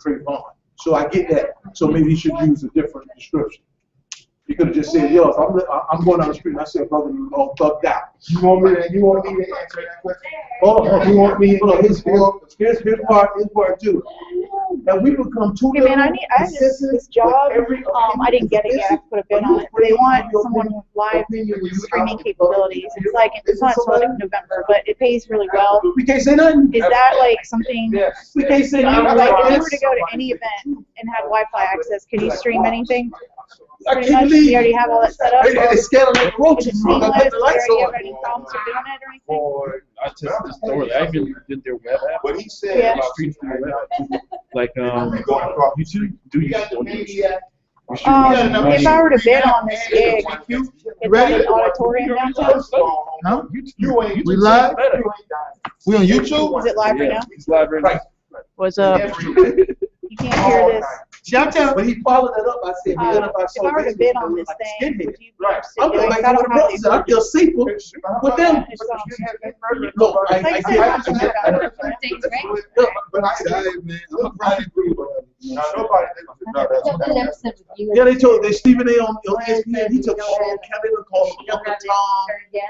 Trayvon. So I get that. So maybe he should use a different description. You could have just said, yo, if I'm going down the street and I say, brother, you all thugged out. You want me to answer that question? Oh, you want me? Hold on, his part too. And we become too. Hey man, I have this job. I didn't get it yet. I put a bid on it. They want someone with live streaming capabilities. It's like it's not until like November, but it pays really well. We can't say nothing. Is that like something? Yes. We can't say nothing. Like if you were to go to any event and have Wi-Fi access, can you stream anything? I Pretty can't much. believe You already have all that set up. they scatter like roaches. Seamless. I put the You lights already have on. any problems with doing it or anything? Or I tested this thoroughly. I even did their web app. But he said Yeah. about Stream through the web app. Like YouTube. You got the media. If I were to bid on this gig, it's at an auditorium downtown. Huh? You ain't. We live? Better. We on YouTube? Is it live right now? It's live right now. What's up? You can't hear this. See, I'm telling you, when he followed that up, I said, man, if I If saw I were to this, bid I on look this like a thing, skinhead. would you be Right. interested I'm in doing like it? I one of don't the have brothers. I the feel safer with them. Look, I Like I said, get I'm talking about it. But I said, Man, I'm probably agree with now nobody thinks that. yeah, they Stephen A. on ESPN. He took Sean Kelly and called him Uncle Tom,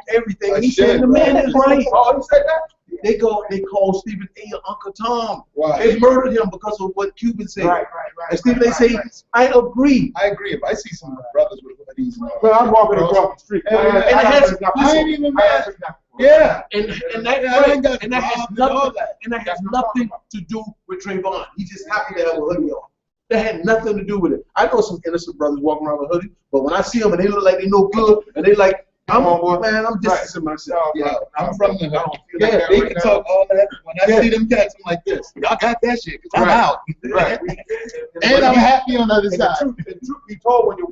everything. And he said the man is right. Oh, he said that? They call Stephen A. Uncle Tom. Why? They murdered him because of what Cuban said. Right. And Stephen A. say, I agree. I agree. If I see some brothers with hoodies, Well, I'm walking across the street. And it has, I ain't even mad. Yeah. and that Yeah, I ain't got and that has robbed and all nothing that. and that has nothing to do with Trayvon. He's just happy to have a hoodie on. That had nothing to do with it. I know some innocent brothers walking around with hoodies, but when I see them and they look like they no good and they like, I'm distancing myself. Yeah, I'm from the hood. Yeah, Yeah, they can talk all that. When I see them cats, I'm like this. Y'all got that shit, 'cause I'm out. Right. And I'm happy on the other And side. the truth be told, when you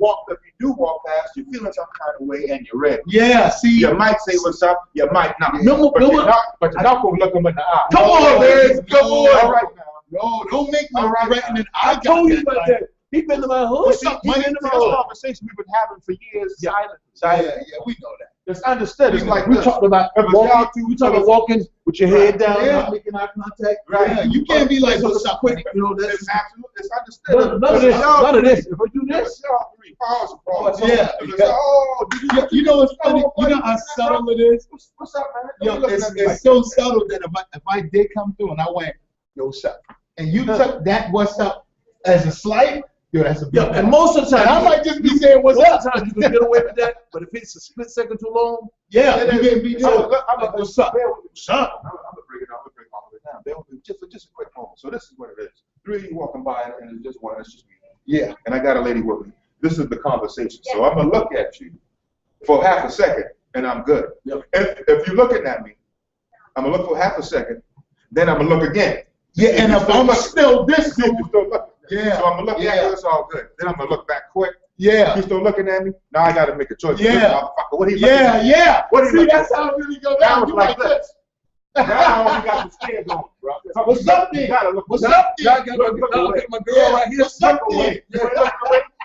do walk past, you're feeling some kind of way and you're ready. Yeah, see. You might say what's up, you might not. No, But you're not gonna look them in the eye. Come on, man. Come on. All right now. No, don't make me All right. threatening. I told you about that. He been to my hood. What's up, man? This conversation we've been having for years. Yeah, Silent. yeah, we know that. It's understood. It's like We this. talked about If it's y'all walking. two, We talked about walking with your head down, Yeah. not making eye contact. Right. Yeah, you can't be like, what's up, quick. You know It's that's absolute. It's understood. none of this. None of this. If I do this, Y'all three. Pause. Yeah. Oh, You know what's funny? You know how subtle it is? What's up, man? Yo, Don't be looking at me like it's so subtle that if I did come through and I went, yo, what's up? And you took that what's up as a slight, yo, that's a big yeah. And most of the And time, I might just be saying what's most up. of the time you can get away with that. But if it's a split second too long, Yeah, you getting beat So, up. look, I'm gonna what's up? What's up? I'm gonna break it all of it down. Bear with me just a quick moment. So this is what it is. Three of you walking by, and it's just one. It's just me. Yeah. And I got a lady with me. This is the conversation. So I'm gonna look at you for half a second, and I'm good. Yep. If you're looking at me, I'm gonna look for half a second, then I'm gonna look again. Yeah, and if I'm still this See if you're still looking. Yeah. So I'm gonna look Yeah. at you. It's all good. Then I'm gonna look back quick. yeah, You're still looking at me. Now I gotta make a choice. Yeah. This motherfucker, what he looking yeah, at? yeah. What do you See, look that's at? how it really go Now down. it's You like like this. Now we got the skin going, bro. What's up, You then? gotta look. What's up, then? I got my girl right here. What's up, then?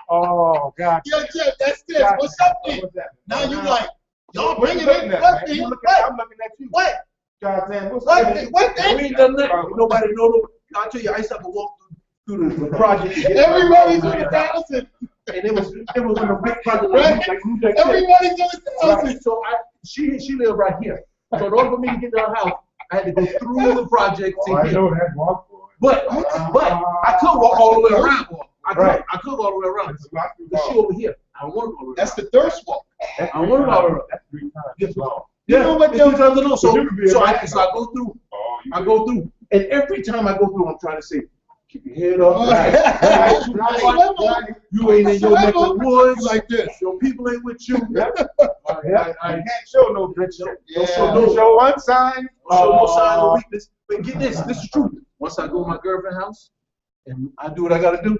Oh, God. Yo, Jeff, that's this. What's up, then? Now you like, y'all bring it in. What, What? then? I'm What? looking at you. What? God damn, what's What? up? What? We ain't done nothing. Nobody know. I tell you, I used to have to walk through the project. Everybody's in the thousand. And it was in a big project. Right? Like Everybody's in the thousand. Right. So she lived right here. So in order for me to get to her house, I had to go through the project to I here. know that walk for it. But I could walk all the way around. I could go all the way around. But she over here. I don't want to go around. That's the thirst walk. I don't want to go around. That's 3 times. Yes, long. You know what, it's though? 3 times a little. So You could be a I man. go through. Oh, you I go through. And every time I go through, I'm trying to say, keep your head up. Right. You ain't in your neck of the woods. Like this. Your people ain't with you. I can't show no bitch. Don't show Yeah. no Show one sign. show no sign of weakness. But get this is true. Once I go to my girlfriend's house and I do what I gotta do,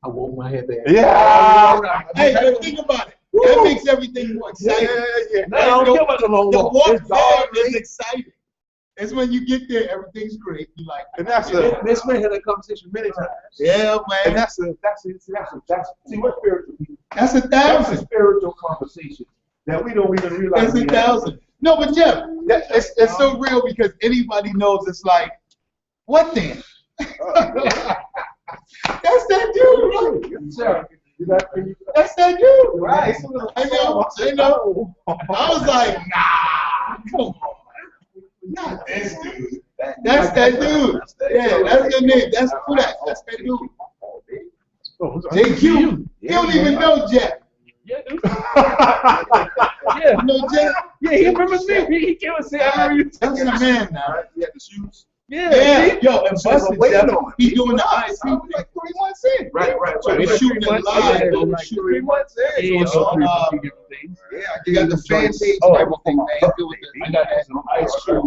I walk my head back. Yeah. Hey, but think about it. That makes everything more exciting. Yeah. Now, I don't care about the long The walk. walk It's dark. there is exciting. It's when you get there, everything's great. You like, And that's This man had that conversation many times. yeah, and man. that's see what spiritual people. That's a That's a thousand. spiritual conversation that we don't even realize. That's a thousand. No, but Jeff, it's so real because anybody knows it's like, what then? Sir, That's that dude. right. I know. I was like, nah, come on. Not this dude. That's that dude. Yeah, that's the name. That's who that. That's that dude. JQ. He don't even know Jeff. Yeah, dude. You know Jeff? Yeah, he remembers me. He came and said, I remember you. That's the man now. You had the shoes. Yeah, yo, and So Busted waiting Jeff, on he doing the ISP like 3 months in. Right. So they're shooting it live. Yeah, They're like shooting 3 months in. Yeah, So so, a few different things. Yeah, You got the fan page Oh, and everything, man. You do with the, I got some ice cream.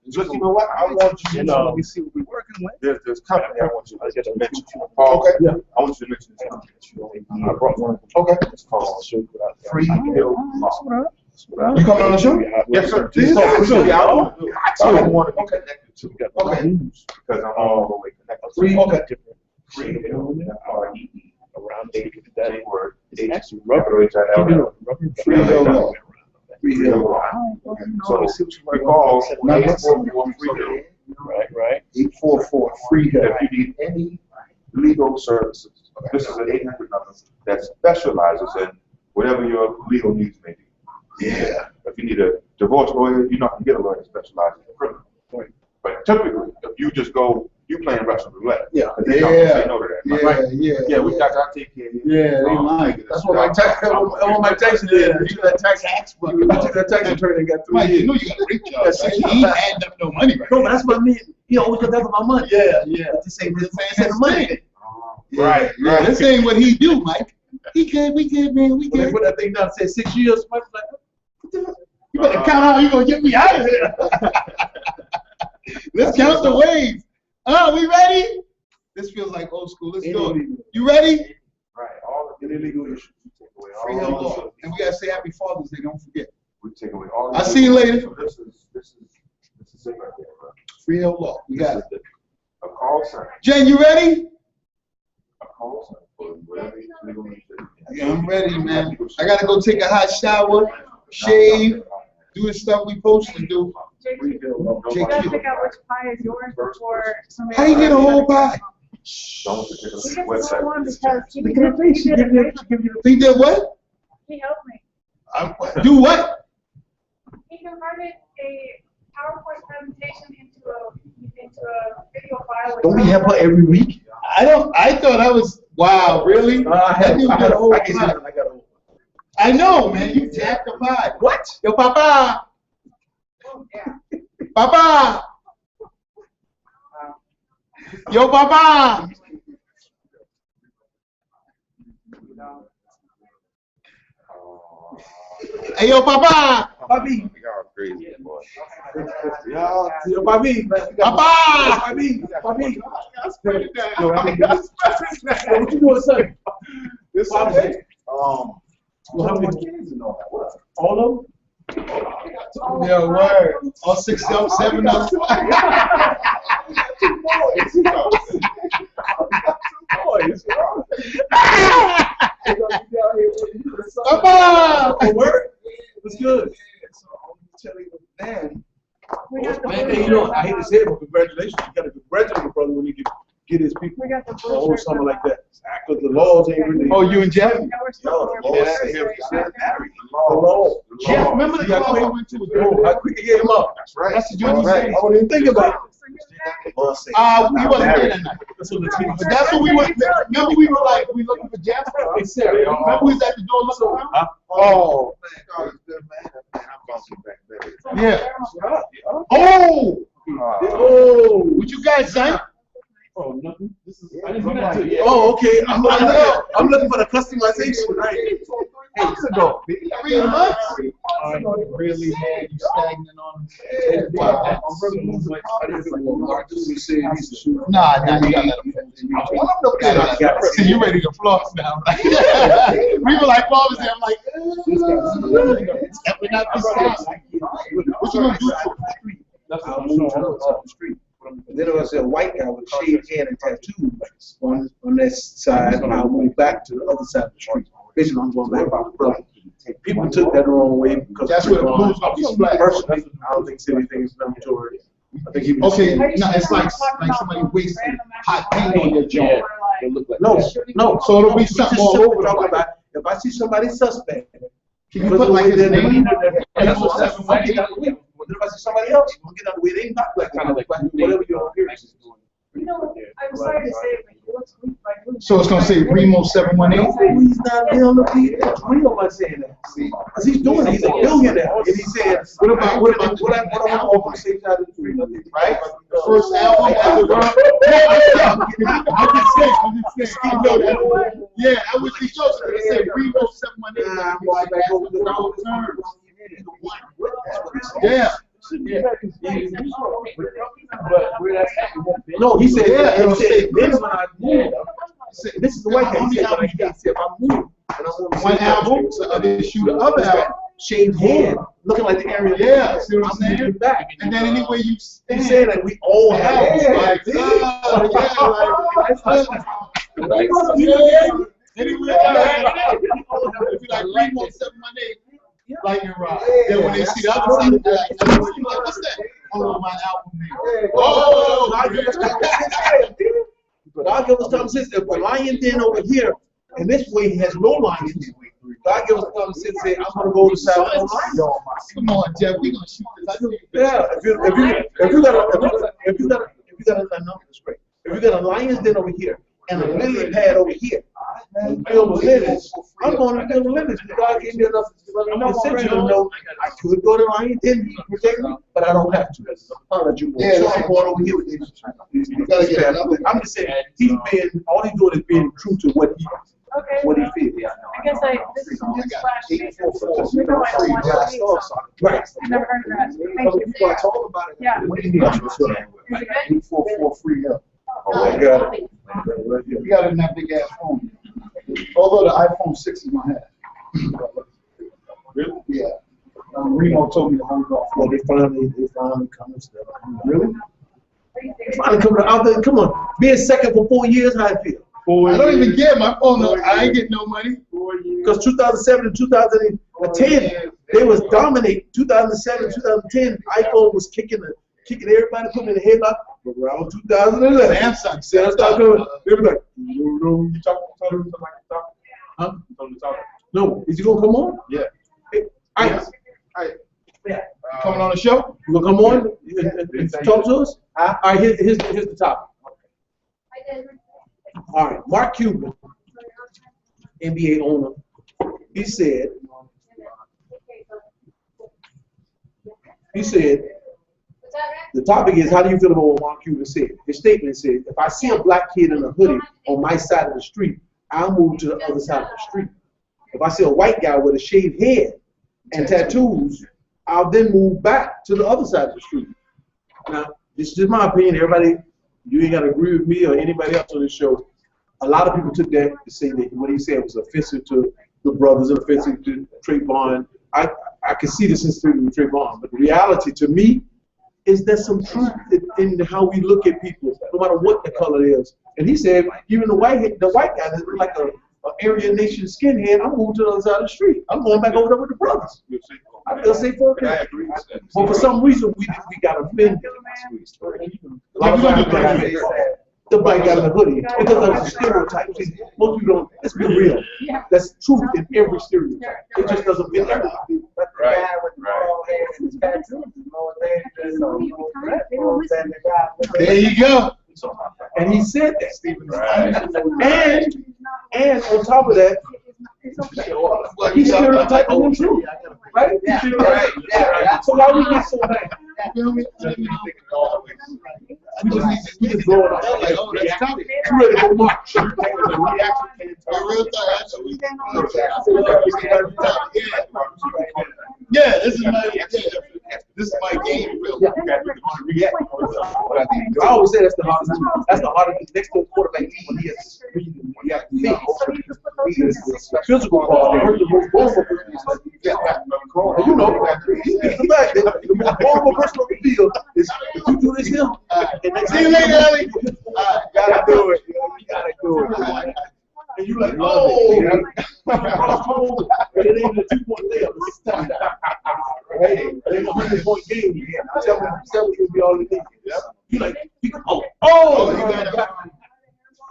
Just, you know what? I want you You to know, know. let me see what we're working with. There's company I want you I get to a mention. mention. Paul, Okay. Yeah. I want you to mention this company that you own. I brought one. Okay. It's called Free Hill Law. You coming on the show? Yes, sir. Please Yes, don't. sir. I don't want to be Okay. connected to Okay. because I'm all the way connected. Free. Okay. Free Hill, R-E-E. around that Same word. it's actually Capital rubber. H-I-L-L. Free Hill Law. Free Hill Law. So we call 844 Free Hill. Right. 844 Free Hill. If you need any legal services, this is an 800 number that specializes in whatever your legal needs may be. Yeah. If you need a divorce lawyer, you're not going to get a lawyer that specializes in criminal. But typically, if you just go, you playing Russian roulette. Yeah. They don't say no to that. Right? Yeah, We got to take care of you. Yeah, they lying. That's what Mike Tyson did. He took that tax attorney and got 3 Mike, you years. know you got a great job, That's right? it. He ain't adding up no money right No, but that's what I mean. He always got that for my money. Yeah. This ain't the money. Right. Yeah, this ain't what he do, Mike. We good, man, we When they good. put that thing down, said 6 years. Mike was like, what the fuck? You better count how you gonna get me out of here. Let's count the waves. Oh, we ready? This feels like old school. Let's go. You ready? Right. All the illegal issues. We take away Free Hill all Law. the- And we gotta say Happy Father's Day. Don't forget. We take away all. I'll see you later. So this is it right there, bro. Free Hill Law. You got it. A call center. Jen, you ready? A call center for whatever legal needs. Yeah, I'm ready, man. I gotta go take a hot shower, shave, do the stuff we supposed to do. Free Hill Law. JQ. You gotta pick out which pie is yours before somebody. How you get a whole pie? Don't forget He the gets the website. one because he Look at her face. She did give it. you He did what? He helped me. Do what? He converted a PowerPoint presentation into a video file. Don't we have her every week? I thought I was, wow, really? That dude got a whole pie. I know, man. You jacked the pie. What? Yo, Papa. Yeah. Papa. Yo, Papa. Hey, yo, Papa. Papi. Y'all crazy, boy. Yo, Papi. Papa. Papi. Papi. Yo, What you doing, son? This Papi. Well, how many kids and all that? What? All of them? Yo, word. All 6 of them, 7 of them. Papa. Oh, word? What's good? We Man, got the hey, you know, I hate to say it, but congratulations. You got to congratulate your brother when you get his people. We got the A whole brochure. summer like that. Because the laws ain't really. Oh, you and Jeff? Yeah, we're still No, working the on laws it. say here, The The law. Jeff, remember the You got class I quick? went to with Oh, how quick you get him up? That's right. That's the joint you Right. said. I wouldn't even think about it. He wasn't there that night. That's what the team. But that's what we were, remember we were like, we looking for Jeff? Hey, Sarah, Remember we was at the door looking around? Oh, man, God is good, man. I'm bouncing back there. Yeah. Oh! Oh. What you guys say? Oh, nothing. This is. I didn't do that to you. Oh, okay. I'm looking for the customization, right? Hey, it's a go. 3 months? Really, man, you stagnant on. Nah, you gotta let him finish. See, you ready to floss now, right? We were like, what was it? I'm like, stepping out the side. What you gonna do? I'll move to the street. Then there was a white guy with shaved head and tattoos on that side, and I'll move back to the other side of the street. Basically, I'm going back by the brother. People took that the wrong way because That's where the blues gonna be splat. personally, I don't think it's anything inflammatory. I think he was Okay, no, it's like somebody wasting hot paint on your jaw. It'll look like No, that. no. So it'll be We something just all simply over the talking place. about, if I see somebody suspect. Can you put like his name? That's what I'm saying. If I see somebody else, we'll get out of the way. They ain't not black, Kind of like whatever your appearance is doing. You know, I'm sorry to say, but he looks weak by doing So it's gonna say Remo 718? He's not gonna be, that's real by saying that. Cause he's doing it, he's a billionaire. And he said, what I want to offer the same side of the street, Right? The first album as a rock. I'm just saying. You know that. Yeah, I wish he showed us. They say Remo 718. Nah, I'm going back over the wrong terms. Yeah. No, he said, Yeah, he it'll said, say- this when I move. This is the white guy. He said, when I get, if I move, and I want to One album, so they shoot the other album. shaved head, looking like the area. Yeah, see what I'm saying? moving back. And then anywhere you He stand. said that we all have Yeah, it. like, yeah, like, anywhere, if you like Remo 718, Lightning Rod. Then when they see the other side, they're like, what's that? Oh, my album name. Oh, God give us common sense. If the lion den over here, and this way he has no lion den. God give us common sense. Say, I'm gonna go to South Carolina. come on, Jeff, we gonna shoot this. Yeah, if you got a no, that's great. If you got a lion's den over here and a lily pad over here, filled with lilies, I'm going to fill the lilies. God gave me enough incentive to know I could go to lion's den to protect me, but I don't have to. I'll let you go. Yeah, So I'm going over here with these pads. I'm just saying, all he's doing is being true to what he feels. I guess this is some just flash. We know I don't want to see something. Right. I never heard of that. Thank you. Yeah. Is it good? Free up. Oh my God. You got it in that big ass phone. Although the iPhone 6 is gonna have. Really? Yeah. Remo told me to hold off. Well, they finally come to stuff. Really? Finally coming out there. Come on. Being second for 4 years, how I feel. I don't even get my phone. No, I ain't getting no money. Because 2007 and 2010, they was dominating. 2007, 2010, iPhone was kicking everybody, putting in the headlock. But around 2011, Samsung. Samsung coming. They were like, no, you talking like talk? Huh? No, is he gonna come on? Yeah. Hey, Coming on the show? you gonna come on and talk to us? All right, here's the topic. All right, Mark Cuban, NBA owner, he said, the topic is, how do you feel about what Mark Cuban said? His statement said, if I see a black kid in a hoodie on my side of the street, I'll move to the other side of the street. If I see a white guy with a shaved head and tattoos, I'll then move back to the other side of the street. Now, this is just my opinion. Everybody, you ain't got to agree with me or anybody else on this show. A lot of people took that to say that what he said was offensive to the brothers and offensive to Trayvon. I can see the sensitivity with Trayvon, but the reality to me is there's some truth in how we look at people, no matter what the color is. And he said, even the white guy that look like a Aryan Nation skinhead, I'm moving to the other side of the street. I'm going back over there with the brothers. I feel safe for it. But for some reason, we got offended. A lot of times, the black guy in the hoodie, because of the stereotype. See, most people don't, let's be real. That's truth in every stereotype. It just doesn't fit everybody. Right. There you go. And he said that. Right. And on top of that, he's stereotyping them too. Right? So why we get so mad? We just blow it off. Like, you ready to go march. Yeah, this is my game. I always say that's the hardest. That's the hardest. Next to a quarterback, when he has to think. The physical part, the most vulnerable person. And you know, the fact that the most vulnerable person on the field is if you do this here. See you later, Ellie. Gotta do it. You gotta do it. And you're like, oh, but it ain't a 2-point layup. It's a touchdown. Right? It ain't a 100-point game. Seven will be all it needs. You're like, oh, you got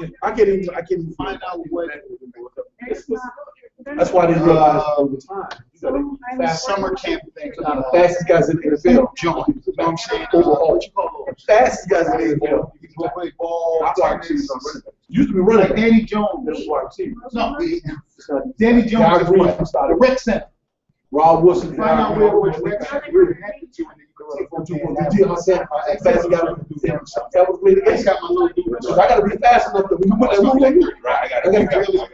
it. I can't even find out what. That's why they realize over time. You gotta be fast. Summer camp thing. Now the fastest guys in the NFL. John, you know what I'm saying? Overall. What you call those? Fastest guys in the NFL. You can play ball, I play tennis. used to be Like running. Danny Jones. That's why I'm seeing. No, Danny Jones Guy is Green what? started. The rec center. Rob Wilson. Find out where which rec center you're connected to, and then you can take them You did my son. Fast guy. That was great I again. got my little dude. So I gotta be fast enough that we can put that rule in. Right, I I got gotta it.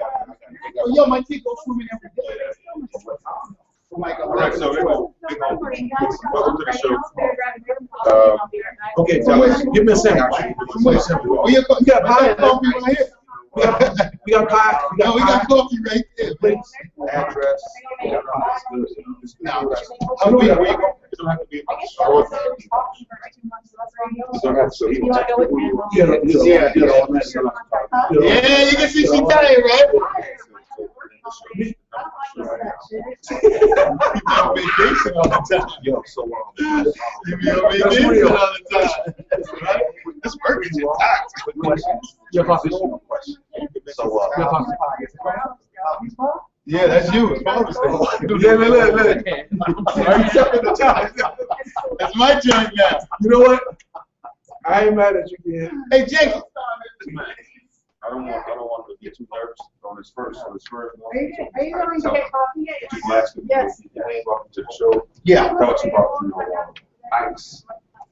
Oh, yo, my kid goes swimming every day. Oh my God. All right, so welcome to the show. Okay, so give me a second. Oh, yeah, You got pie? coffee right here. We got pie. No, we got coffee right there. Please. Address. Now, how do we? It don't have to be about short. It don't have to be. Yeah. Yeah, you can see she tired, right? You be on vacation all the time. Yo, so You be on vacation all the time, right? This work is your tax. Your posse. So Your posse. Yeah, that's you. It's Father's Day. Look. Are you stepping the time? That's my joint now. You know what? I ain't mad at you, kid. Hey, Jake. I don't want to get too nervous on this first. Are you going to get coffee? Just last week, Yes. hey, welcome to the show. Yeah. Talk about ice.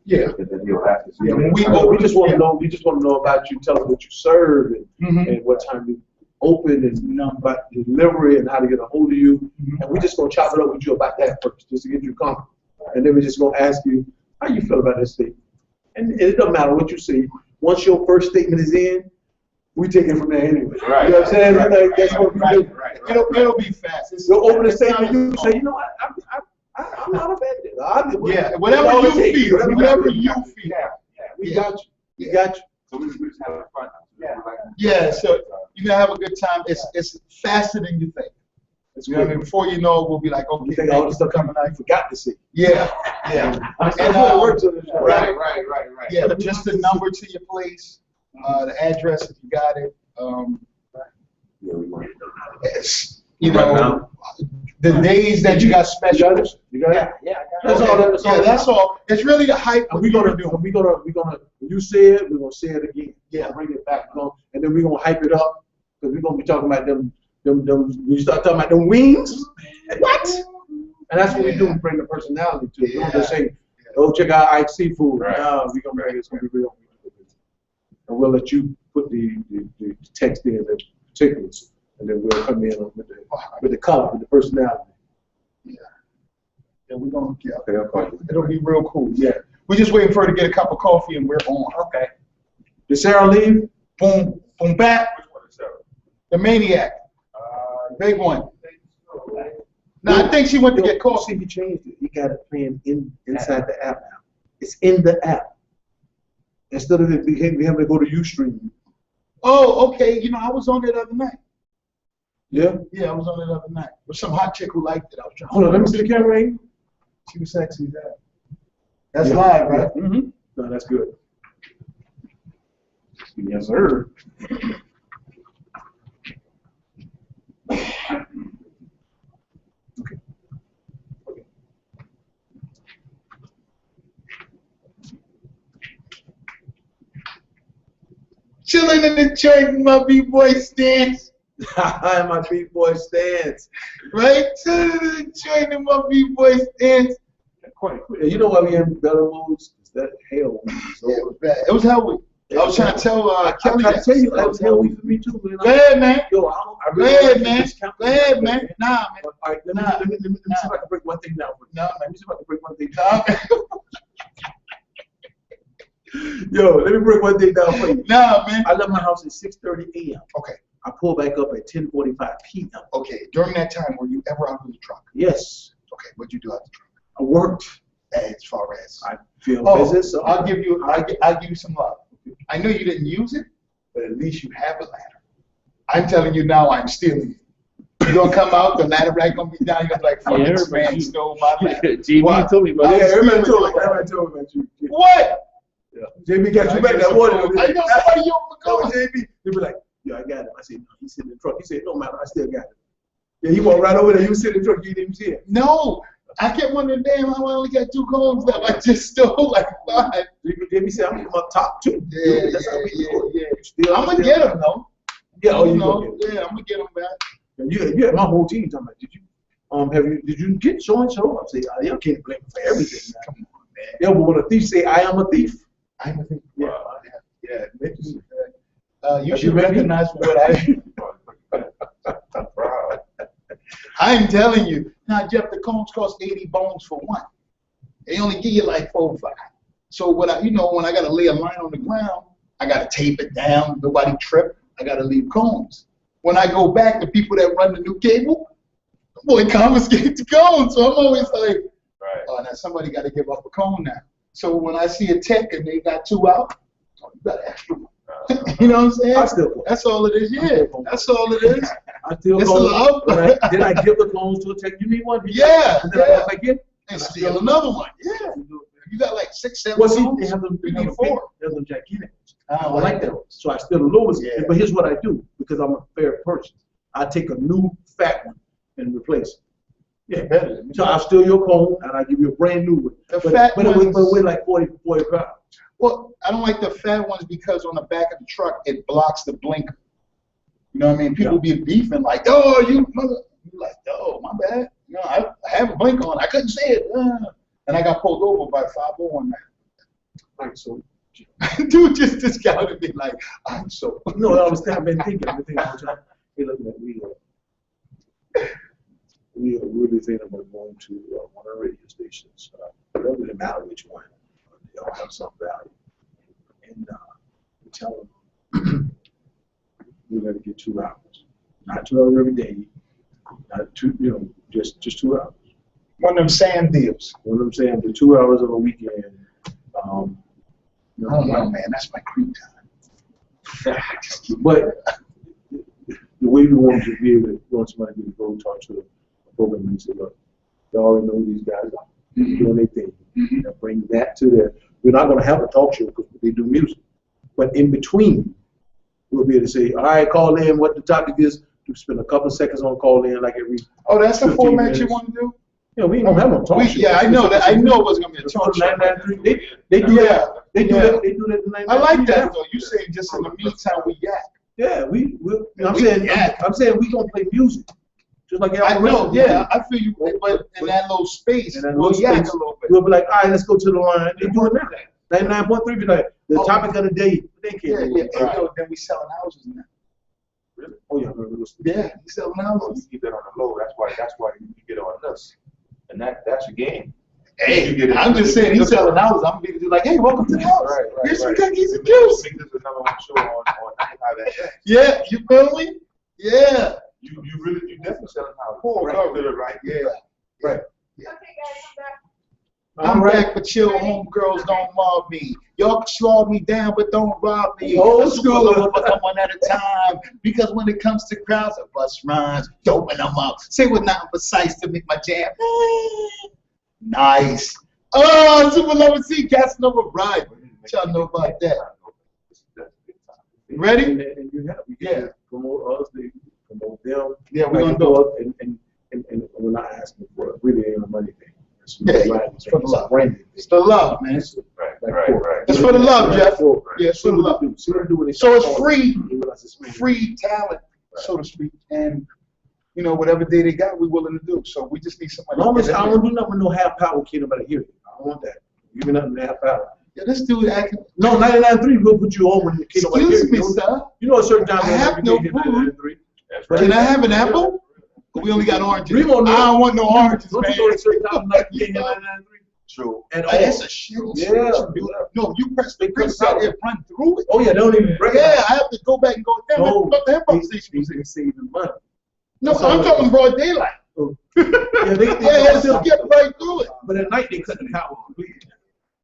Yeah. And then he'll have to see. We just want to know. We just want to know about you. Tell us what you serve and what time you open and about the delivery and how to get a hold of you. And we're just gonna chop it up with you about that first, just to get you comfortable. And then we're just gonna ask you how you feel about this thing. And it doesn't matter what you say. Once your first statement is in, we take it from there anyway. Right. You know what I'm saying? Like, that's what we do. Right. It'll be fast. You'll open the statement, you say, you know what, I'm not offended. Yeah, whatever you feel. Whatever you feel. We got you. We got you. So we just have fun. Yeah, so you're gonna have a good time. It's faster than you think. You know what I mean? Before you know it, we'll be like, okay, You think all this stuff coming out, you forgot to see. yeah. That's what it works on this show. Right. Right. Yeah, just the number to your place, the address if you got it. Yeah, we want It's, you know, the days that you got special. You got it? Yeah. That's all. That's all. Yeah, that's all. It's really the hype. And we're gonna when you say it, we're gonna say it again. Yeah, bring it back, and then we're gonna hype it up because we're gonna be talking about them. You start talking about them wings. What? And that's what we do. We bring the personality to it. We don't just say, "Oh, check out Ike's Seafood." Right. No, we're gonna bring it. It's gonna be real. And we'll let you put the text in the particulars, and then we'll come in with the color, with the personality. Yeah, we're gonna get. Okay. It'll be real cool. Yeah. We're just waiting for her to get a cup of coffee and we're on. Okay. Did Sarah leave? Boom, boom, back. The Maniac. Big one. No, I think she went to get coffee. See, he changed it. He got it playing inside the app now. It's in the app. Instead of it having to go to Ustream. Oh, okay. You know, I was on it the other night. Yeah? Yeah, I was on it the other night. With some hot chick who liked it. I was trying. Hold on, let me see the camera angle. She was sexy. That's Yeah. live, right? Yeah. Mm-hmm. No, that's good. Yes, sir. Chilling in the joint in my B-boy stance. My B-boy stance. Right? Chilling in the joint in my B-boy stance. You know why we in better moods? Is that hell week? So, Yeah, it was bad. It was hell week. I was trying to tell Kelly I that. tell you, that was hell week for me too, man. Go ahead, man. Yo, I Go ahead, man. Go ahead, man. Nah, man. All right, let me see if I can break one thing down for you. Nah, man. Let me see if I can break one thing down. Nah, man. Yo, let me break one thing down for you. Nah, man. I left my house at 6:30 a.m. Okay. I pulled back up at 10:45 p.m. Okay. During that time, were you ever out of the truck? Yes, Okay. What'd you do out of the truck? I worked. As far as. I feel Oh, business, so I'll give you some love. I know you didn't use it, but at least you have a ladder. I'm telling you now, I'm stealing it. You're gonna come out, the ladder rack gonna be down. You're gonna be like, fuck, Yeah, this man everybody- stole my ladder. JB What? told me about yeah, that. everybody told me about you. What? JB got you back that water. I know somebody you Call JB. They be like, yeah, I got it. I said, no, he's sitting in the truck. He said, no matter, I still got it. Yeah, he walked right over there. You sitting in the truck, you didn't even see it. No, I kept wondering, damn, I only got 2 cones left. I just stole like 5. JB said, I'm my top 2. Yeah, That's how we do it. yeah. I'm gonna get them though. Yeah, oh, you know, know. yeah, I'm gonna get them back. You had my whole team talking about, did you get so and so? I say, y'all can't blame me for everything. Come on, man. Yeah, but when a thief say, I am a thief. I'm a thief. Yeah. You Have should you met me? recognize what I'm telling you. Now, Jeff, the cones cost 80 bones for one. They only give you like 4 or 5. So when I gotta lay a line on the ground, I gotta tape it down. Nobody trip. I gotta leave cones. When I go back, the people that run the new cable, boy, confiscate the cones. So I'm always like, oh, now somebody got to give up a cone now. So when I see a tech and they got 2 out, oh, you got an extra one. You know what I'm saying? I still go. That's all it is. Yeah, that's all it is. I still It's go. love. Then I give the clones to a tech. You need one? Yeah, And then I go back in. And steal another one. Yeah. You got like 6, 7 Well, see, cones. they have them, You need 4. They have them gigantic. I I like that. So I steal the lowest. Yeah. But here's what I do, because I'm a fair person. I take a new fat one and replace it. Yeah. Better than me. So I steal your cone and I give you a brand new one. The But fat it ones- weigh like 40 pounds. Well, I don't like the fat ones because on the back of the truck, it blocks the blinker. You know what I mean? People be beefing like, oh, you mother. You're like, oh, my bad. You know, I have a blinker on. I couldn't see it. And I got pulled over by 5-0 on that. Like, so. Dude just discounted me like, I'm so. No, I've been thinking. Hey, look, man, we are really thinking about going to one of the radio stations. It doesn't really matter which one. They all have some value. And we tell them we're going to get 2 hours. Not 2 hours every day. Not 2, just 2 hours. One of them sand deals. You know what I'm saying? The 2 hours of a weekend. I don't know, man. That's my creep time. But the way we want to be able to want somebody to go talk to a program and say, look, they already know who these guys are. They're doing their thing. They'll bring that to their. We're not going to have a talk show because they do music. But in between, we'll be able to say, all right, call in what the topic is. To spend a couple of seconds on call in like every. Oh, that's the 15 format minutes. you want to do? Yeah, we ain't gonna have no talk show. Yeah, I know that. I know it was gonna be a talk show. 993. They do that. They do that. They do that. In I like 993. that though. You saying just in the meantime we yak. Yeah, I'm We saying. yak. I'm saying we gonna play music, just like I y'all. know. Yeah, I feel you. But in that little space, In that we'll little yak space, a little bit. We'll be like, all right, let's go to the line. They doing that. 99.3 be like the Oh. topic of the day. They Yeah, can't. yeah. Hey, yo, then we selling houses now. Really? Oh yeah, remember this? Yeah, we selling You houses. keep that on the low. That's why you get on us. And that's your game. Hey, You get it. I'm just saying he's selling houses. I'm gonna be like, hey, welcome to the house. Right, Here's some right. cookies and juice. Make this another one show on how that. Yeah, you feel me? Yeah. You definitely selling houses. Oh, Right. right. Right. Yeah. Right. Okay, guys, I'm back. I'm back for chill, homegirls, don't mob me. Y'all can slow me down, but don't rob me. Old A super school. lover, but someone at a time. Because when it comes to crowds, I bust rhymes, doping them up. Say with nothing precise to make my jam. Nice. Oh, super lover C, casting over bribe. What y'all know about that? Ready? And you have Yeah. promote us, they promote them. Yeah, we're gonna do it. And we're not asking for it. Really ain't a money thing. It's Yeah, right. it's for the It's a love. branding thing. It's the love, man. Right. Like Right. for- Right. It's for the love, Jeff. For- Yeah, it's See for the what love. they do. See what they do when they So it's start free. calling. You realize it's free. Free talent, so to speak. And, whatever day they got, we're willing to do. So we just need somebody. As long as to get I in don't there. do nothing with no half power, can't nobody hear it. I don't want that. Give me nothing half power. Yeah, this dude acting. No, 99.3 will put you on when the can't nobody hear Excuse me, you. sir. You know a certain time I have no you food. can't hear 99.3. That's Can right. I have an apple? We only got oranges. Remo knows. I don't want no oranges, Don't man. you know a certain time like you can't hear 99.3? True. And Hey, that's a shit. Yeah. No, you press the preset, it run through it. Oh yeah, they don't even break Yeah, I have to go back and go down. No, What the hip hop station They was in? can save the money. No, I'm talking broad daylight. Oh. Yeah, they Yeah, still get right through it. But at night they cut the power completely.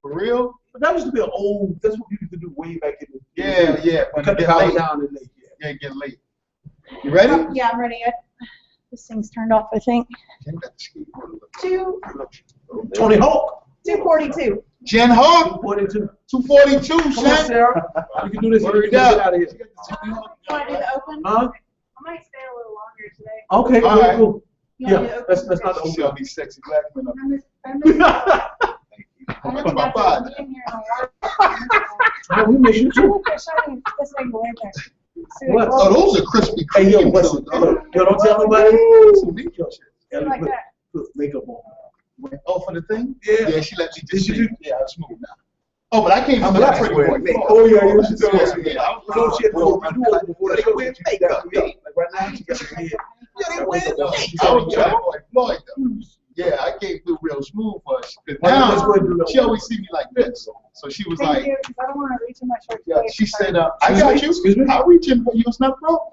For real? But that used to be an old. That's what people used to do way back in the. Yeah. When Cut it the get power late. down and late. Yeah. Yeah, get late. You ready? Yeah, I'm ready. This thing's turned off, I think. 2, Tony Hawk. 242. Jen Hawk, 242. 242, Come on, son. Sarah. You can do this. You Word can get up. out of here. You want to do the open? Huh? I might stay a little longer today. Okay, All right. cool. You wanna do Yeah, the that's open? not the See all these sexy black men up I haven't My got father. to be in here in a while. We miss you too. This ain't going there. What? Oh, those are crispy Hey, yo, Kreme listen. too, Yo, don't tell nobody. Something like that. Put makeup on. Oh, for the thing? Yeah. Yeah, she let me Did just you see. do- Yeah, I'm smooth now. Oh, but I can't I'm feel black pretty wearing boy. makeup. Oh, yeah, yeah, she Yeah, does. yeah. So she had to go do it before the show. Like right now, she got her head. I was trying like Floyd though. Yeah, I can't do real smooth for her. 'Cause Let's now go ahead and do that. she always see me like this. So she was Thank like, you, 'cause I don't want to reach in my shirt. yeah, she said, I Excuse got me? you. Excuse me? I'll reach in for you. It's not a problem.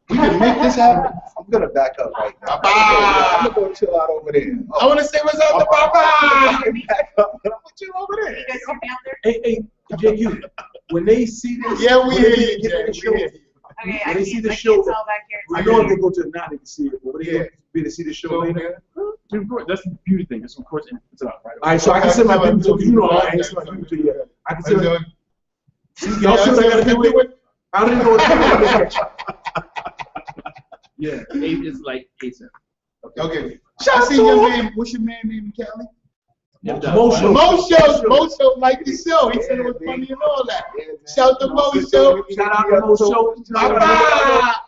We can make this happen. I'm gonna back up right now. Papa! I'm gonna go chill out over there. I want to say what's up to Papa. I'm back up. I'm gonna chill over there. You guys see me out there? Hey, JQ, when they see this, Yeah, we when hear they you, get Jay. the show, We hear you. Okay, When they see the I show, can't tell back here. I know if they go to it now, they can see it, but when they Yeah. be to see the show later. That's the beauty thing. It's of course it's up, right? All right, so I can send my people to you. You know, I ain't send my people to you. I can send. Y'all see what I gotta do with it? I don't even know what to do. Yeah, it's like ASAP. Okay. I see your man. What's your man name in Cali? Motion. Mo like the show. He said it was funny and all that. Shout to Mo Show. Shout out to Mo Show. Papa!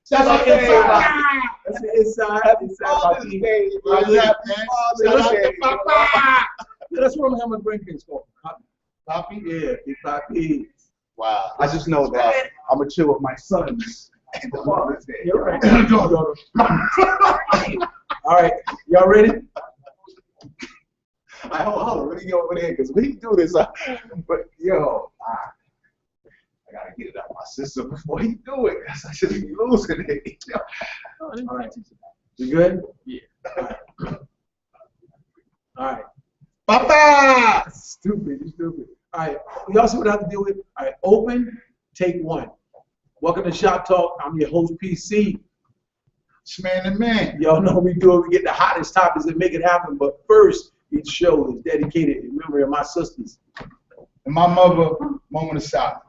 Shout out to Papa! That's the inside. What's up, man? Shout out to Papa! That's what I'm having my grandkids for. Poppy? Yeah, big Poppy. Wow. I just know that I'm gonna chill with my sons. And the Father's Day. You're right. All right, y'all ready? Hold on, let me go over there because we can do this. But yo, I gotta get it out of my system before he do it, because I should be losing it. All right. You good? Yeah. All right. Papa! Stupid, you stupid. All right, y'all see what I have to deal with? All right, open, take one. Welcome to Shop Talk. I'm your host, PC. It's man and man. Y'all know we do it. We get the hottest topics and make it happen. But first, each show is dedicated in memory of my sisters. And my mother, moment of silence.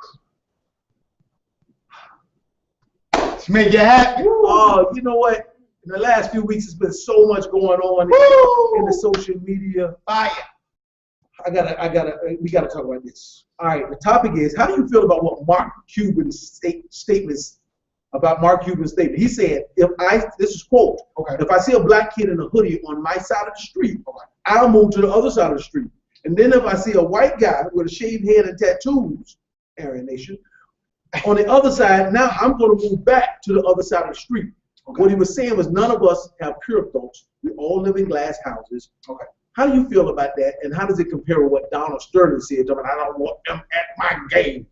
Let's make it happen. Oh, you know what? In the last few weeks, there's been so much going on in the social media. Fire. We gotta talk about this. All right, the topic is, how do you feel about what Mark Cuban's statements about Mark Cuban's statement? He said, this is quote, Okay. if I see a black kid in a hoodie on my side of the street, I'll move to the other side of the street. And then if I see a white guy with a shaved head and tattoos, Aryan Nation, on the other side, now I'm gonna move back to the other side of the street. Okay. What he was saying was none of us have pure thoughts. We all live in glass houses. Okay. How do you feel about that, and how does it compare with what Donald Sterling said? I mean, I don't want them at my game.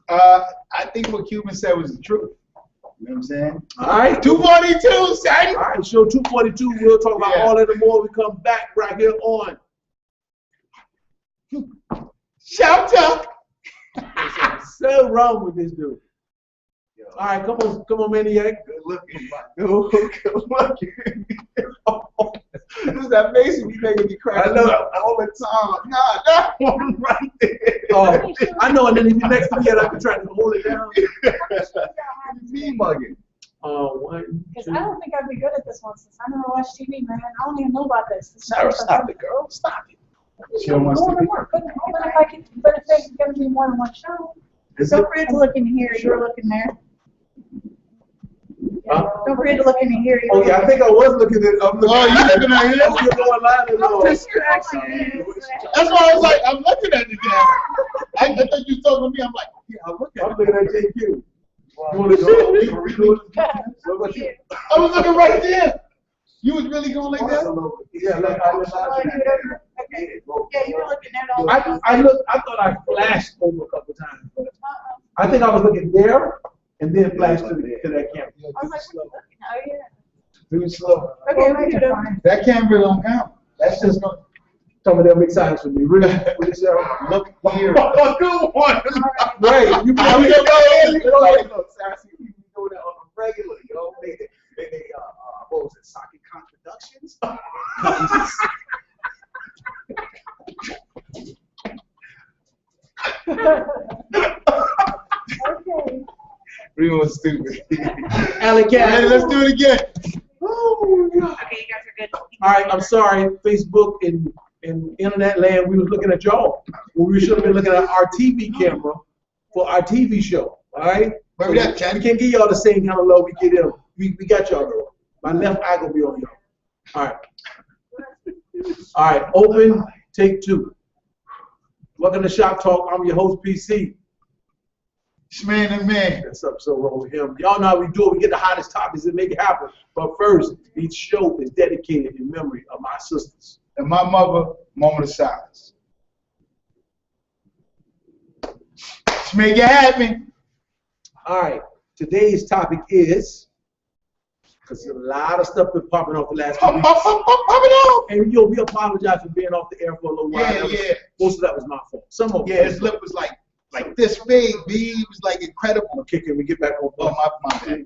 I think what Cuban said was the truth. You know what I'm saying? All right. 242, son. All right, show 242. We'll talk about all that and more. We come back right here on Shout out. So wrong with this dude. All right, come on, Maniac. Good looking, my dude. Good looking. This is that Mason be making me cry. I know. All the time. Nah, that one right there. Oh, I know, and then if you're next to me, I can try to hold it down. Me mugging. One, Because two. I don't think I'd be good at this one since I never watched TV, man. I don't even know about this. This is Sarah, the first stop time. it, girl. Stop it. She don't want More to than one. But if there's going to be more than one show, Don't forget to look in here. You're looking there. Huh? Don't forget to look in here. You're Oh, yeah, I think I was looking at it. I'm looking Oh, you looking at I'm him? looking online and all. That's That's why I was like, I'm looking at the guy. I thought you was talking to me. I'm like, yeah, I'm looking I'm at looking at JQ. You want to go? What about you? I was looking right there. You was really going like that? Yeah, look, I was Okay. Yeah, you were looking at all. Uh-uh. I thought I flashed over a couple times, but I think I was looking there and then flashed to that camera. I was like, what are you looking at? Oh, yeah. Too slow. Okay, we did it. That camera don't count. That's just not. Some of them make signs for me. Really, Sarah? Look here. Good one. Right. You I'm gonna go in. Look, Sarah, see people doing that on a regular, yo. They what was it, Socket Contradictions? Okay. Remo's stupid. Alley Hey, Cat. let's do it again. Oh, God. Okay, you guys are good. All right, I'm sorry, Facebook and internet land, we was looking at y'all. Well, we should have been looking at our TV camera for our TV show, all right? Where we at, We Ken? can't give y'all the same kind of love we get them. We got y'all though. My left eye gonna be on y'all. All right. All right, open, take two. Welcome to Shop Talk. I'm your host, PC. Shman and man. That's up so wrong with him. Y'all know how we do it. We get the hottest topics and make it happen. But first, each show is dedicated in memory of my sisters. And my mother, moment of silence. Shman, you happy? All right, today's topic is, because a lot of stuff been popping off the last 2 weeks. Pop it off. And yo, we apologize for being off the air for a little while. Yeah, That was- yeah. Most of that was my fault. Some of it. Yeah, his lip was like this big, B. It was like incredible. Okay, can we get back on? Oh, my bad.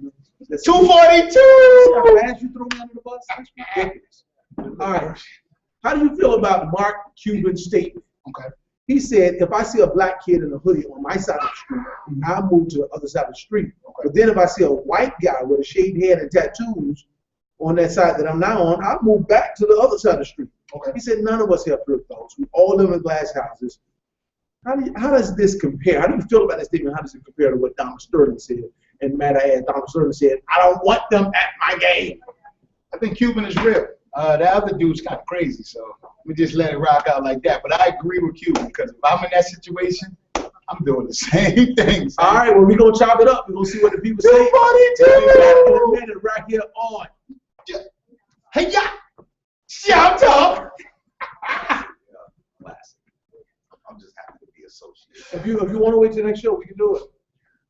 Let's- 242. See how fast you threw me under the bus? That's ridiculous. All right. How do you feel about Mark Cuban's statement? Okay. He said, if I see a black kid in a hoodie on my side of the street, I'll move to the other side of the street. But then if I see a white guy with a shaved head and tattoos on that side that I'm now on, I'll move back to the other side of the street. Okay. He said, none of us have flip phones. We all live in glass houses. How does this compare? How do you feel about that statement? How does it compare to what Donald Sterling said? And matter as Donald Sterling said, I don't want them at my game. I think Cuban is real. The other dude's kind of crazy, so we just let it rock out like that. But I agree with Cuban, because if I'm in that situation, I'm doing the same thing. All right, well, we're going to chop it up. We're going to see what the people say. 242. We'll be back in a minute right here on. Hey, yeah. Shout out. I'm just happy to be associated. If you want to wait till the next show, we can do it.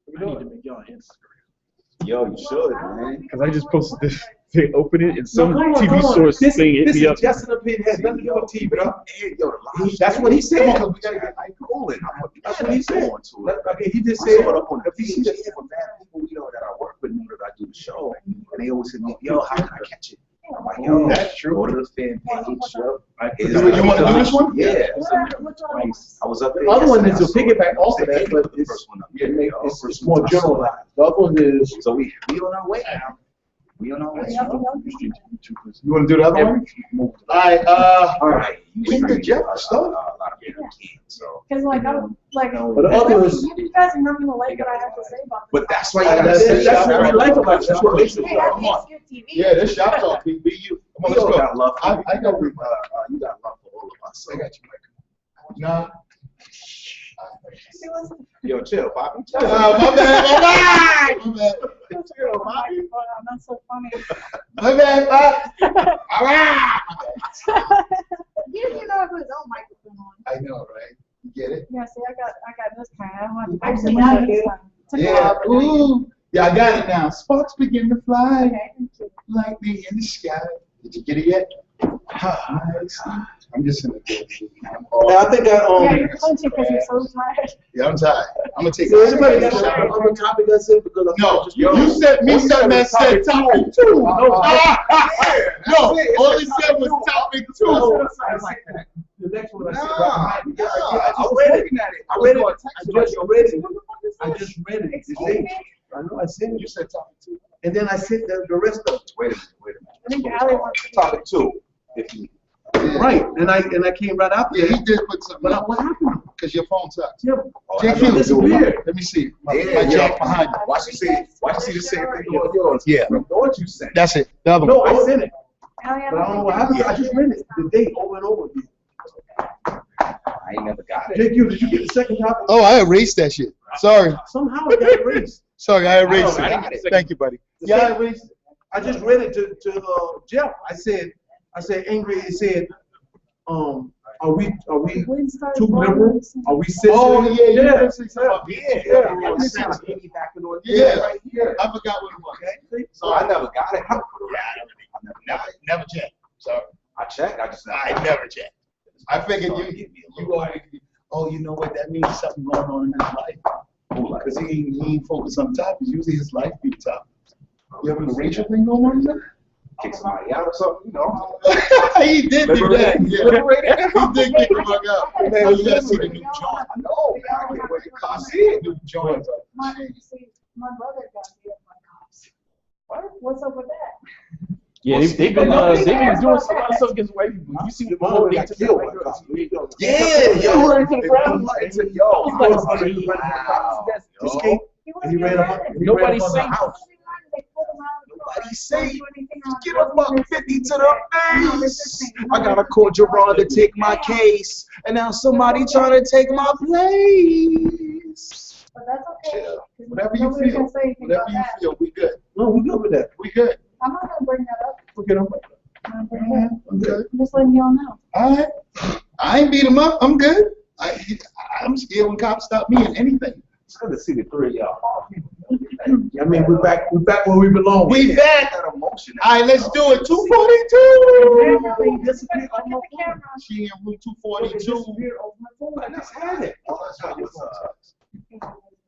We I can need do to it. make y'all an Instagram. Yo, you should, man. Because I just posted this, they open it and some No, come on, TV come on. source This thing hit is me up. just an opinion. Has nothing to do with TV. Hey, yo, the live That's what he said. Come on, 'cause we gotta get like rolling. That's what he said. Going to it. Okay, he just I said. saw it up on the if he page just- from bad people, you know, that I work with, know that I do the show. And they always hit me, yo, how can I catch it? I'm like, yo, That's true. go to the fan page. Yo. You want to do this one? Yeah. Which one? I was up there. The other one is yesterday, to I saw piggyback it. off of that, but The it's, first one up. it's more generalized. The other one is, So we on our way now. We on our way. You want to do the other one? All right. All right. We can get Jeff to start. A lot of people can't, so. Because like I'm like. but the other is, You guys are not gonna like what I have to say about this. But that's why you that's gotta say that's shout what we out. like about it. That's what makes it. Hey, that Come on. makes good TV. Yeah, this shop talk. Be you. Come on, You let's go. got love for I me. got you got love for all of us. So. I got you, Mike. Nah. Yo, chill, Bobby. My bad. Chill, Bobby. That's so funny. My bad, Bob. All right. You didn't even know if it was on microphone on. I know, right? You get it? Yeah, see, I got this kind. I don't have to Actually, actually now now you this do. time. Took a Yeah. while, but now you do. Ooh. Yeah, I got it now. Sparks begin to fly Okay, thank you. like me in the sky. Did you get it yet? I'm just in the good. Yeah, I think that, Yeah, you're clenching because you're so tired. Yeah, I'm tired. I'm gonna take so anybody a got shower. another topic that's it? Because I'm No, just, you said me something that said topic two. No, all it said was topic two. the next one I said, Nah, I read it. I read it. I just read it. It's Excuse late. me? I know I said You it. said topic two. And then I said the rest of it. Wait a minute. I think Allie wants to. Topic two. If you Right. And I came right out Yeah, there. he did put something But up what happened? because your phone sucks. Yeah. JQ, disappeared. let me see. My Yeah, jack behind you. watch you see the same thing on yours. Yeah, Know what you said. that's it. The other No, one. I sent it. Allie, But I don't know what happened. I just read it. The date over and over again. I ain't never got it. JQ, did you get the second topic? Oh, I erased that shit. Sorry. Somehow it got erased. Sorry, I erased I it. got it. Thank you, buddy. Yeah, I erased it. I just read it to Jeff. I said angry. It said, are we Wind started too blowing. liberal? Are we sensitive? Oh, yeah, you yeah. did say something about Yeah. right here. I forgot what it was. Okay. So I never got it. Never checked. Sorry. I checked. I just I never checked. I figured you always, oh, you know what, that means something going on in his life. Because he ain't focused on topics. Usually his life be topic. You have a racial thing going on there? kick somebody out or something, you know. He did do that. Yeah. Liberated. He did kick him out. Man, You gotta see the new joint. I know, man. I can't wait to come see it. New joint. My brother got beat up by cops. What's up with that? Yeah, they've been doing some lot of stuff against white people. You see the whole got killed by cops. Yeah, You ran into the ground. Yo, Escape. And he ran up. Nobody's on the safe. house. Nobody safe. Get a buck 50 to the face. I got a court Jerron to take my case, and now somebody trying to take my place. But that's okay. Yeah. 'cause Whatever you nobody feel. can say anything Whatever about you that. feel, we good. No, we good with that. We good. I'm not gonna bring that up. Forget him. I'm not gonna bring it up. I'm good. I'm just letting y'all know. All right. I ain't beat him up. I'm good. I'm scared when cops stop me in anything. It's good to see the three of y'all. I mean, we're back where we belong. We back. That emotion. All right, let's do it. 242. Look at the camera. She in room 242. I just had it. Oh, that's how you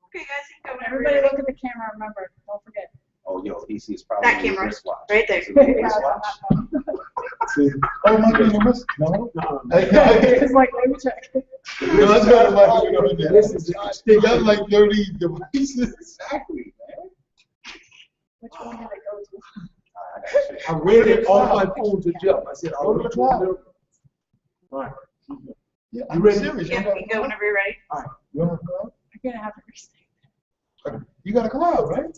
Okay, guys, you can go Everybody look at the camera, remember, don't forget. Oh, yo, EC is probably That camera, wristwatch. right there. Is it a wristwatch? Oh, my goodness. No. It's like, let me check. No, that's not like This is They got like 30 devices. Exactly, man. Which one did I go to? I read it off my phone to Jeff. I said, Go to the cloud. All right. Yeah, You I'm ready? serious. Yeah, you can go whenever you're ready. You want a cloud? I'm gonna have to restate. You got a cloud, right?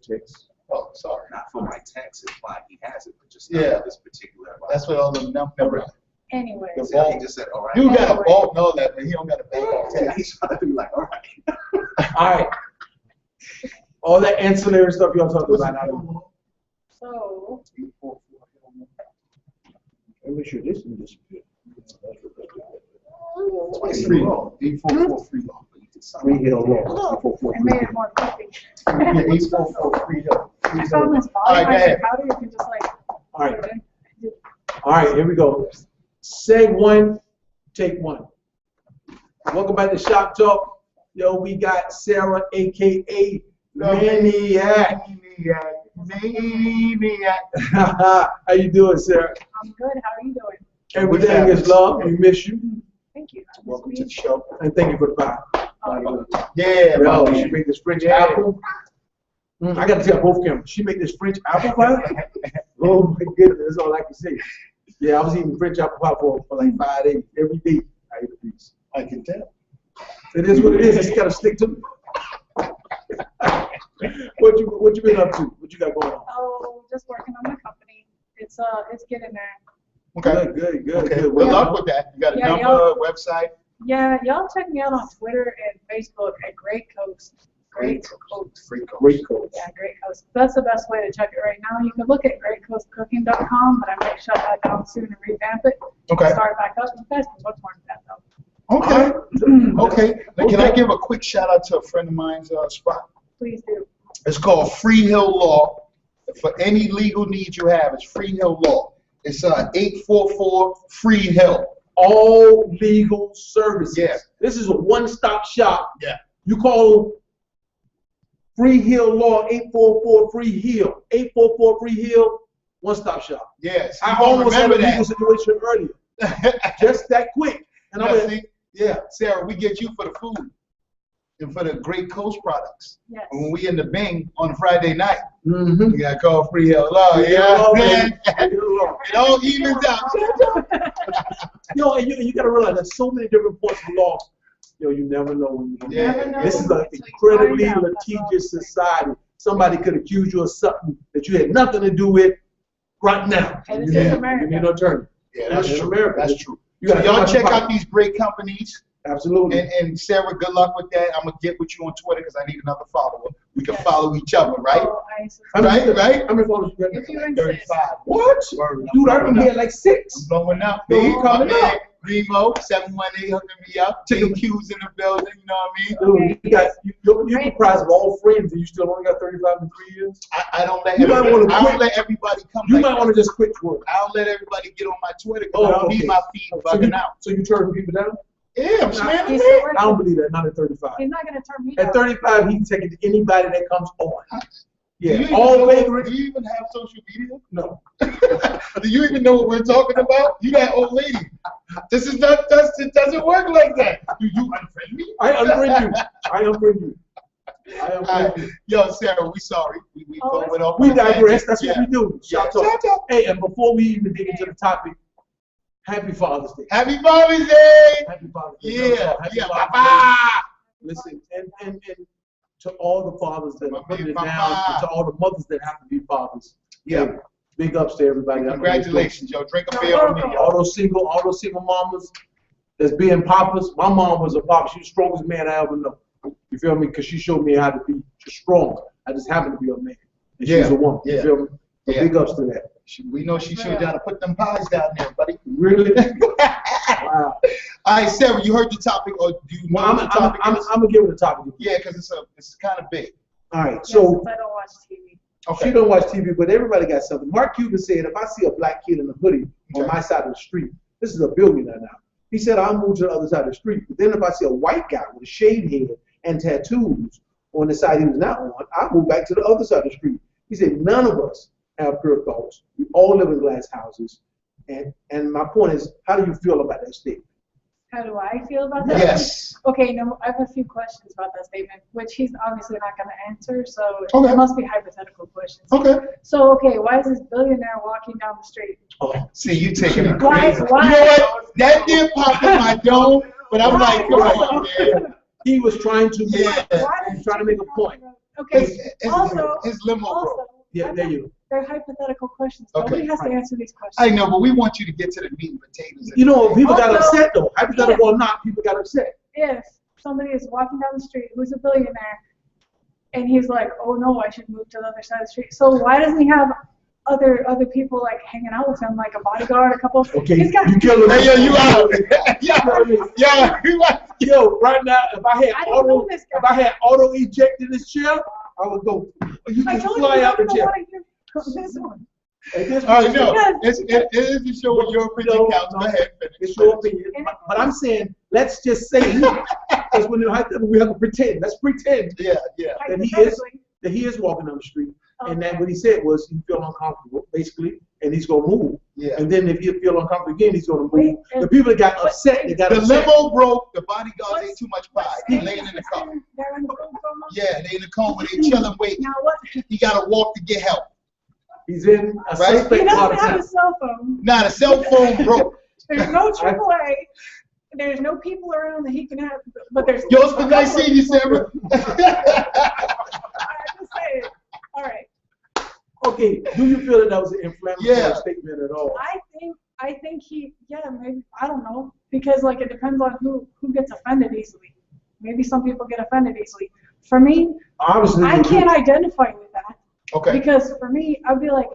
Chicks. Oh, sorry. Not for my taxes, why he has it, but just Yeah. not for this particular. That's what all them never. Anyways, The See, he just said, all right. You got a bulk, know that, but he don't got a bulk. Yeah, he's trying to be like, all right. All right. All that ancillary stuff y'all talking about. Now. so, Let me make sure this one disappeared. Free law. 844 free law. Free Hill Law. I made it more quickly. Yeah, 844 free law. I found this All right, go ahead. powder, you can just like. All right. put it in. All right, here we go. Seg one, take one. Welcome back to Shop Talk. Yo, we got Sarah, aka Maniac. Maniac. How you doing, Sarah? I'm good, how are you doing? Everything is love. We miss you, Thank you. Welcome to the show. and thank you for the pie. Yeah, Yo, man. she make this French apple. I got to tell both cameras. She make this French apple pie. Oh my goodness, that's all I can say. Yeah, I was eating French apple pie for like 5 days. Every day I ate a piece. I can tell. It is what it is. You gotta stick to it. What you been up to? What you got going on? Oh, just working on my company. It's getting there. Okay. Good. Okay. Good. Good luck with that. You got a Yeah, number, website? Yeah, y'all check me out on Twitter and Facebook at Great Coast. Great Coast. Great coach. Yeah, Great Coast. That's the best way to check it right now. You can look at greatcoastcooking.com, but I might shut that down soon and revamp it. Okay. Start back up. You guys can book more than that though. Okay. Okay. Now, can I give a quick shout out to a friend of mine's spot? Please do. It's called Free Hill Law. For any legal needs you have, it's Free Hill Law. It's 844 Free Hill. All legal services. Yeah. This is a one-stop shop. Yeah. You call Free Hill Law 844 Free Hill. 844 Free Hill, one-stop shop. Yes. I almost had a remember legal situation earlier. Just that quick. And I went, See, yeah. Sarah, we get you for the food and for the Great Coast products. Yes. And when we in the Bing on Friday night, Mm-hmm. we got called Free Hill Law. Free Yeah, Hill Law, man. baby. It all evens out. Yo, and you got to realize there's so many different points of law. Yo, you never know when you're Yeah. Never know. This is an incredibly Find out. That's all. litigious society. Somebody could accuse you of something that you had nothing to do with right now. And You this is need- America. You need an attorney. Yeah, that's It's true. America. That's true. You So gotta y'all come check your out pocket. these great companies. Absolutely. And Sarah, good luck with that. I'm going to get with you on Twitter because I need another follower. We can Yes. follow each other, right? Oh, I Right? How many followers you got? If you insist. 35. What? Word. Dude, I done had like I'm 6. blowing up. Yo, Big you coming my man, up. Remo, 718 hooking me up. Chicken- TQ's in the building, you know what I mean? Dude, you're comprised of all friends and you still only got 35 in 3 years? I don't let You might everybody, wanna I don't quit. let everybody come You like might that. want to just quit Twitter. I don't let everybody get on my Twitter because I don't okay. need my feet bugging out. So you turn people down? Yeah, I'm spamming He's it. still I don't believe that, not at 35. He's not gonna turn me At down. 35, he can take it to anybody that comes on. Yeah, all favorite. Do you even have social media? No. Do you even know what we're talking about? You that old lady. This is not. It doesn't work like that. Do you unfriend me? I unfriend you. I unfriend you. I unfriend you. Yo, Sarah, we sorry. We went off. We on a tangent. digress. That's what Yeah. we do. Yeah. Shout out. Hey, and before we even dig into the topic, Happy Father's Day. Happy Father's Day. Happy Father's Day. Yeah, Happy yeah, Father's Papa. Day. Listen, and to all the fathers that are putting it Papa. down, and to all the mothers that have to be fathers. Yeah. Hey, big ups to everybody. Congratulations, yo. Drink a beer for me, All yo. those single mamas that's being papas. My mom was a papa. She was the strongest man I ever know. You feel me? Because she showed me how to be strong. I just happened to be a man. And she's a woman. You feel me? So Yeah. big ups to that. We know she showed you how to put them pies down there, buddy. Really? Wow. All right, Sarah, you heard the topic, or do you know Well, what the topic is? I'm gonna give it a topic. Yeah, because it's kind of big. All right. Yeah, So since I don't watch TV. Okay. she don't watch TV, but everybody got something. Mark Cuban said, if I see a black kid in a hoodie on Okay. my side of the street, this is a billionaire now. He said, I'll move to the other side of the street. But then if I see a white guy with a shaved head and tattoos on the side he was not on, I'll move back to the other side of the street. He said, none of us have pure thoughts. We all live in glass houses. And my point is, how do you feel about that statement? How do I feel about that? Yes. Okay, no, I have a few questions about that statement, which he's obviously not going to answer, so Okay. it must be hypothetical questions. Okay. So, okay, why is this billionaire walking down the street? Oh, See, you taking it Why- crazy. why- You know what? That did pop in my dome, but I'm like, come on, man. he was trying to make, Yeah. Why he was is trying to make a point. Okay, His also, limo broke. also, Yeah, there you go. they're hypothetical questions. Okay, Nobody has to right. answer these questions. I know, but we want you to get to the meat and potatoes. You know, people got Also- upset though. Hypothetical or not, people got upset. If somebody is walking down the street who's a billionaire, and he's like, oh no, I should move to the other side of the street. So why doesn't he have other people like hanging out with him, like a bodyguard, a couple? Okay, He's got. you kill him. Hey, yo, you out. Yeah, you out. Yo, right now, if I had I don't know auto, this guy. if I had auto eject in this chair, I would go. You I just told fly you out the I don't chair. want to hear this one. At this All right, point, no, Because- it is to show what your opinion counts. Go ahead, finish. it's your opinion. But I'm saying, let's just say, because when we have to pretend. Let's pretend Yeah, yeah. that Hypothetically, he is walking down the street, and then what he said was he feel uncomfortable, basically, and he's gonna move. Yeah. And then if he feel uncomfortable again, he's gonna move. Wait, The people that got upset, they got The upset. limo broke, the bodyguards ate too much pie. They laying in the car. They're in the room for a moment. Yeah, they in the car where they chilling, waiting. Now what? He gotta walk to get help. He's in a Right? suspect He part doesn't of have town. a cell phone. Now the cell phone broke. There's no AAA. There's no people around that he can have. But there's. Yo, it's been nice seeing you, Sarah. I'm just saying. All right. Okay, do you feel that was an inflammatory Yeah. statement at all? I think he, yeah, maybe, I don't know, because like it depends on who gets offended easily. Maybe some people get offended easily. For me, Obviously, I you do. can't identify with that Okay. because for me, I'd be like,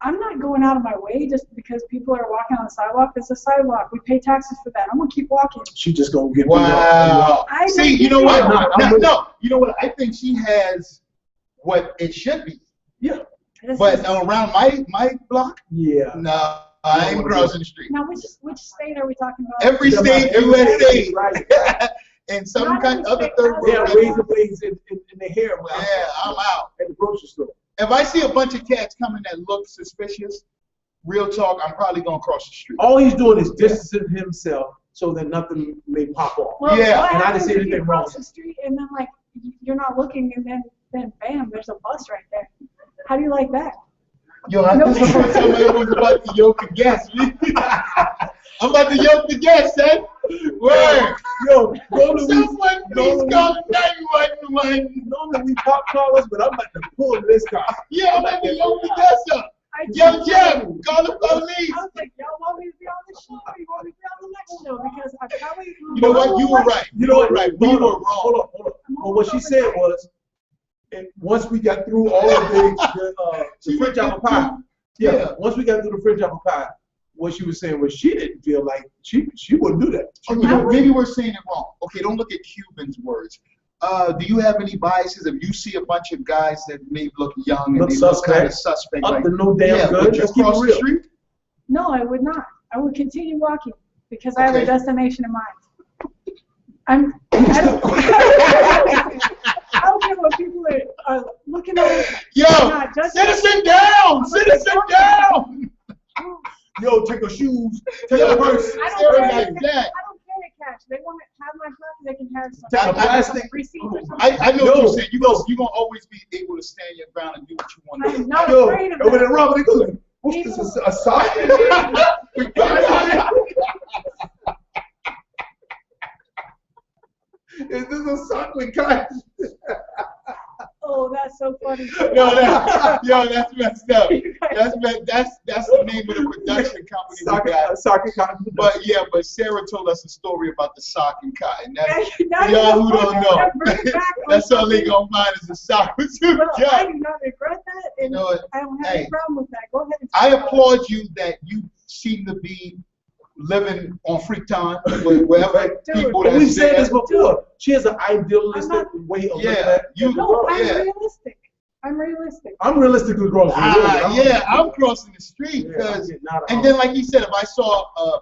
I'm not going out of my way just because people are walking on the sidewalk. It's a sidewalk. We pay taxes for that. I'm gonna keep walking. She just gonna get Wow. I See, don't you know think what? I'm not. I'm No, with no, you know what? I think she has what it should be. Yeah. This But is- around my block, Yeah. no, I ain't crossing the street. now, which state are we talking about? Every Yeah, state, every USA, right. and some Not kind every other state third has They have world. razor blades in their hair. when Yeah, I'm out. At the grocery store. If I see a bunch of cats coming that look suspicious, real talk, I'm probably gonna cross the street. All he's doing is distancing himself so that nothing may pop off. Well, Yeah, what and I didn't happens see if anything you cross wrong. the street and then like you're not looking and then bam, there's a bus right there. How do you like that? Yo, this is the first time I ever was about to yoke a guest. I'm about to yoke the guest, son. Word. Yo, normally Someone please call 911. normally we pop callers, but I'm about to pull this car. Yeah, I'm about to yoke the guest up. I Yo, Jim, call the police. I was like, y'all want me to be on this show or you want me to be on the next show? Because I probably. You know what? You were right. You know what? Right. We Hold were on, wrong. hold on. But what she said was, and once we got through all of the French apple pie, Yeah. once we got through the French apple pie, what she was saying was she didn't feel like she wouldn't do that. Oh, you know, maybe we're saying it wrong. Okay, don't look at Cuban's words. Do you have any biases if you see a bunch of guys that may look young and Look they look kind of suspect. suspect? Up Like, to no damn yeah, good. would you Let's keep it cross the real. street? No, I would not. I would continue walking because I have Okay. a destination in mind. I don't care what people are looking at. Yo, charges. That plastic- Receipts or something. I know Yo, what you're saying. You're gonna always be able to stand your ground and do what you want to I'm do. not Yo, afraid of over there, that. Robert, he goes, what's this, a sock? Is this a sock with guys? Oh, that's so funny. That's messed up. That's the name of the production company we got. Sock and cotton. But Sarah told us a story about the sock and cotton. That's, Now you y'all who put don't that know, right back on that's all they something. gonna find is a sock with two Well, I guys. do not regret that, and know what? I don't have Hey. any problem with that. Go ahead and I applaud you that you seem to be living on free time wherever Dude, people But that we've said say this before. She has an idealistic I'm not- way of looking Yeah, at you. No, I'm Yeah. realistic. I'm realistic. I'm realistically across the road. Yeah, I'm crossing the street because, and then like he said, if I saw a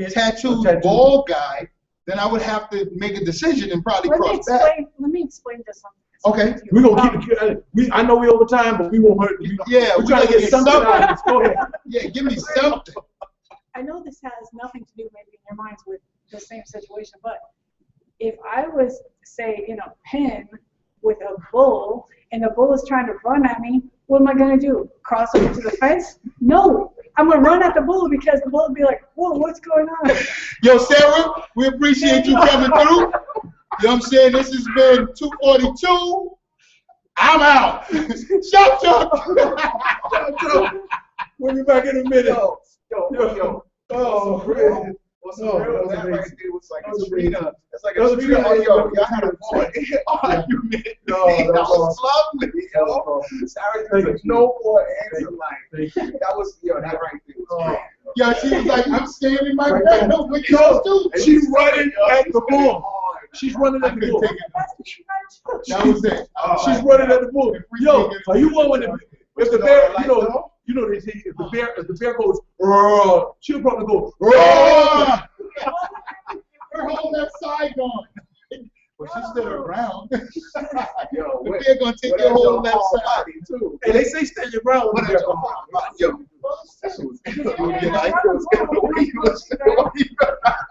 tattooed bald guy, then I would have to make a decision and probably cross back. Let me explain this something. Okay. We're gonna keep it. I know we over time, but we won't hurt. Yeah, we're trying to get something out of this. Go ahead. Yeah, give me something. I know this has nothing to do maybe in your minds with the same situation, but if I was, say, in a pen with a bull and the bull is trying to run at me, what am I going to do? Cross over to the fence? No. I'm going to run at the bull because the bull will be like, whoa, what's going on? Yo, Sarah, we appreciate you coming through. You know what I'm saying? This has been 242. I'm out. Shut up. We'll be back in a minute. Yo. Oh, man. What's Oh, the real that that was right there was like that a was Trina. It's like That a was Trina. Trina. Oh, yo, y'all had a argument. No, That was lovely, yo. Sarah did a no more answer line. Thank you. That was, yo, that right there was great. Yo, she was like, I'm staying in my Right bed. there. What you do? She's running at the bull. She's running I at the couldn't bull. take it. That was it. She's running at the bull. Yo, are you one when if the bear, you know they say if the bear goes, roar, she'll probably go, roar. Her whole left side gone. But she stood her ground. Yo, The bear gonna take your whole left side. too. And they say stand your ground when the bear comes. Yo, that shit was good.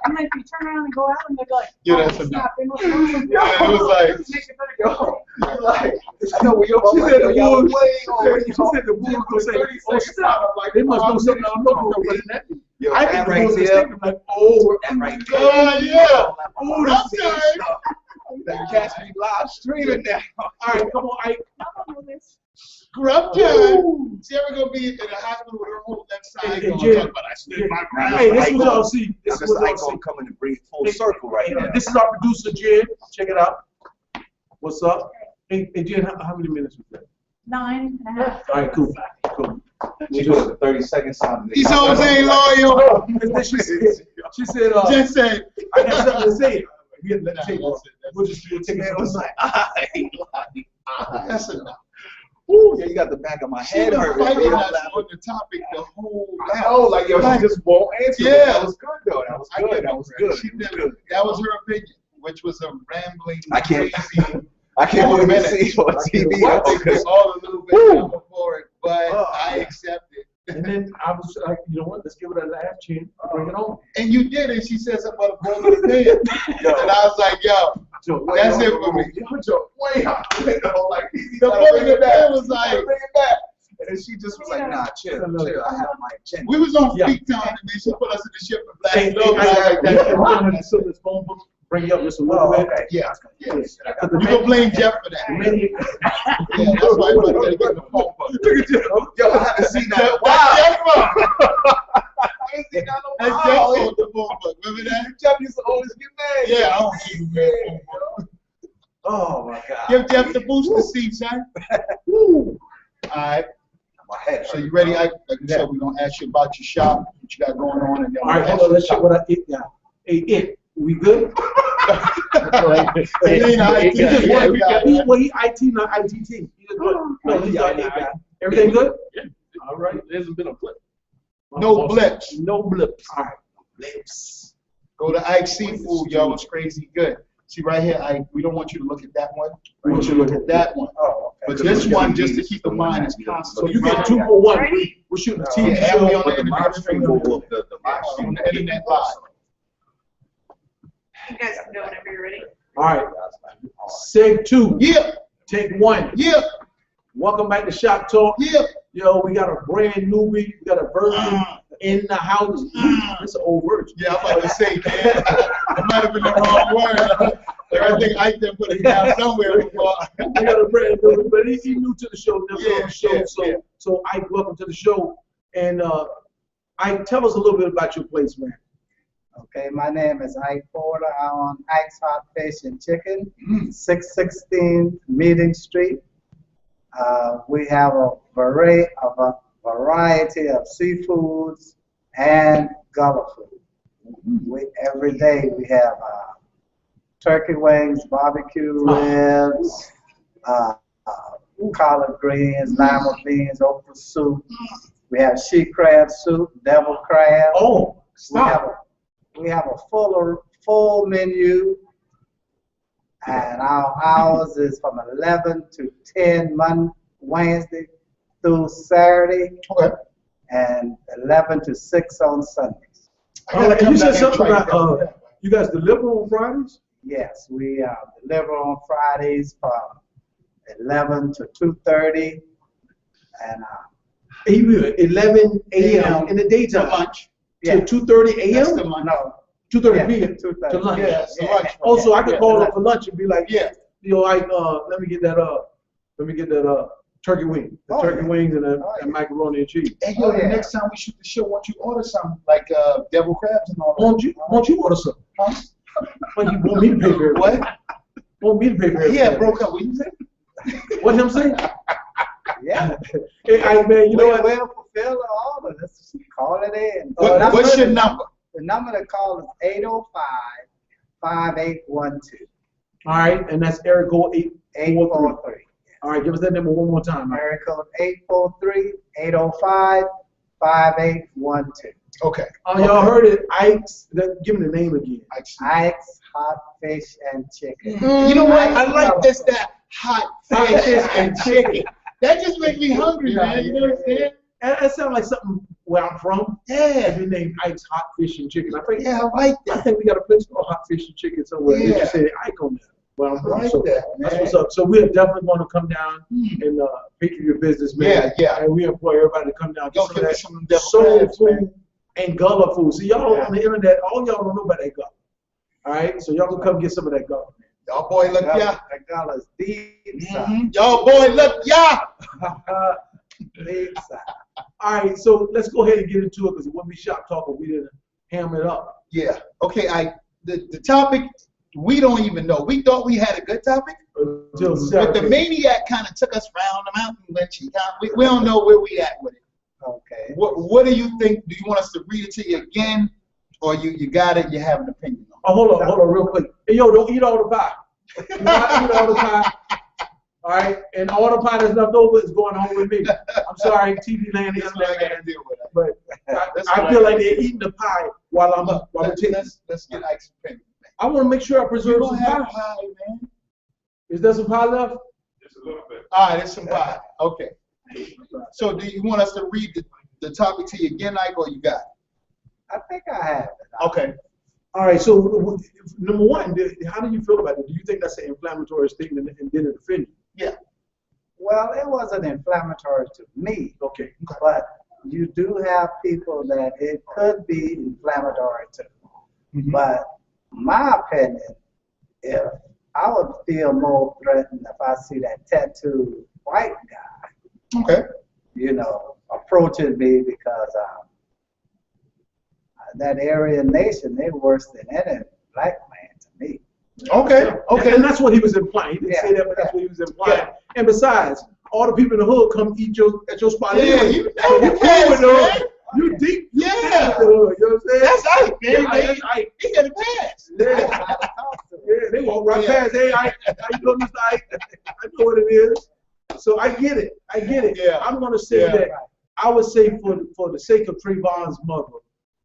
And then if you turn around and go out and they're like, Yeah, oh, that's enough. snap, they must have- Yeah, it was like, Yo, like, I know we all She said the y'all bull. way She said the bull gonna say, oh stop. They must know something I don't know. Yo, I that think the right bull's there. mistaken. Like, oh, That right there. oh yeah. oh, Rough this time. That catch me live streaming now. All right, come on, Ike. I don't know this. Scrub time. Sarah gonna be in the hospital with her whole left side Hey, going, Jim. talk about I stood my ground. Hey, this is what y'all see. This This is what y'all is see. gonna come in and bring it full circle right now. This is our producer, Jen. Check it out. What's up? Hey, Jen, how many minutes was that? 9.5. All right, cool. Cool. She put the 30-second sound. These hoes ain't loyal. And then she said, Just said. I got something to say. Yeah, let's Nah, take that's it, that's We'll just take Man it. was like, I ain't lying. That's enough. Ooh, yeah, you got the back of my She head was hurting. fighting us on the topic the whole I know, like, yo, she just won't answer. Yeah. That was good, though. That was I good. get That it, was man. good. She did it. That was her opinion, which was a rambling, I can't- crazy. I can't Four believe minutes. you see on TV. What? Okay. It was all a little bit Woo. number for it, but Oh, I yeah. accept it. And then I was like, you know what? Let's give it a laugh, Jen. Bring it on. And you did it. She said something about a bowl of the pan. Yo. And I was like, yo, So, that's it for me. Yo, Joe, way out the window. Like, The bowl of the pan was like, bring it back. And she just was like, nah, chill. I have my agenda. we was on Yeah. peak time, and then she put us in the ship and Hey, blasted so this phone book, bring you up just a Oh, little bit. okay. Yeah, yeah. Because the You man- can blame Jeff for that. Yeah, that's why I went there to get the phone book. Look at Jeff. Yo, I haven't seen that. That's Wow. Jeff book. I haven't seen that in a That's while. Jeff sold the phone book. Remember that? Jeff used to always get mad. Yeah, I don't see you, man. Oh, my God. Give Jeff the booster seat, son. Woo. All right. My head. So you ready? Like I said, we're gonna ask you about your shop, what you got going on, and then All right, hold on. Let's check what I eat now. Hey, we good? It ain't IT. He just Yeah, want we got it. well, he IT, not ITT. He just want, no, he's IT guy. Everything good? Yeah. All right. There hasn't been a flip. No blips. No blips. All right. Lips. Go to Ike Seafood, yo. It's crazy good. See right here, Ike. We don't want you to look at that one. We want you to look at that one. Oh, okay. But this one, just to keep in mind, is So constantly. you get 2 for 1. Ready? We're shooting a Yeah, TV and we show. on But the the live stream internet. will, the live On stream. the internet live. You guys can go whenever you're ready. All right. Seg 2. Yeah, Take 1. yeah, Welcome back to Shop Talk. yeah. Yo, we got a brand newbie. We got a virgin in the house. That's an old virgin. Yeah, I'm about to say, man. It might have been the wrong word. Like, I think Ike done put it down somewhere before. We got a brand new, but he's new to the show. Never Yeah, on the show. yeah, so, yeah. so Ike, welcome to the show. And Ike, tell us a little bit about your place, man. Okay, my name is Ike Porter. I'm on Ike's Hot Fish and Chicken, 616 Meeting Street. We have a variety of seafoods and Gullah food. Every day we have turkey wings, barbecue ribs, collard greens, lima beans, okra soup. We have she crab soup, devil crab. Oh, stop. We have a full menu, and our hours is from 11 to 10 Wednesday through Saturday, and 11 to 6 on Sundays. And you said something about you guys deliver on Fridays? Yes, we deliver on Fridays from 11 to 2:30, and 11 a.m. in the daytime. Lunch. To 2:30 a.m. No, 2:30 p.m. 2:30. to lunch. Yeah, it's lunch. Also, I could call up for lunch and be like, Yeah. you know, like, let me get that turkey wing, the turkey wings and macaroni and cheese. Hey, yo, the next time we shoot the show, why don't you order something like devil crabs and all that? Won't you order some? Huh? Like you want me to pay for it? What? Want me to pay for it? Yeah, broke up. What you say? What him say? Yeah. Hey, man, you know what? We'll fulfill the order. Let's call it in. What's your number? The number to call is 805-5812. All right, and that's area code 843. All right, give us that number one more time. All right. Area code 843-805-5812. Okay. Y'all heard it. Ike's. Give me the name again. Ike's Hot Fish and Chicken. You know what? I like this, that hot fish and chicken. That just makes me hungry, man. You know what I'm saying? That sounds like something where I'm from. Yeah. Your name Ike's Hot Fish and Chicken. I think. Yeah, I like I that. think we got a place called Hot Fish and Chicken somewhere. Yeah. You just say Ike on there. Well, I'm I like so that, that's man. what's up. So we're definitely going to come down and pick your business, man. Yeah, yeah. And we employ everybody to come down. Y'all Get give me that some devil soul crabs, food man. and Gullah food. See, y'all Yeah. on the internet, all y'all don't know about that Gullah. All right, so y'all can come get some of that Gullah. Y'all boy look ya. That Gullah's deep Y'all boy look ya. deep side. All right, so let's go ahead and get into it because when we shop talking, we didn't ham it up. Yeah. Okay, the topic, we don't even know. We thought we had a good topic, Until but the Saturday. maniac kind of took us round the mountain. We don't know where we at with it. Okay. What do you think? Do you want us to read it to you again, or you got it? You have an opinion on Oh, hold on, real quick. Hey, yo, don't eat all the pie. Do not eat all the pie. All right, and all the pie that's left over is going home with me. I'm sorry, TV land, it? That's what I got to deal with. but That's I what feel I- like they're eating the pie while I'm Let's taking. let's get Ike's opinion. I want to make sure I You preserve don't some have pie. pie, man. Is there some pie left? Just a little bit. All right, there's some pie. Okay. So do you want us to read the topic to you again, Ike, or you got it? I think I have it. Okay. All right, so number one, how do you feel about it? Do you think that's an inflammatory statement and did it offend you? Yeah. Well, it wasn't inflammatory to me, Okay. but you do have people that it could be inflammatory to. But my opinion, if I would feel more threatened if I see that tattooed white guy, Okay. Approaching me because that Aryan nation, they're worse than any black man to me. Okay. Okay. And that's what he was implying. He didn't say Yeah, that, but that's yeah. what he was implying. Yeah. And besides, all the people in the hood come eat at your spot Yeah, anyway. you So you pass, cool with the man. hood. You deep. Yeah. You deep with the hood, you know what I'm saying? That's Ike, man. Yeah, that's Ike. He got a pass. Yeah. Yeah, they walk right Yeah. past. Hey, Ike, how you doing, Mr. Ike? I know what it is. So I get it. I get it. Yeah. I'm gonna say Yeah. that I would say for the sake of Trayvon's mother,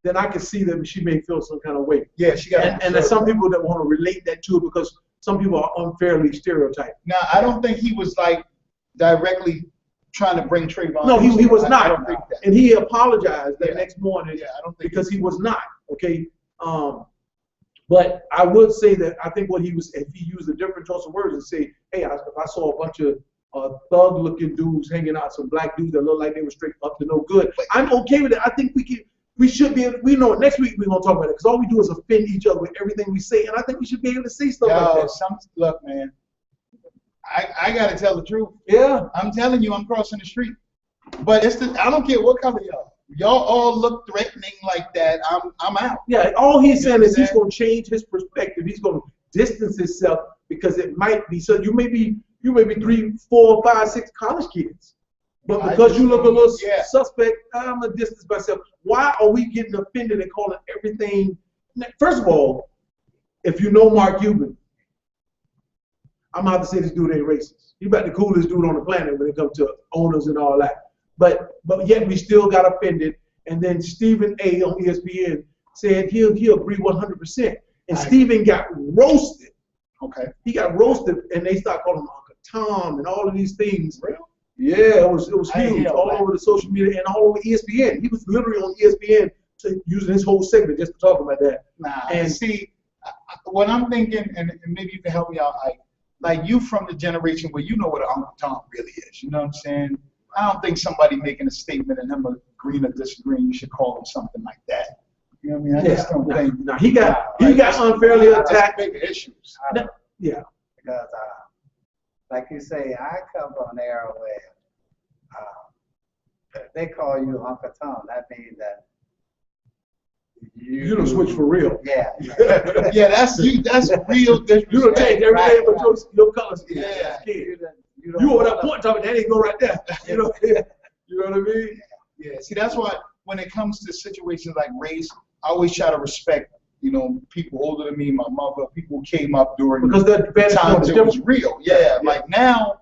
then I can see that she may feel some kind of way. Yeah, she got. And there's some people that want to relate that to it because some people are unfairly stereotyped. Now, I don't think he was like directly trying to bring Trayvon. No, he was I not. don't think that. And he apologized that Yeah. next morning Yeah, I don't think because he was not. Okay. But I would say that I think what he was, if he used a different choice of words and say, hey, if I saw a bunch of thug-looking dudes hanging out, some black dudes that look like they were straight up to no good, I'm okay with it. I think we should be able, we know next week we're going to talk about it, because all we do is offend each other with everything we say, and I think we should be able to say stuff like that. Look, man, I got to tell the truth. Yeah. I'm telling you, I'm crossing the street. But I don't care what color y'all. Y'all all look threatening like that. I'm out. Yeah, all he's saying is he's going to change his perspective. He's going to distance himself, because it might be, so you may be 3, 4, 5, 6 college kids. But because you look a little suspect, I'm going to distance myself. Why are we getting offended and calling everything? First of all, if you know Mark Cuban, I'm about to say this dude ain't racist. He's about the coolest dude on the planet when it comes to owners and all that. But yet we still got offended. And then Stephen A. on ESPN said he'll agree 100%. And Stephen got roasted. Okay. He got roasted, and they started calling him Uncle Tom and all of these things. Really? Yeah, it was huge all over the social media and all over ESPN. He was literally on ESPN using his whole segment just to talk about that. And see, what I'm thinking, and maybe you can help me out, like you from the generation where you know what an Uncle Tom really is. You know what I'm saying? I don't think somebody making a statement and him agreeing or disagreeing, you should call him something like that. You know what I mean? I just don't think. No, he got unfairly attacked. Bigger issues. Yeah. Because, like you say, I come from an era where they call you Uncle Tom. That means that you don't switch for real. Yeah. Yeah, that's real. You don't change everything but your colors. Yeah. You over that point talking, that ain't go right there. You know what I mean? Yeah. See, that's why when it comes to situations like race, I always try to respect, people older than me, my mother, people who came up during because that times it was real. Yeah. Like now,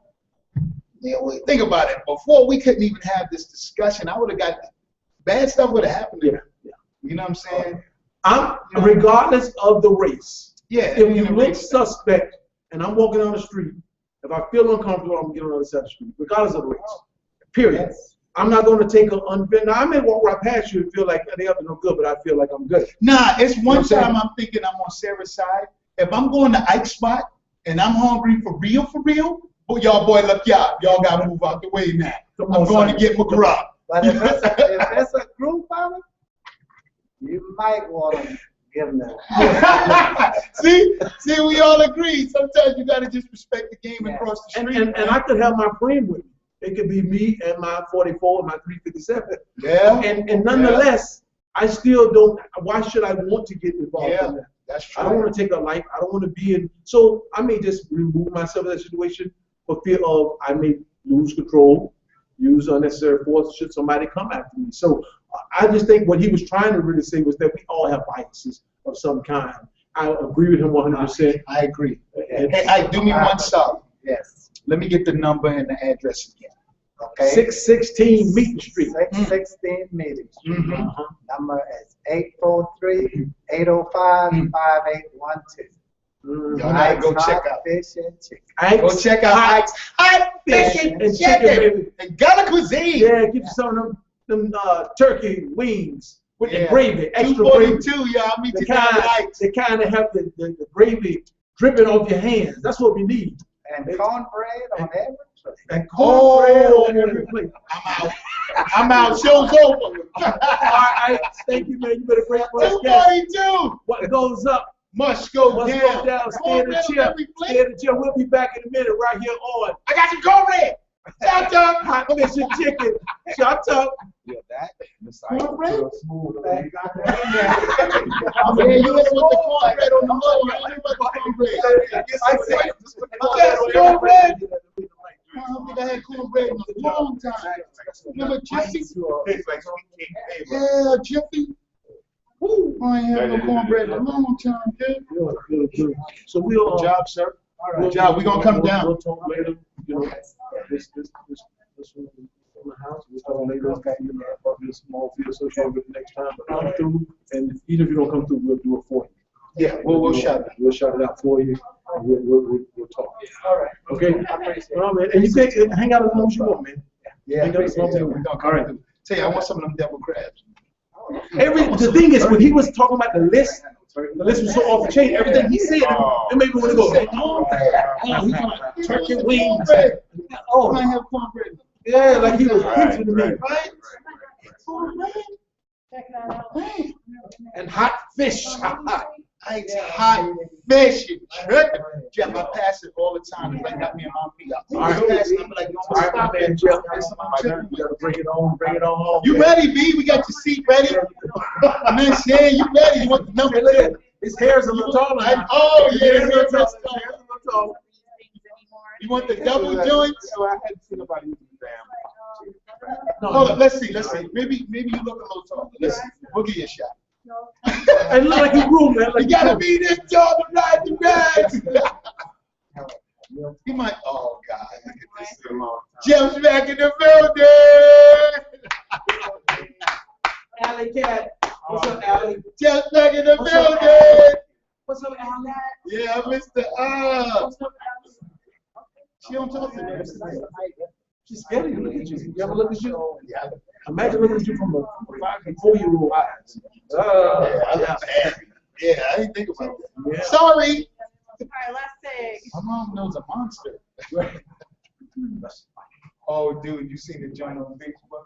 think about it. Before we couldn't even have this discussion, I would have got bad stuff would have happened. Yeah. You know what I'm saying? Regardless of the race. Yeah. If you look suspect and I'm walking down the street, if I feel uncomfortable, I'm getting on the other side of the street, regardless of the race. Period. Yes. I'm not going to take an unfair. Now, I may walk right past you and feel like they up to no good, but I feel like I'm good. Nah, it's one time I'm thinking I'm on Sarah's side. If I'm going to Ike's spot and I'm hungry for real, well, y'all look, y'all got to move out the way now. I'm going to get my grub. But if it's a group of it, you might want to give them that. See, we all agree. Sometimes you got to just respect the game and cross the street. And I could have my friend with me. It could be me and my 44 and my 357. Yeah. And nonetheless, I still don't. Why should I want to get involved in that? That's true. I don't want to take a life. I don't want to be in. So I may just remove myself from that situation for fear of I may lose control, use unnecessary force should somebody come after me. So I just think what he was trying to really say was that we all have biases of some kind. I agree with him 100%. I agree. Hey, do me one solid. Yes. Let me get the number and the address again. Okay. 616 Meeting Street. 616 Meeting Street. Number is 843-805-5812. Y'all gotta go check out Fish and Chicken. Go check out Ike's Hot Fish and Chicken. And Gala Cuisine. Yeah, get you some of them turkey wings with the gravy, extra 242, gravy. y'all. Meet you down at Ike's. They kind of have the gravy dripping off your hands. That's what we need. And cornbread on every plate. And cornbread on every plate. I'm out. Show's over. All right, thank you, man. You better break for us. 242. What goes up must go down. Stay in the chair. Stay in the chair. We'll be back in a minute right here on. I got some cornbread. Shut up. Hot fish and chicken. Shut up. Yeah, that. Cornbread? Smooth. I mean, you with the cornbread on the low. I ain't about the cornbread. I said cornbread. I don't think I had cornbread in a long time. Remember Jiffy? Yeah, Jiffy. Woo. I ain't had no cornbread in a long time, kid. Good. So we'll good job, sir. All right. Good job. We're gonna come down. We'll talk later. This from the house. We'll talk later. About this small fee associated with it next time. But come through, and even if you don't come through, we'll do it for you. Yeah, we'll shout it. We'll shout it out for you. And we'll talk. All right. Okay. All right, man. And you can hang out as long as you want, man. Yeah. Hang out as long as you want. All right. Tell you, I want some of them devil crabs. The thing is, when he was talking about the list, The list was so off the chain. Everything he said, it made me want to go. He's like turkey wings. Oh, I have cornbread. yeah, like he was preaching to me. Right? Check that out. And hot fish. I eat hot fish and chicken. Jeff, I pass it all the time. It's like got me in my feet. I pass it. I'm like, you want to stop that, Jeff? You gotta bring it on home. You ready, B? We got your seat ready. Man, Shane, you ready? You want the number 2? His hair's a little taller. Oh, yeah, His hair's a little taller. taller. You want the double joints? I hadn't seen nobody use the damn. Hold on, let's see. Maybe you look a little taller. Let's see. We'll give you a shot. And look like you grew, man. Like You gotta be this tall to ride the ride. He might. Oh God, look at this. Jeff's back in the building. Alley Cat. What's up, Alley? Jeff's back in the What's up, building. What's up, Alley? Yeah, Mr. She don't talk to me. She's scared of you. Look at you. You ever look at you? Yeah. Imagine looking at you from a 5 and 4-year-old eyes. Yeah, I didn't think about that. Yeah. Sorry. All right, last thing. My mom knows a monster. Oh, dude, you seen the joint on Facebook?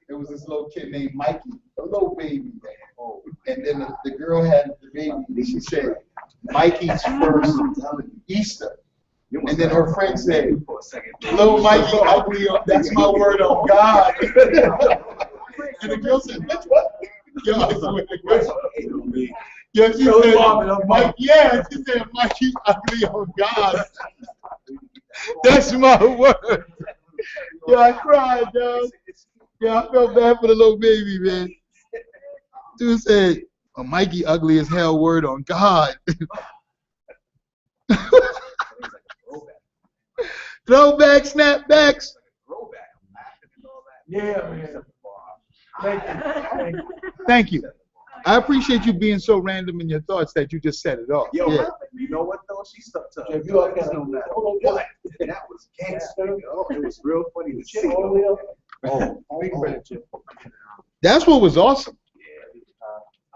There was this little kid named Mikey, a little baby. Oh, and then the girl had the baby. She said, Mikey's first Easter. And then her friend said, little Mikey, ugly, that's my word on God. And the girl said, what? Yo, I swear to God. Yeah, she said, Mike, yeah, she said, Mikey, ugly on God. That's my word. Yeah, I cried, dog. Yeah, I felt bad for the little baby, man. Dude said, Mikey, ugly as hell, word on God. Throwback, snapbacks. Yeah, man. Thank you. Thank you. I appreciate you being so random in your thoughts that you just set it off. Yo, Yeah. you know what though? She stuck to If you all got no matter hold what. That was gangster. Yo. It was real funny to see. That's what was awesome.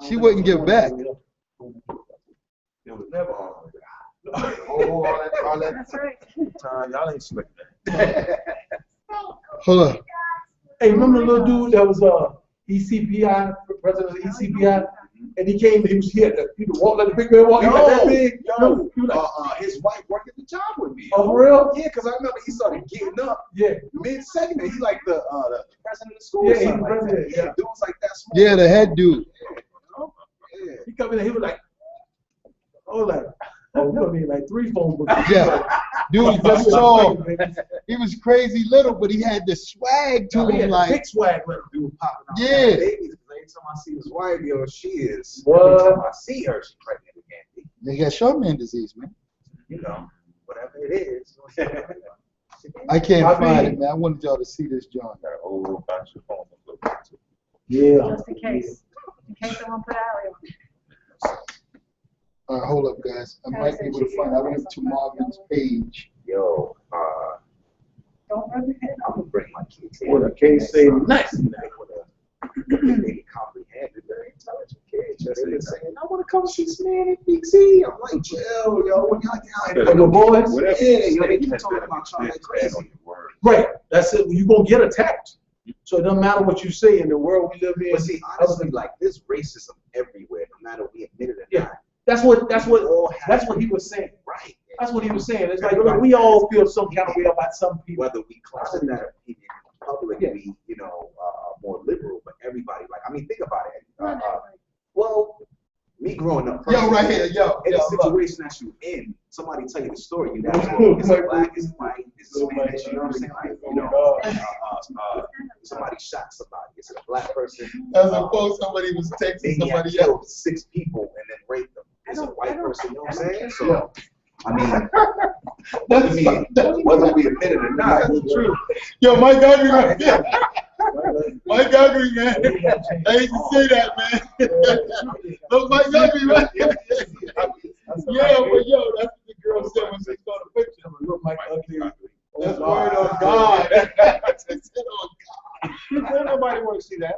She wouldn't give back. It was never on. Oh, all that That's right. time, y'all ain't slick. Hold on. Hey, remember the little dude that was ECPI, president of the ECPI? And he came, he had to walk like the big man walk. He was that big. He was like, His wife worked at the job with me. oh, for real? Yeah, because I remember he started getting up Yeah. mid-second. He's like the president of the school. Yeah, or he's something the like president, that. yeah. Dudes like that. Small. Yeah, the head dude. Yeah. He come in and he was like, oh, we don't need like 3 phone books. Yeah. Dude was just tall. He was crazy little, but he had the swag to He had him, the like, big swag with him. Dude popping out. Yeah. Babies, 'cause every time I see his wife, yo, she is. What? Every time I see her, she's pregnant again. they got Showman disease, man. You know, whatever it is. I can't I find mean- it, man. I wanted y'all to see this joint. Got an old bunch of phones to look into. Yeah. Just in case someone put Allie on. All right, hold up, guys. I might be able to find. I went to Marvin's page. Yo, Don't rub your head. I'm gonna bring my kids Well, the case say nice. They comprehended, very intelligent kids. Just been saying, I want to come see this man at Big Z. I'm like, chill, yo, when y'all get For the boys? Whatever Yeah, you yo, they say, keep just talking better about y'all like stand crazy. on your word. Right. That's it. You're going to get attacked. So it doesn't matter what you say in the world we live in. But see, honestly, like, there's racism everywhere, no matter we admit it or Yeah. not. That's what he was saying. Right. That's what he was saying. It's like, look, we all feel some kind of way about some people. Whether we claim that opinion publicly, you know, more liberal, but everybody, like, I mean, think about it. Well, me growing up, Yo, right here, yo. in yo, a look. situation that you in, somebody tell you the story, you guys go, is it black, is it white, is it Spanish, you know what I'm saying? Like, you know, somebody shot somebody, is it a black person? As opposed to somebody was Then texting he had somebody killed else. 6 people and then raped them. Is it a white person, you know what I'm saying? So, I mean, whether we admit it or not, it's true. Yo, Mike Ugly right there. Mike Ugly, man. I hate to say that, man. Look, Mike Ugly right there. Yeah, but yo, that's what the girl said when she saw the picture. Look, Mike Ugly. That's word on God. That's it on God. Nobody want to see that.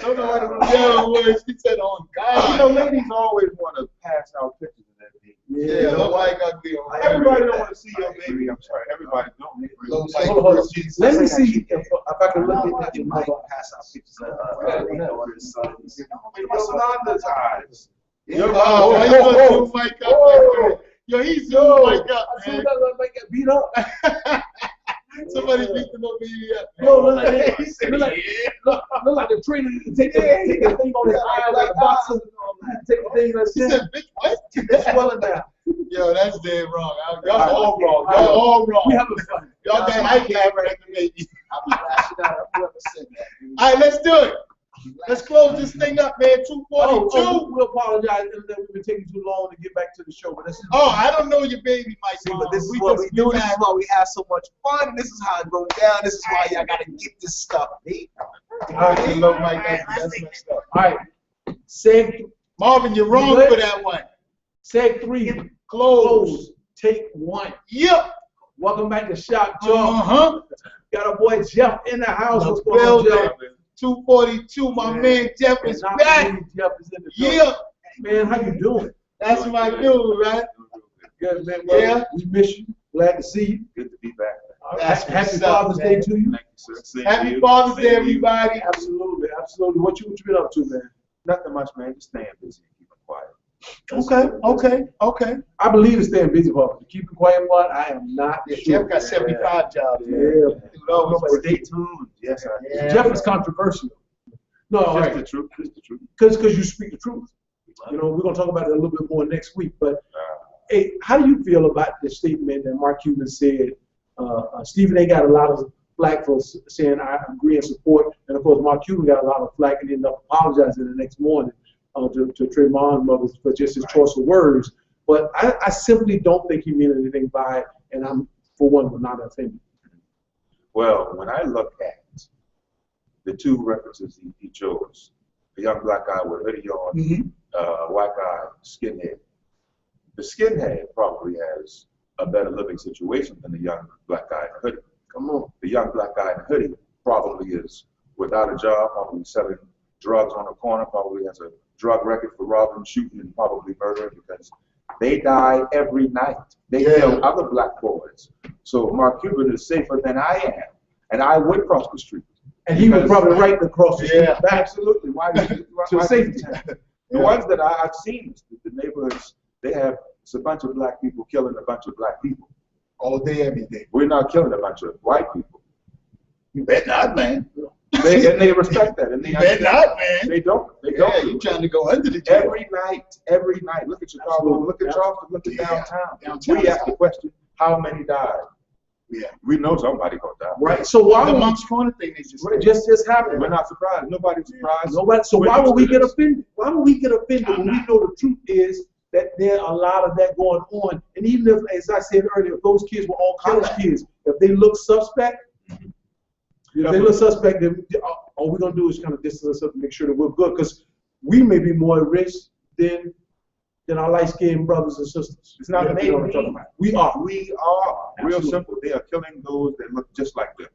Yo, boy, she said on God. You know, ladies always maybe, I'm sorry, everybody don't. Low Hold on, light hold on. Jesus. Let me see if I can look at that. You might pass out pictures of family, daughters, sons. Yolanda's eyes. Oh, why you gonna do Mike up like that? Yo, he's doing Mike up, I saw man. that little man get beat up. Somebody beat the little baby up. Yo, look like that. Look like the trainer take the thing on his eye like a boxer. Take the thing on She his said, bitch, what? It's swelling down. Yo, that's dead wrong. Y'all all wrong. Y'all all wrong. We having fun. Y'all got Ike laughing at the baby. I'll be lashing out at whoever said that. dude. All right, let's do it. Let's close this thing up, man. 2:42. We apologize that we've been taking too long to get back to the show, but this is. Oh, I don't know your baby, Mike. See, but this is what we do. This is why we have so much fun. This is how it goes down. This is why y'all gotta get this stuff. B. All right, look, Mike, that's messed up. All right. Seg Marvin, you're wrong Good. for that one. 3. Close. Take 1. Yep. Welcome back to Shock Joe. Uh-huh. Got our boy Jeff in the house. The What's going on, building. Jeff? 242, my man Jeff is And back. Jeff is in the building. Yeah, Man, how you doing? that's my dude, right? Good, man. Well, Yeah. We miss you. Glad to see you. Good to be back. That's Happy what's up, Father's man. Day to you. Thank you, sir. Same to Happy you. Father's Same Day, to you. everybody. Absolutely, absolutely. What you been up to, man? Nothing much, man. Just staying busy and keeping quiet. Okay. I believe in staying busy, but to keep it quiet, but I am not Yeah, sure. Jeff got 75 jobs. Yeah. Dude, No, but Stay tuned. Yes, I Yeah. Jeff is controversial. No, all Just the right. truth. Just the truth. Because you speak the truth. You know, we're gonna talk about it a little bit more next week. But hey, how do you feel about the statement that Mark Cuban said? Stephen A. got a lot of flack for saying I agree and support, and of course Mark Cuban got a lot of flack and ended up apologizing the next morning to Trayvon's mother for just his choice of words. But I simply don't think he meant anything by it, and I'm for one not offended. Well, when I look at the two references he chose, the young black guy with hoodie on, white guy, skinhead. The skinhead probably has a better living situation than the young black guy in the hoodie. Come on. The young black guy in the hoodie probably is without a job, probably selling drugs on the corner, probably has a drug record for robbing, shooting, and probably murdering because they die every night. They kill other black boys. So Mark Cuban is safer than I am, and I would cross the street. And he was probably right across the street. Absolutely. Why To safety. The ones that I've seen, the neighborhoods, they have it's a bunch of black people killing a bunch of black people. All day, every day. We're not killing a bunch of white people. You bet not, man. And they respect that. And they You bet not, man. They don't. They Yeah, don't. you trying to go under the jail. Every night. Look at Chicago. Absolutely. Look at Charleston. Look at Yeah. downtown. Downtown. We ask the question: how many died? Yeah. We know somebody gonna die. Right. So why The would Monk's Corner thing is just it just happened? We're not surprised. Nobody's surprised. Nobody. So We're why would used we to get this. offended? Why would we get offended when we know the truth is that there are a lot of that going on? And even if, as I said earlier, if those kids were all college kids, if they look suspect, then all we're gonna do is kind of distance ourselves and make sure that we're good, because we may be more at risk than our light-skinned brothers and sisters. It's not You know made what I'm talking about. We are. We are. Real Absolutely. simple. They are killing those that look just like them.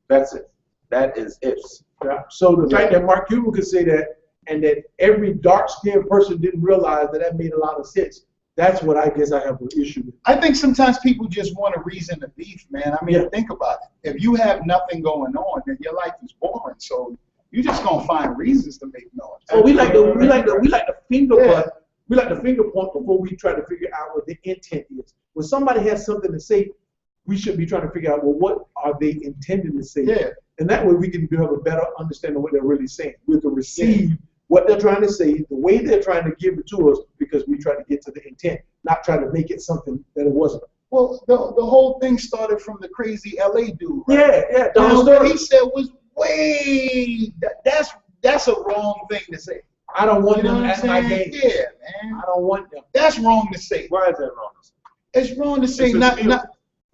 That's it. That is it. Yeah. So the fact that Mark Cuban could say that, and that every dark-skinned person didn't realize that made a lot of sense. That's what I guess I have an issue with. I think sometimes people just want a reason to beef, man. I mean, think about it. If you have nothing going on, then your life is boring. So you're just gonna find reasons to make noise. So we like the finger point. We like the finger point before we try to figure out what the intent is. When somebody has something to say, we should be trying to figure out, well, what are they intending to say? Yeah. And that way we can have a better understanding of what they're really saying. We can receive what they're trying to say, the way they're trying to give it to us, because we try to get to the intent, not try to make it something that it wasn't. Well, the whole thing started from the crazy LA dude. Right? Yeah. Now, what he said was that's a wrong thing to say. I don't want You know them what at I'm my saying? game. Yeah, man. I don't want them. That's wrong to say. Why is that wrong? It's wrong to say It's his not. feeling. not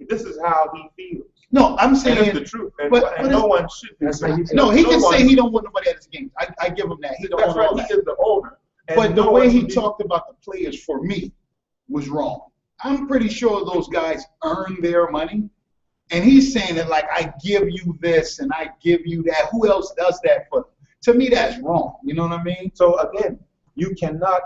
This is how he feels. no, I'm And it's saying. the truth. And, but and no one should be. That's how you feel. No, he No can one- say he don't want nobody at his game. I give him that. He don't That's want all right. that. He is the owner. And But no the way one he should be- talked about the players for me was wrong. I'm pretty sure those guys earn their money. And he's saying it like, I give you this and I give you that. Who else does that for them? To me, that's wrong. You know what I mean? So again, you cannot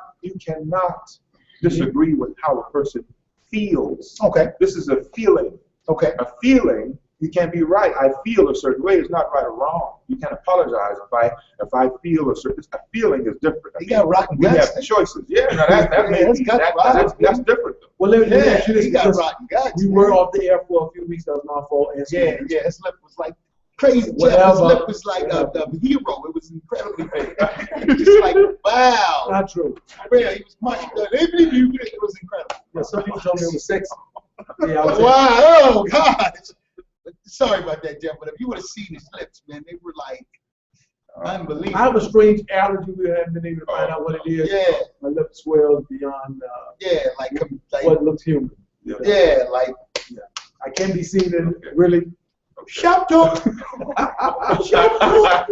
disagree with how a person feels. Okay. This is a feeling. Okay. A feeling, you can't be right. I feel a certain way. It's not right or wrong. You can't apologize if I feel a certain. A feeling is different. He got rotten We guts. have choices. Yeah, no, that's different. Though. Well, let me ask you this, he got because rotten guts. we were off the air for a few weeks. That was my fault. And Yeah, his lip was like crazy. Whatever. His lip was like a hero. It was incredibly big. Just like, wow. Not true. Man, he was much good. It was incredible. Yeah, some people told me it was sexy. Yeah, I was Wow. Oh, God. Sorry about that, Jeff, but if you would have seen his lips, man, they were like unbelievable. I have a strange allergy. We haven't been able to find out what it is. Yeah. My lip swells beyond Yeah, like what looks human. yeah, like I can be seen in really. shut up. Shut up.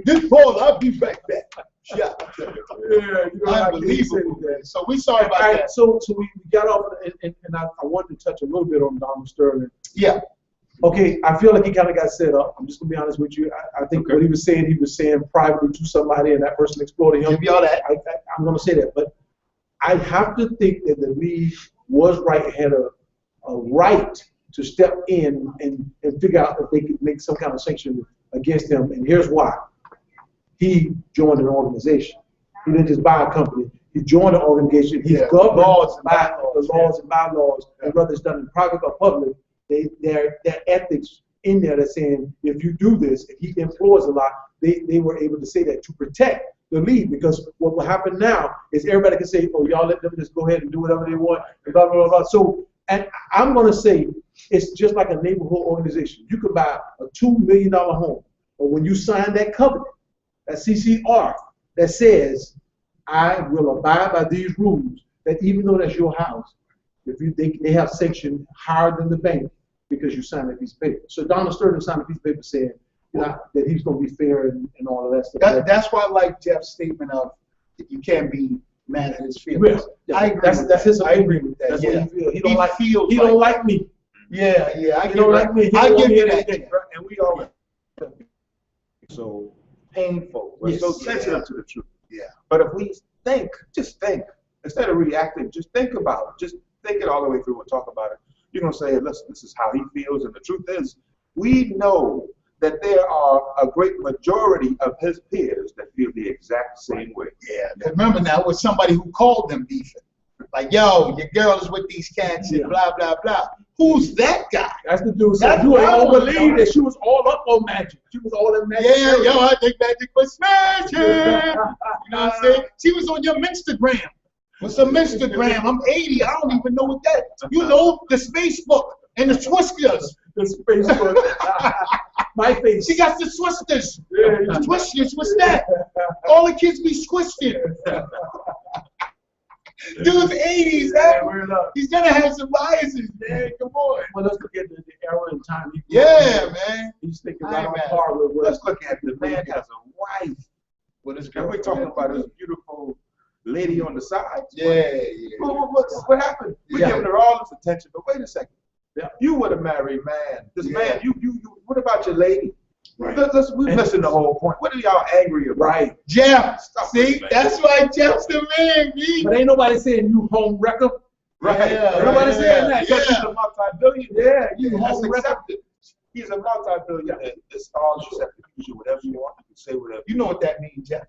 This ball, I'll be right back. Shut up. Yeah, you know, Unbelievable. So we sorry about All right, that. so we got off, and I wanted to touch a little bit on Donald Sterling. Yeah. Okay, I feel like he kind of got set up. I'm just gonna be honest with you. I think what he was saying privately to somebody, and that person exploited him. Give y'all that. I'm gonna say that, but I have to think that the league was right, had a right to step in and figure out if they could make some kind of sanction against him. And here's why: he joined an organization. He didn't just buy a company. He joined an organization. He's governed by the laws and bylaws, and whether it's done in private or public. Their ethics in there that's saying if you do this, if he employs a lot, they were able to say that to protect the league, because what will happen now is everybody can say, oh, y'all let them just go ahead and do whatever they want, and blah, blah, blah, blah. So, and I'm going to say it's just like a neighborhood organization. You can buy a $2 million home, but when you sign that covenant, that CCR, that says, I will abide by these rules, that even though that's your house, if they have section higher than the bank, because you signed a piece of paper. So Donald Sterling signed a piece of paper saying that he's going to be fair and all of that stuff. That's why I like Jeff's statement of you can't be mad at his feelings. Yeah. I agree. That's his I agree with that. That's Yeah. what he feels. He don't like. feels He don't like me. Yeah. I He give don't like me. He I don't give want you me that. anything. And we all so painful. We're so sensitive to the truth. Yeah. But if we just think, instead of reacting, just think about it. Just think it all the way through and talk about it. You're going to say, listen, this is how he feels. And the truth is, we know that there are a great majority of his peers that feel the exact same way. Yeah. Remember now, it was somebody who called them beefing. Like, yo, your girl is with these cats and blah, blah, blah. Who's that guy? That's the dude said, you ain't gonna believe that she was all up on Magic. She was all in Magic. Yeah, yo, I think Magic was smashing. You know what I'm saying? She was on your Instagram. What's a Instagram? I'm 80. I don't even know what that. You know, the Facebook and the Twisters. The Facebook. My face. She got the Twisters. Yeah, The Twisters, what's that? All the kids be twisted. Dude's 80s, man. He's gonna have some biases, man. Come on. Well, let's look at the era and time. Man. He's thinking I about ain't how far we're. Let's look at the man has a wife. What is And we're talking about this beautiful lady on the side. Yeah. What happened? We're giving her all this attention, but wait a second. Yeah. You were the married man. This man, you. What about your lady? Right. We're missing the whole point. What are y'all angry about? Right. Jeff, Stop see, it, man. that's why Jeff's the man, B. But ain't nobody saying you home wrecker. Right. Yeah, Ain't nobody saying that. Because he's a multi-billionaire. Yeah, you That's home wrecker. accepted. He's a multi-billionaire. It's all accepted. You can do whatever you want. You can say whatever. You know what that means, Jeff.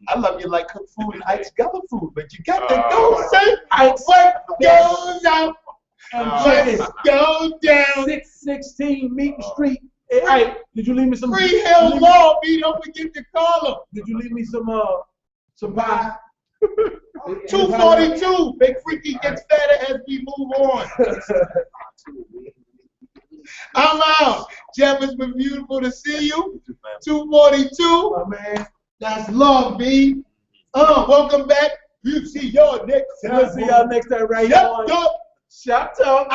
I love you like cooked food and Ike's Gullah food, but you got to go, son. What goes out must go down. 616 Meeting Street. Hey, did you leave me some? Free hell law, B. Don't forget to call him. Did you leave me some pie? 242. Big Freaky gets fatter as we move on. I'm out. Jeff, it's been beautiful to see you. 242. My man. That's love, B. Welcome back. We'll see y'all next time. We'll see y'all next time right here on Shop Talk.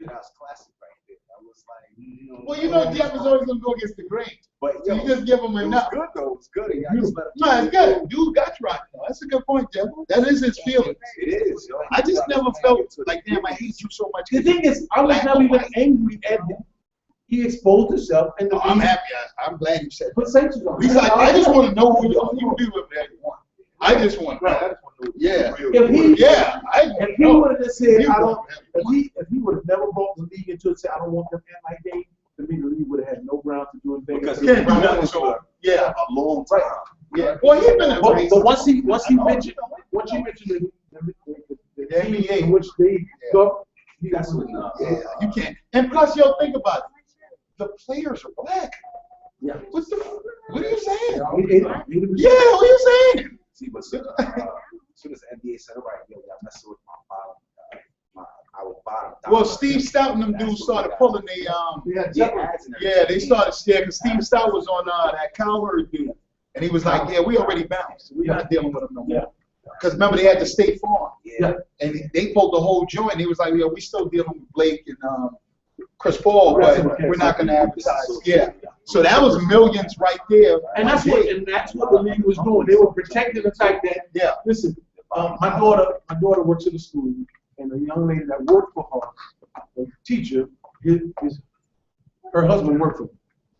That's classic right there. That was like, Well, you know Jeff is always going to go against the grain. but So you just give him it was enough. good though. It was good. I just let him No, it's good. Dude got you right now. That's a good point, Jeff. That is his feelings. It is. Yo. I just never felt like, damn, I hate you so much. The thing is, I was never even angry at him. He exposed himself and I'm happy. I'm glad you said that. put sanctions on At least I just want to know who you are. You can do whatever you want. I just want. Right. Yeah. If he, Yeah. if he would have just said, I don't, if he would have never brought the league into it, said, I don't want them at my game, to me, the league would have had no ground to do anything. Because Can't do nothing to him. Yeah. a long time. Yeah. Well, he's been in But once he mentioned the NBA, in which they go, he got some. yeah, you can't. And plus, yo, think about it. The players are black. Yeah. What are you saying? Yeah, Yeah, what are you saying? See, but as soon as the NBA said, all right, yo, y'all messing with our bottom. Well, Steve Stout and them dudes started pulling yeah, they started, because Steve Stout was on that Cowherd dude. And he was like, yeah, we already bounced. We're not dealing with them no more. Because remember, they had the State Farm. Yeah. And they pulled the whole joint. He was like, yeah, we still dealing with Blake and Chris Paul, but we're not going to advertise. Yeah. So that was millions right there. And that's what the league was doing. They were protecting the fact that, Yeah. listen, my daughter works in the school, and a young lady that worked for her, the teacher, her husband worked for her.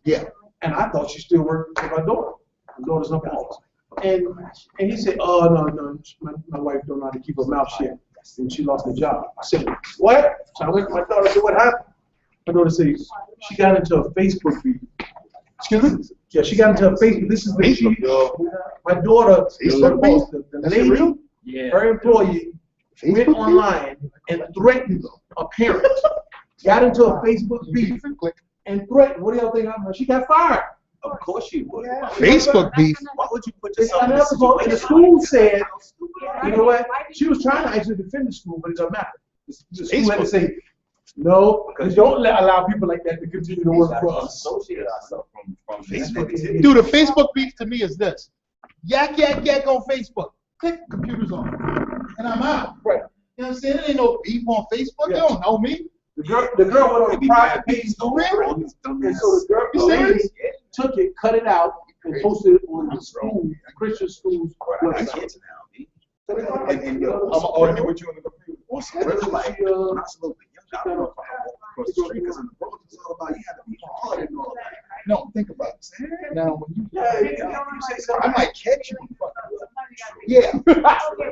Yeah. And I thought she still worked for my daughter. My daughter's up north. And he said, oh, no, my wife don't know how to keep her mouth shut. And she lost her job. I said, what? So I went to my daughter and said, what happened? My daughter said, she got into a Facebook feed. Excuse me? Yeah, she got into a Facebook. This is my daughter, the lady, her employee, went online and threatened a parent. Got into a Facebook feed and threatened. What do y'all think happened? She got fired. Of course she would. Facebook beef. Why would you put And yourself in this situation? the school said, you know what? She was trying to actually defend the school, but it doesn't matter. The school had to say, no, because don't allow people like that to continue to work for us. Associate ourselves from Facebook. Dude, the Facebook beef to me is this. Yak, yak, yak on Facebook. Click, computer's on. And I'm out. Right. You know what I'm saying? There ain't no beef on Facebook. You don't know me. The girl went on the private page, and so the lady took it, cut it out, and posted it on the school, Christian school's website. And yo, I'm gonna argue with you on the computer. What's that? Absolutely. I don't know if I'm across the street because in the world it's all about you have to be hard and all that. No, think about it. Now, when you say something, I might catch you. Yeah.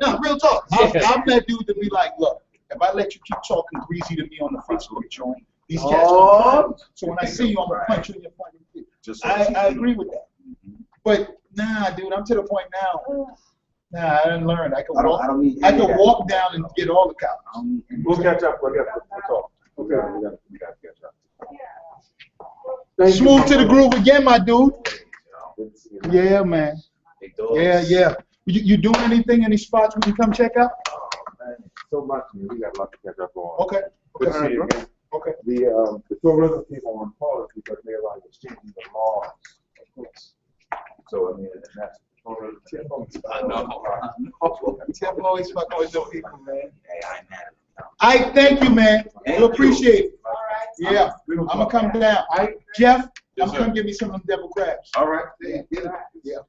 No, real talk. I'm that dude to be like, look, if I let you keep talking greasy to me on the Facebook joint, these cats will So when I see you, I'm gonna punch you in your fucking face. I agree with that. But nah, dude, I'm to the point now. Nah, I didn't learn. I can walk down and get all the cows. We'll catch up. We'll talk. Okay, we got to catch up. Smooth to the groove again, my dude. Yeah, man. Yeah. You doing anything, any spots we can come check out? So much, man. We got a lot to catch up on. Okay. Good to see you again. Okay. The tourism people on pause because they're like exchanging the laws, of course. So, I mean, and that's I know. Tim always fucking with those people, man. Hey, I ain't mad at you. I thank you, man. We appreciate it. All right. Yeah. I'm gonna come down. Jeff, I'm sir. gonna give me some of them devil crabs. All right. Yeah.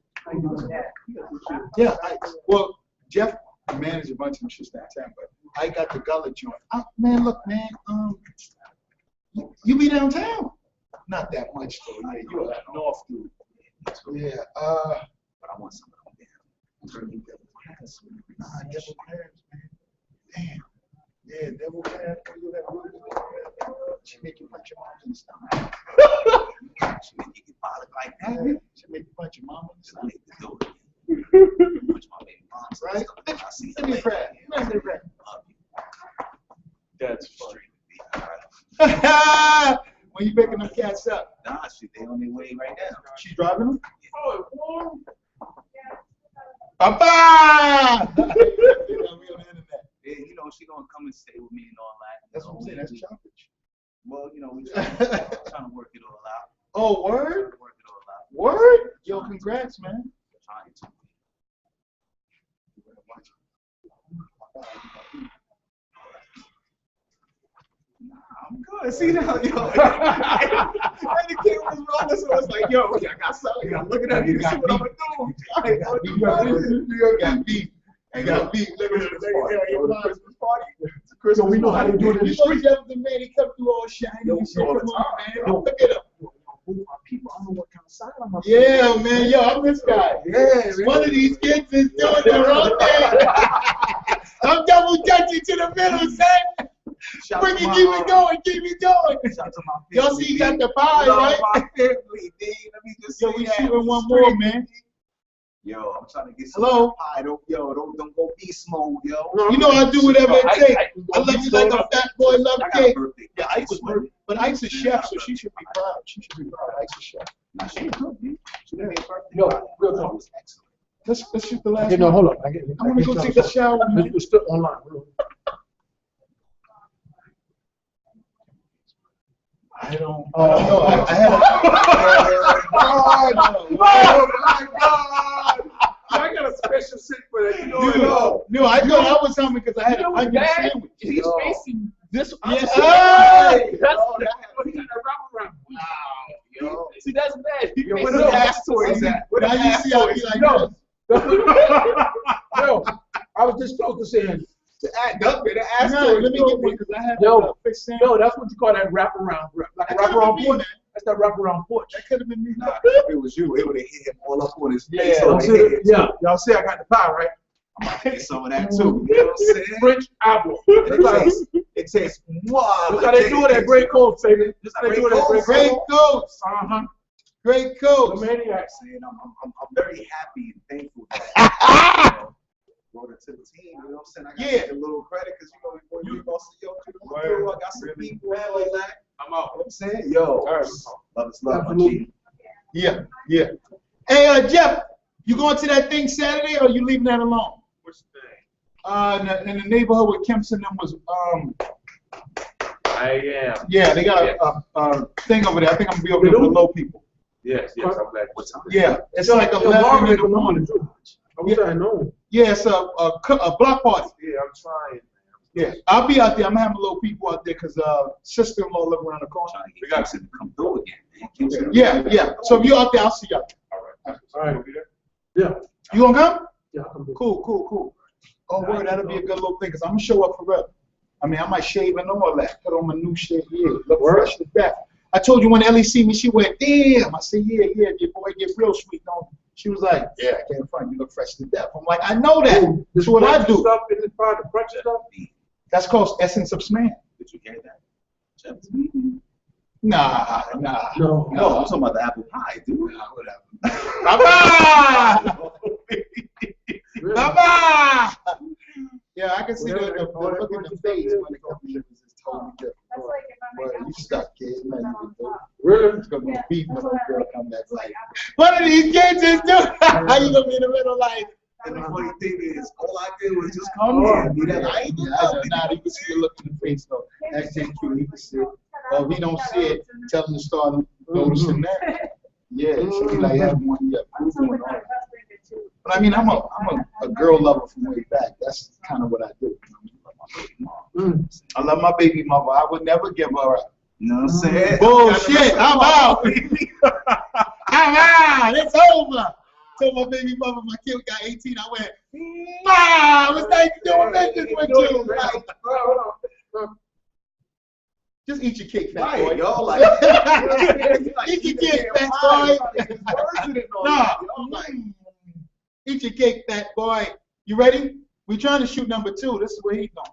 Well, Jeff managed a bunch of them shit that time, but I got the gullet joint. Man, look, man. You be downtown? Not that much though. Yeah, you're up north, dude. Yeah. But I want some of them down. Nah, devil crabs, man. Damn. Yeah, devil crabs. She make you punch your mom in the stomach. She make you get bothered like that. She make you punch your mom in the I stomach. need to do it. Punch my baby mom's Right? I see Give me a crab. Give me a crab. That's funny. When you picking them cats up? Nah, they on their way right now. She driving them? Papa! We on the internet. Yeah, you know, she gonna come and stay with me and all that. That's what I'm saying. That's choppage. Well, you know, we trying to work it all out. Oh, word? Work it all out. Word? Yo, congrats, man. Trying to. I'm good. See now, yo. And the kid was rolling, so it's like, yo, I got something. I'm looking at you to see what I'm gonna do. You got beef. I got beef. Let me hear your Christmas party. So we know how to do it in the You know, street. Jeff, the man, he come through all shiny and shit. Come on, man. Look at him. People, I don't know what kind of sign on my Yeah, man, yo, I'm this guy. Yeah, One of these kids is doing the wrong thing. I'm double touching to the middle, son. Shout Bring to it, my, keep it going, keep it going. Shout to my Y'all family, see, you got D. the pie, Love right? my family, D. Let me just Yo, say we that. shooting one more, man. Yo, I'm trying to get some Hello? pie. Don't go beast mode, yo. You know I do whatever it takes. I love you like a I fat boy love got a cake. birthday. Yeah, Ike was perfect. But Ike's a chef, so she should be proud. She should be proud. Ike's a chef. Nah, she was good, D. She did me a birthday. Yo, pie. real That talk. was excellent. Let's shoot the last Okay, no, one. hold on. I'm gonna go take a shower, man. You're still online. I don't know. I had Oh my God! I got a special seat for that. You know it all. No, I thought I was hungry because I had an onion sandwich. He's facing this. Yeah. Hey! That's He got a wraparound. wow. Yo. See, that's bad. Yo, where the ass toys at? Where the Now you ass see how toys he like at? this. Yo, I was just close to saying, The ass No, toys. let me get one because I had Yo. a fish sandwich. no, that's what you call that wraparound. Like a That could've wraparound been me, porch. man. That's that wraparound porch. That could have been me. Nah, if it was you, it would have hit him all up on his face. Yeah, on Y'all the see, head. yeah, y'all see I got the pie, right? I'm about to get some of that too. You know what I'm saying? French apple. It tastes wow. That's how they do it at Great Coast, baby. That's how they do it at Great Great Coast. Coast. Uh-huh. Great The Coast. maniacs. I'm very happy and thankful that you know, brought it to the team. You know what I'm saying? I got to get a little credit because you know gonna see yo, I got some people and like that. I'm out. You know what I'm saying? Yo, love is love, my Absolutely. G. Yeah, yeah. Hey, Jeff, you going to that thing Saturday or you leaving that alone? Which thing? In the neighborhood where Kempson them was, I am. yeah, they got a thing over there. I think I'm gonna be over there with low people. Yes, I'm glad. What's up? Yeah, it's like 11 in the morning. I wish I had known. Yeah, it's a block party. Yeah, I'm trying. Yeah, I'll be out there. I'm having little people out there because sister-in-law live around the corner. Trying to get Gibson to come through again, man. Gibson. Yeah, yeah. So if you're out there, I'll see y'all. All All right. Be there? Yeah. You gonna come? Yeah, I'm good. Cool. Oh, word, that'll be a good little thing because I'm gonna show up for real. I mean, I might shave and all that. Put on my new shit. Yeah, look fresh to death. I told you when Ellie see me, she went, damn. I said, yeah, your boy get real sweet, don't he? She was like, yeah, I can't front. You look fresh to death. I'm like, I know that. That's what I do. Stuff in the part, the brunch stuff. That's called Essence of Sman. Did you hear that? Nah. No. No, I'm talking about the apple pie, dude. Nah, whatever. Bye-bye! Bye-bye! Yeah, I can see the look in the face when it comes to this is totally different. That's like if I'm Well, you stuck, kid. Nothing you can do. Really? It's gonna be Yeah, beef when that's the what I girl think. come back like, one of these kids is doing. How you gonna be in the middle like? And the funny thing is, all I did was just come here and be that. I ain't do nothing. Nah, you can see the look in the face though. That's ain't true. He can see it. Or if he don't see it, tell him to start noticing that. Yeah, so he like having one year. But I mean, I'm a girl lover from way back. That's kind of what I do. I love my baby mother. I would never give her up. You know what I'm saying? Bullshit, I'm out. I'm out. It's over. Told my baby mother my kid got 18. I went, nah, what's that you doing business with you? Like, just eat your cake, fat boy. Right, yo, like, Eat your cake, fat boy. Nah. Eat your cake, fat boy. You ready? We trying to shoot number 2. This is where he's going.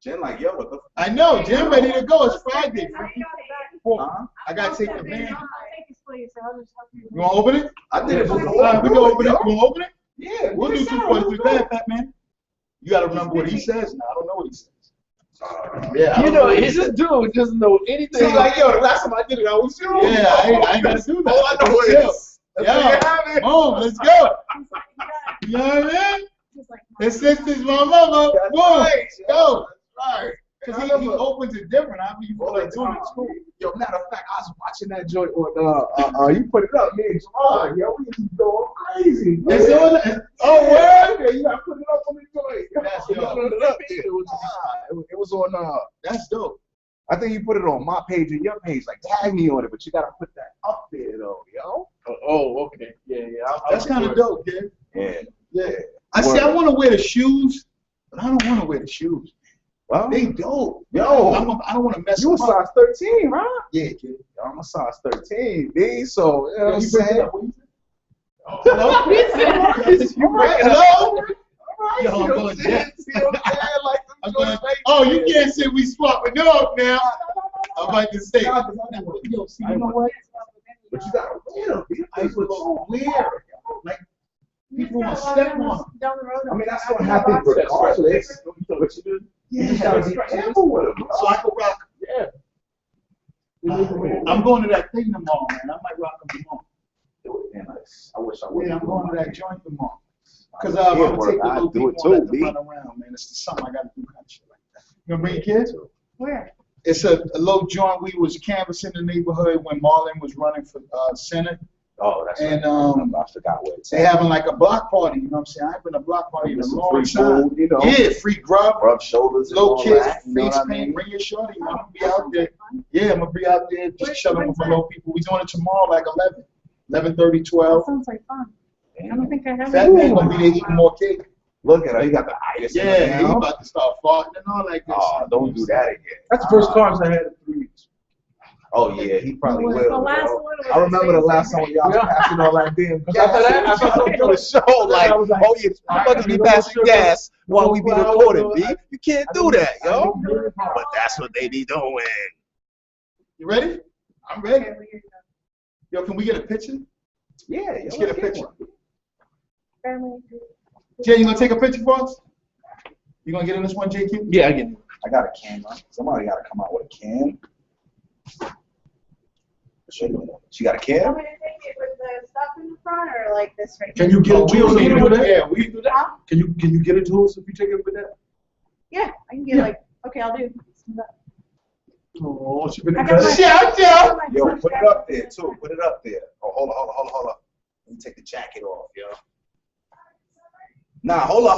Jen, like, yo, what the I know, Jim ready to go. It's Friday. Huh? I gotta take the man. I'll take this, please. I'll just help you. You wanna open it? I did it All before. right, we go open it. You wanna open it? Yeah, We'll do 243. Go ahead, fat man. You gotta remember what he says now. I don't know what he says. Yeah, You know, he's this dude doesn't know anything. See, like, yo, the last time I did it, I was you. Yeah, I ain't gotta do that. All I know is, Yeah, boom, let's go. You know what I mean? His sister's my mother. Boom, go. Right. Because he opens it different. I mean, you feel like doing it in school. Yo, matter of fact, I was watching that joint on, you put it up, me and Jamal, yo, we just going crazy. Man. It's on. Oh, word? Yeah, you gotta put it up on the joint. That's You dope. put it up there. It was on, That's dope. I think you put it on my page and your page, like tag me on it, but you gotta put that up there though, yo. Oh, okay. Yeah. That's kind of dope, kid. Yeah. Yeah. I see. I want to wear the shoes, but I don't want to wear the shoes. Well, They dope. Yo. I don't want to mess you a them up. size 13, right? Yeah, kid. I'm a size 13, B. So, you know what I'm You break it saying? up, what you say? Hello? You break it up? Yo, I'm going to I'm going, oh, you can't say we swapping up now. I'm about to say. Yo, see, you know what? But you gotta wear them. I was weird. Like, people want to step on them. Down the road. I mean, that's gonna happen regardless. But you just gotta be careful with them. So I can rock. Yeah. I'm going to that thing tomorrow, man. I might rock them tomorrow. I wish I would. Yeah, I'm going to that joint tomorrow. Because I I'm would going to take the I'd little do people it and let too, them B. run around, man. It's the summer. I got to do kind of shit like that. You gonna bring your kids? Where? It's a little joint. We was canvassing the neighborhood when Marlon was running for Senate. Oh, that's And, right. I forgot what it's They having like a block party, you know what I'm saying? I ain't been a block party in a long free time. food, you know. Yeah, free grub, Rub shoulders and little all kids, that, you know face what I paint, mean? bring your shorty. I'm gonna be out there. Yeah, I'm gonna be out there just chilling with my little people. We doing it tomorrow, like 11:30, 12. That sounds like fun. I don't think I have Fat man gonna be there eating more cake. Look at her, he got the itis in Yeah, he the about to start farting and all like this. Oh, don't do that again. That's the first carbs I had in 3 weeks. Oh, yeah, he probably The will. last bro. one was I remember the last time y'all was Yeah. passing all that damn Because after that, I thought on the show, like, I was like, oh, yeah, motherfuckers be passing gas while we be recording, B. You can't do that, yo. But that's what they be doing. You ready? I'm ready. Yo, can we get a picture? Yeah, Let's get a picture. Family. Jay, you gonna take a picture for us? You gonna get in this one, JQ? Yeah, I get it. I got a camera. Somebody got to come out with a cam. She got a I'm cam? gonna take it with the stuff in the front or like this right Can here? you get it to us if you do that? Yeah, we do that. Huh? Can you get it to us if you take it with that? Yeah, I can get like, okay, I'll do. Oh, she been I got my- Shout out! Yo, put it up there, too. Put it up there. Oh, hold on. Let me take the jacket off, yo. Nah, hold on.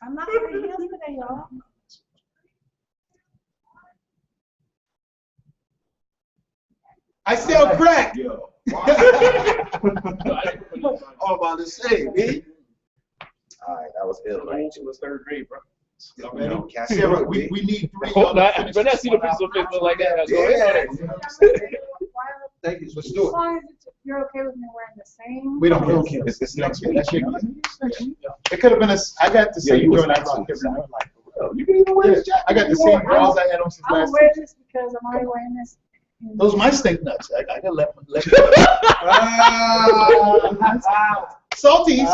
I'm not wearing heels today, y'all. I sell crack. Yo. All about to say, B. All right, that was ill, right? It was third grade, bro. Y'all ready? Cassie, Sarah, B. we need 3. Oh, no, but I see the pixel Facebook like that. That's Yeah. Thank you. Let's As do it. long as you're okay with me wearing the same. We don't care. It's next week. That's your It could have been I got the Yeah, same you was joint I next rock week. every night. Oh, you can even wear this jacket. I got the same bras I had on since I'm last gonna wear week. this because I'm already wearing this. Those are my stink nuts. I gotta let Salties.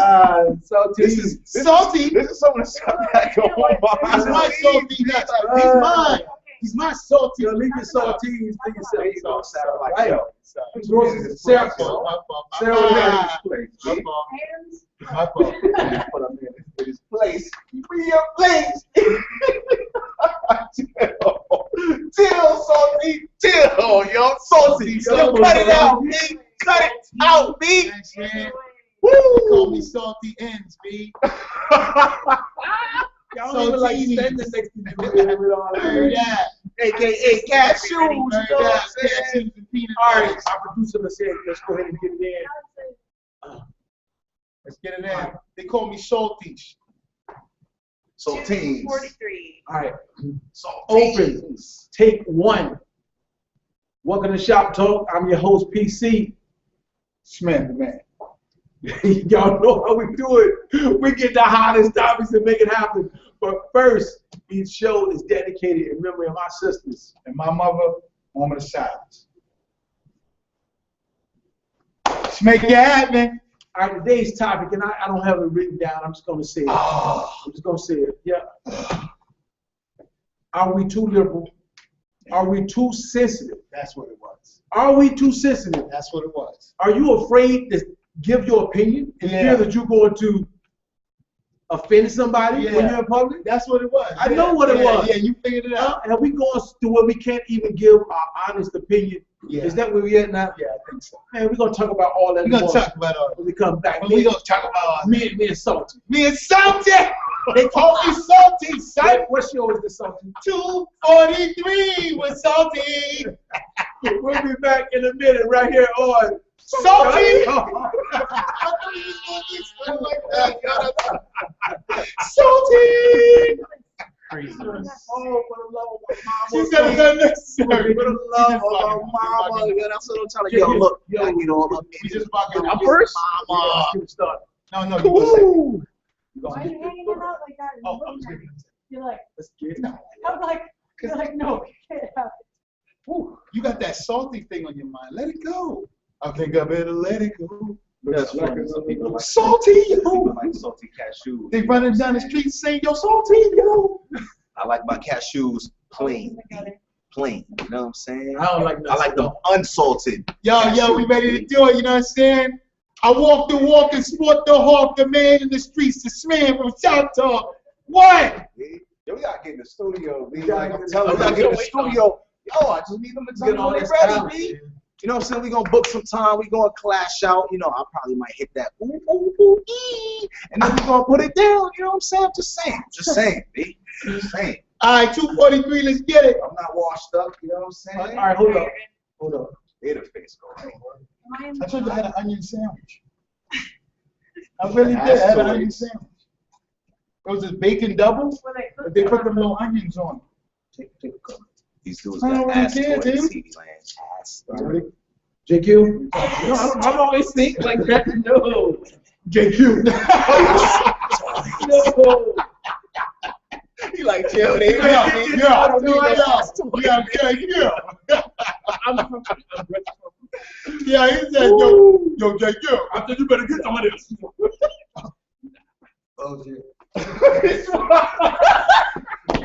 This is salty. This is some of the stuff that go on behind He's my the salty scenes. nuts. He's mine. He's my salty. Yo, leave your saltines to yourself. He's all sad like, Right. yo. Sarah, My fault. Sarah, My Place, fault. Hands. My fault. put him in his place. Be your place. Till, salty, till, yo, salty. Yo, cut it out, B. Cut it out, B. Thanks, man. They call me salty ends, B. Y'all don't even like Saltini. standing next to you with all Heard that. that. AKA cashews. You know Heard what that. I'm saying? Cashews and peanut All right, butter. our producer let's say, let's go ahead and get it in. Let's get it in. They call me salty. Saltines. 43. All right, Saltines. open. Take one. Welcome to Shop Talk. I'm your host, PC. Smith, man. Y'all know how we do it. We get the hottest topics and make it happen. But first, each show is dedicated in memory of my sisters. And my mother, woman of silence. Let's make it happen. All right, today's topic, and I don't have it written down. I'm just going to say it. I'm just going to say it. Yeah. Are we too liberal? Are we too sensitive? That's what it was. Are we too sensitive? That's what it was. Are you afraid to give your opinion in Yeah. fear that you're going to offend somebody when Yeah. you're in public? That's what it was. I know what it was. Yeah, you figured it out. And we going through where we can't even give our honest opinion. Yeah. Is that where we at now? Yeah, I think so. Man, we're going to talk about all that We're gonna more talk about all. when we come back. We're gonna talk about Me and Salty. me and salty. They call me salty, son. What's yours, the Salty? 243 with salty. We'll be back in a minute right here on Salty. Salty. Crazy. Oh, for the love of my mama. She said it's unnecessary. For the love of my mama. Yeah, that's what I'm telling you. Yo, look, I get all up We in just about to I'm first. Mama. Get it started. No, no, you go Ooh. Why are you hanging it out like that? Oh, I was kidding. You're like, Let's get it. No. I'm like, you're like, no, get it out. Whew, you got that salty thing on your mind. Let it go. I think I better let it go. That's funny. Some people like Salty, yo. people like salty cashews. They running down the street saying, yo, salty, yo. I like my cashews plain. Plain. You know what I'm saying? I don't like I like them unsalted. Yo, we ready to do it, you know what I'm saying? I walk the walk and sport the hawk, the man in the streets, the man from South Talk. What? Yo, we gotta get in the studio. We gotta gotta get in tell the them, we gotta get in the studio. studio. Yo, I just need them to tell Get me all when this they're ready, talent, B. man. You know what I'm saying? We gonna book some time. We gonna clash out. You know, I probably might hit that ooh, ooh, ooh, ee, and then we gonna put it down. You know what I'm saying? Just saying, B. Just saying. All right, 243, let's get it. I'm not washed up. You know what I'm saying? All right, hold up. Hold up. There the face go. Right? I told you I had an onion sandwich. I really did. I had an onion sandwich. It was a bacon double, but they put them little onions on. Take a cup. These dudes I don't got ass care, toys in dude. TV land. Ass. JQ? No, I'm always think like that. No. JQ. No. He like, yo, they Yeah. I'm Yeah, he said, yo, JQ. I said you better get some of this. Oh, shit.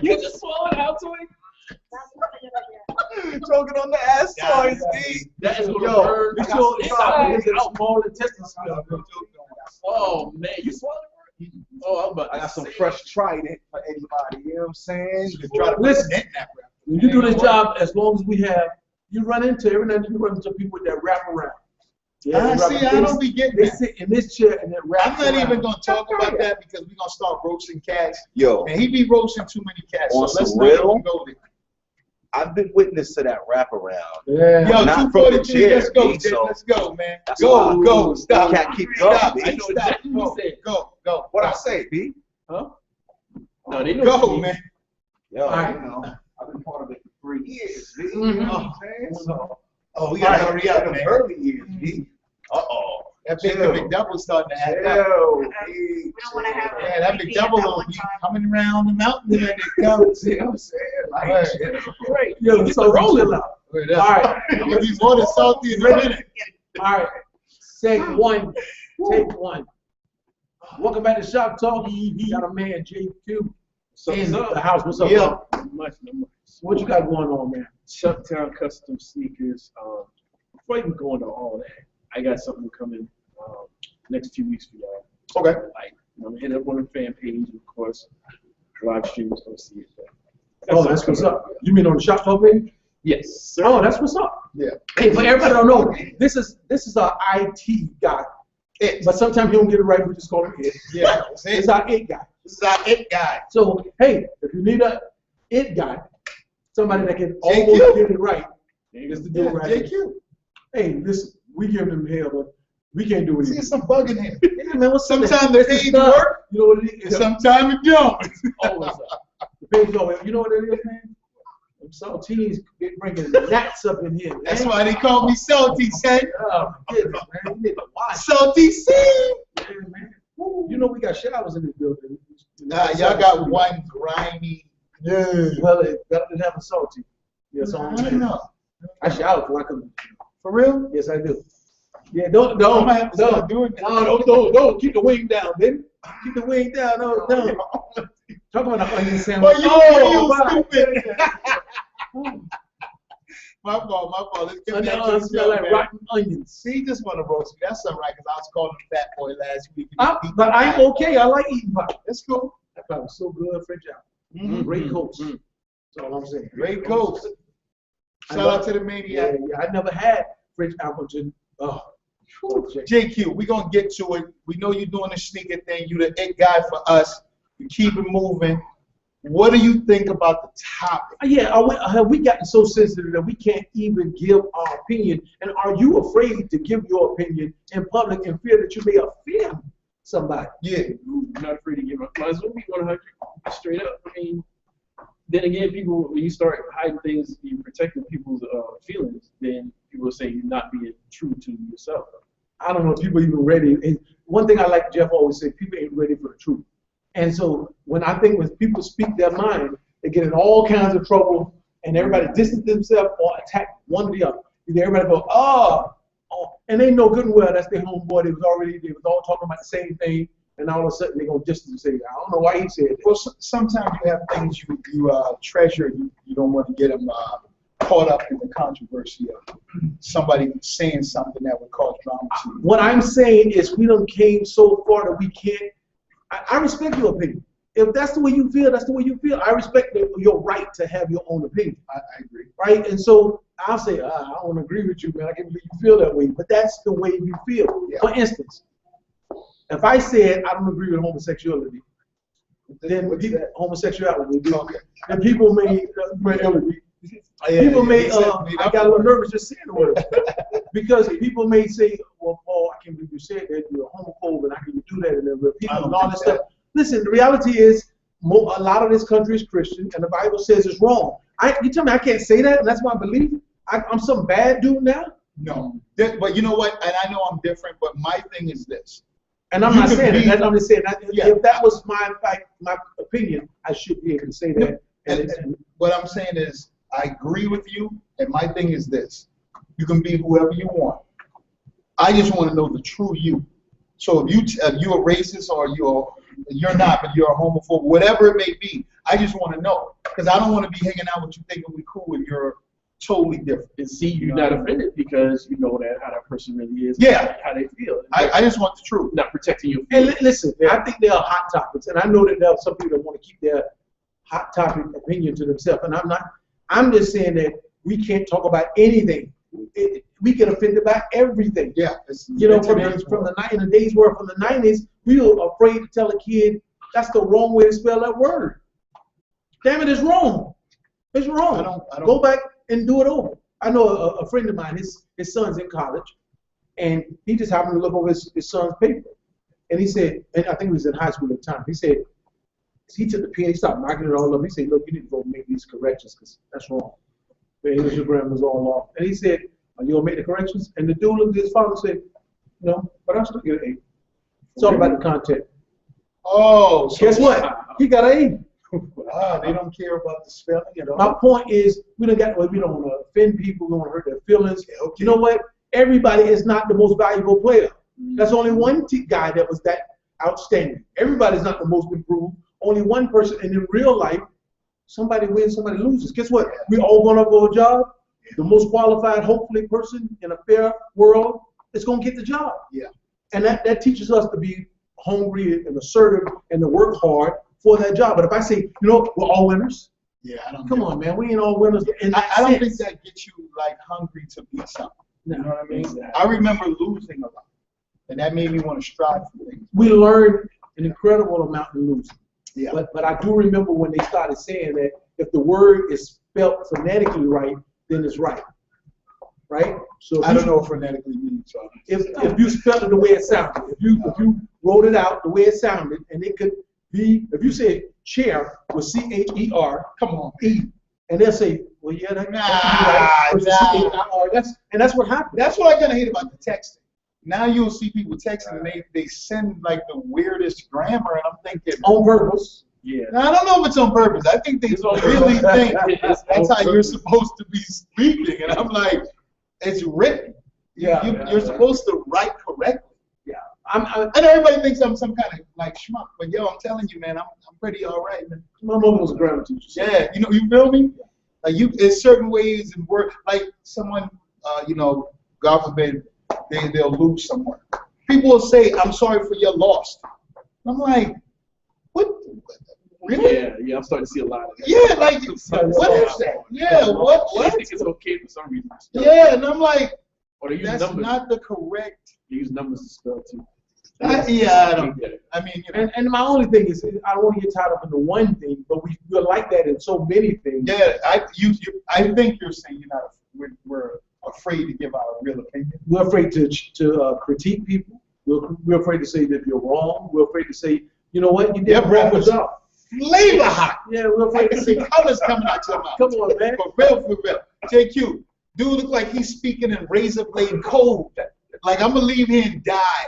You just swallowed out to it? Choking on the ass toys, B. That is gonna Yo, burn. I It's got gonna some stop problems. his small intestines. Oh man, you swallowed it? Oh, I'm about I to got some say fresh Trident for anybody. You know what I'm saying? To try to Listen, Net that rap. when you do this job, as long as we have, you run into every night you run into people with that wrap around. I they see, wrap- I don't be getting They that. sit in this chair and then wrap. I'm not even gonna talk about that because we're gonna start roasting cats. Yo, And he be roasting too many cats. So On let's some not real? even go there. I've been witness to that wraparound. Yeah. Yo, Not from the 243, let's chair, go, B, Jay, so- let's go, man. That's Go, why- go, stop. Cat keep going, Stop, B. I know exactly what you said. Go. What I say, B? Huh? No, they know. Go, man. Yo, Alright. you know, I've been part of it for 3 years, B. Mhm. You know what I'm saying? So, Oh, we gotta hurry up, in man. the early years, B. Uh-oh. That big Chill. McDouble's starting to add up. Yo, We don't wanna have Yeah, it that be McDouble at that will one be time. coming around the mountain and it comes. see what I'm saying? Like, Right. chill. Right. Yo, so roll out. All Alright. You'll be more than salty in a minute. All right. Take one. Take one. Welcome back to Shop Talk. We got a man, JQ, in the house. What's up? Yeah. man? Much, no much. What you got going on, man? Shuttown Custom Sneakers. Before I even go into all that, I got something coming next few weeks for y'all. Okay. Like, I'm gonna hit up on the fan page, of course. Live streams, don't see it. But Oh, that's what's up. You mean on the Shop Talk page? Yes, sir. Oh, that's what's up. Yeah. Hey, for everybody don't know, this is our IT guy. But sometimes he don't get it right. We just call him it. Yeah. It's our it guy. This is our it guy. So hey, if you need a it guy, somebody that can JQ. almost get it right, is the dude Yeah, right here. JQ. Hey, listen, we give him hell, but we can't do it. See, either. some bug in here. Yeah, man, what's up? Sometimes the This is page not- work, You know what it and is? sometimes it don't. Always up. The page go. You know what it is, man? Them saltines get bringing gnats up in here. Man. That's why they call me salty, son. Oh, my goodness, man. You need to watch. Salty C. Yeah, man. You know we got showers in this building. Nah, y'all got one grimy. Yeah. Well, it doesn't have a salty. Yes, I don't know. I shower for like a. For real? Yes, I do. Yeah, don't, I might have to start doing that. No, don't. Keep the wing down, baby. Keep the wing down. No. Talk about the onion sandwich. But you wow. stupid. My fault. Let's get back to Onions the smell show, like man. rotten onions. See, he just want to roast me. That's all right, because I was calling him fat boy last week. But I'm okay. I like eating pie. That's cool. That pie was so good, French out. Mhm. Great coast. That's all I'm saying. Great Coast. I Shout love- out to the Yeah, maniac. I never had French appleton. Oh. JQ, we're going to get to it. We know you're doing the sneaker thing. You the it guy for us. You keep it moving. What do you think about the topic? Yeah, have we gotten so sensitive that we can't even give our opinion? And are you afraid to give your opinion in public in fear that you may offend somebody? Yeah. I'm not afraid to give up. Might as well be 100 straight up. I mean, then again, people, when you start hiding things, you protecting people's feelings, then people will say you're not being true to yourself. I don't know if people even ready. And one thing I like Jeff always say, people ain't ready for the truth. And so when people speak their mind, they get in all kinds of trouble, and everybody distance themselves or attack one or the other. Either everybody go, oh, and they know good and well that's their homeboy. They was all talking about the same thing, and all of a sudden they gonna distance and say, I don't know why he said that. Well, sometimes you have things you treasure. You don't want to get them caught up in the controversy of somebody saying something that would cause drama to you. What I'm saying is we done came so far that we can't. I respect your opinion. If that's the way you feel, that's the way you feel. I respect your right to have your own opinion. I agree. Right? And so I'll say, I don't agree with you, man. I can't believe you feel that way. But that's the way you feel. Yeah. For instance, if I said I don't agree with homosexuality, then homosexuality, okay. And people may, I got a little nervous just saying the word. Because people may say, well, Paul, I can't believe you said that, you're a homophobe, and how can you do that? And all this stuff. Listen, the reality is, a lot of this country is Christian, and the Bible says it's wrong. You tell me I can't say that, and that's my belief? I'm some bad dude now? No. But you know what? And I know I'm different, but my thing is this. And I'm not saying that. I'm just saying that if that was my opinion, I should be able to say that. And what I'm saying is, I agree with you, and my thing is this. You can be whoever you want. I just want to know the true you. So if you're a racist or you're not, but you're a homophobe, whatever it may be, I just want to know. Because I don't want to be hanging out with you thinking we're cool and you're totally different. And see, you're not offended because you know that how that person really is. Yeah. How they feel. I just want the truth. Not protecting you. And listen, I think there are hot topics, and I know that there are some people that want to keep their hot topic opinion to themselves, and I'm just saying that we can't talk about anything. We get offended by everything. Yeah. From the days where from the 90s, we were afraid to tell a kid that's the wrong way to spell that word. Damn it, it's wrong. It's wrong. I don't go back and do it over. I know a friend of mine, his son's in college, and he just happened to look over his son's paper. And he said, and I think he was in high school at the time, he said, he took the pen, he started marking it all up. He said, look, you need to go make these corrections because that's wrong. The English and grammar's all off. And he said, are you going to make the corrections? And the dude looked at his father and said, no, but I'll still get an A. It's all about the content. Oh, so guess what? He got an A. They don't care about the spelling at all. My point is, we don't want to offend people, we don't want to hurt their feelings. Yeah, okay. You know what? Everybody is not the most valuable player. There's only one guy that was that outstanding. Everybody's not the most improved. Only one person, and in real life, somebody wins, somebody loses. Guess what? We all going up for a job. The most qualified, hopefully, person in a fair world is going to get the job. Yeah. And that teaches us to be hungry and assertive and to work hard for that job. But if I say, we're all winners. Yeah, I don't. Come on, man. We ain't all winners. I don't think that gets you hungry to be something. No. You know what I mean? I remember losing a lot, and that made me want to strive for things. We learned an incredible amount in losing. Yeah. But I do remember when they started saying that if the word is spelled phonetically right, then it's right. Right? So I don't know what phonetically means. So if you spelled it the way it sounded, if you wrote it out the way it sounded, and it could be, if you say chair with C-H-E-R, come on, E, and they'll say, well, yeah, that's right. That's what happened. That's what I kind of hate about the texting. Now you'll see people texting and they send like the weirdest grammar, and I'm thinking on purpose. Yeah. Now, I don't know if it's on purpose. I think they really think that's how you're supposed to be speaking, and I'm like, it's written. You're supposed to write correctly. Yeah. And everybody thinks I'm some kind of like schmuck, but I'm telling you, man, I'm pretty all right, man. My mother was a grammar teacher. So. Yeah, you feel me? Like there's certain ways in work, like someone, God forbid, they'll lose someone. People will say, "I'm sorry for your loss." I'm like, what? Really? Yeah, I'm starting to see a lot of that. Yeah, like, what is that? Yeah, what? I think it's okay for some reason. Yeah, and I'm like, or they use that's numbers. not the correct. They use numbers to spell too. Yeah, I don't get it. I mean, you know. And my only thing is, I don't want to get tied up in the one thing, but we're like that in so many things. Yeah, I think you're saying we're afraid to give our real opinion. We're afraid to critique people. We're afraid to say that you're wrong. We're afraid to say, you know what, you did a wrong job. Flavor hot. Yeah, we're afraid to see say colors coming out your mouth. Come on, man. For real. JQ, dude look like he's speaking in razor blade code. Like I'm gonna leave here and die.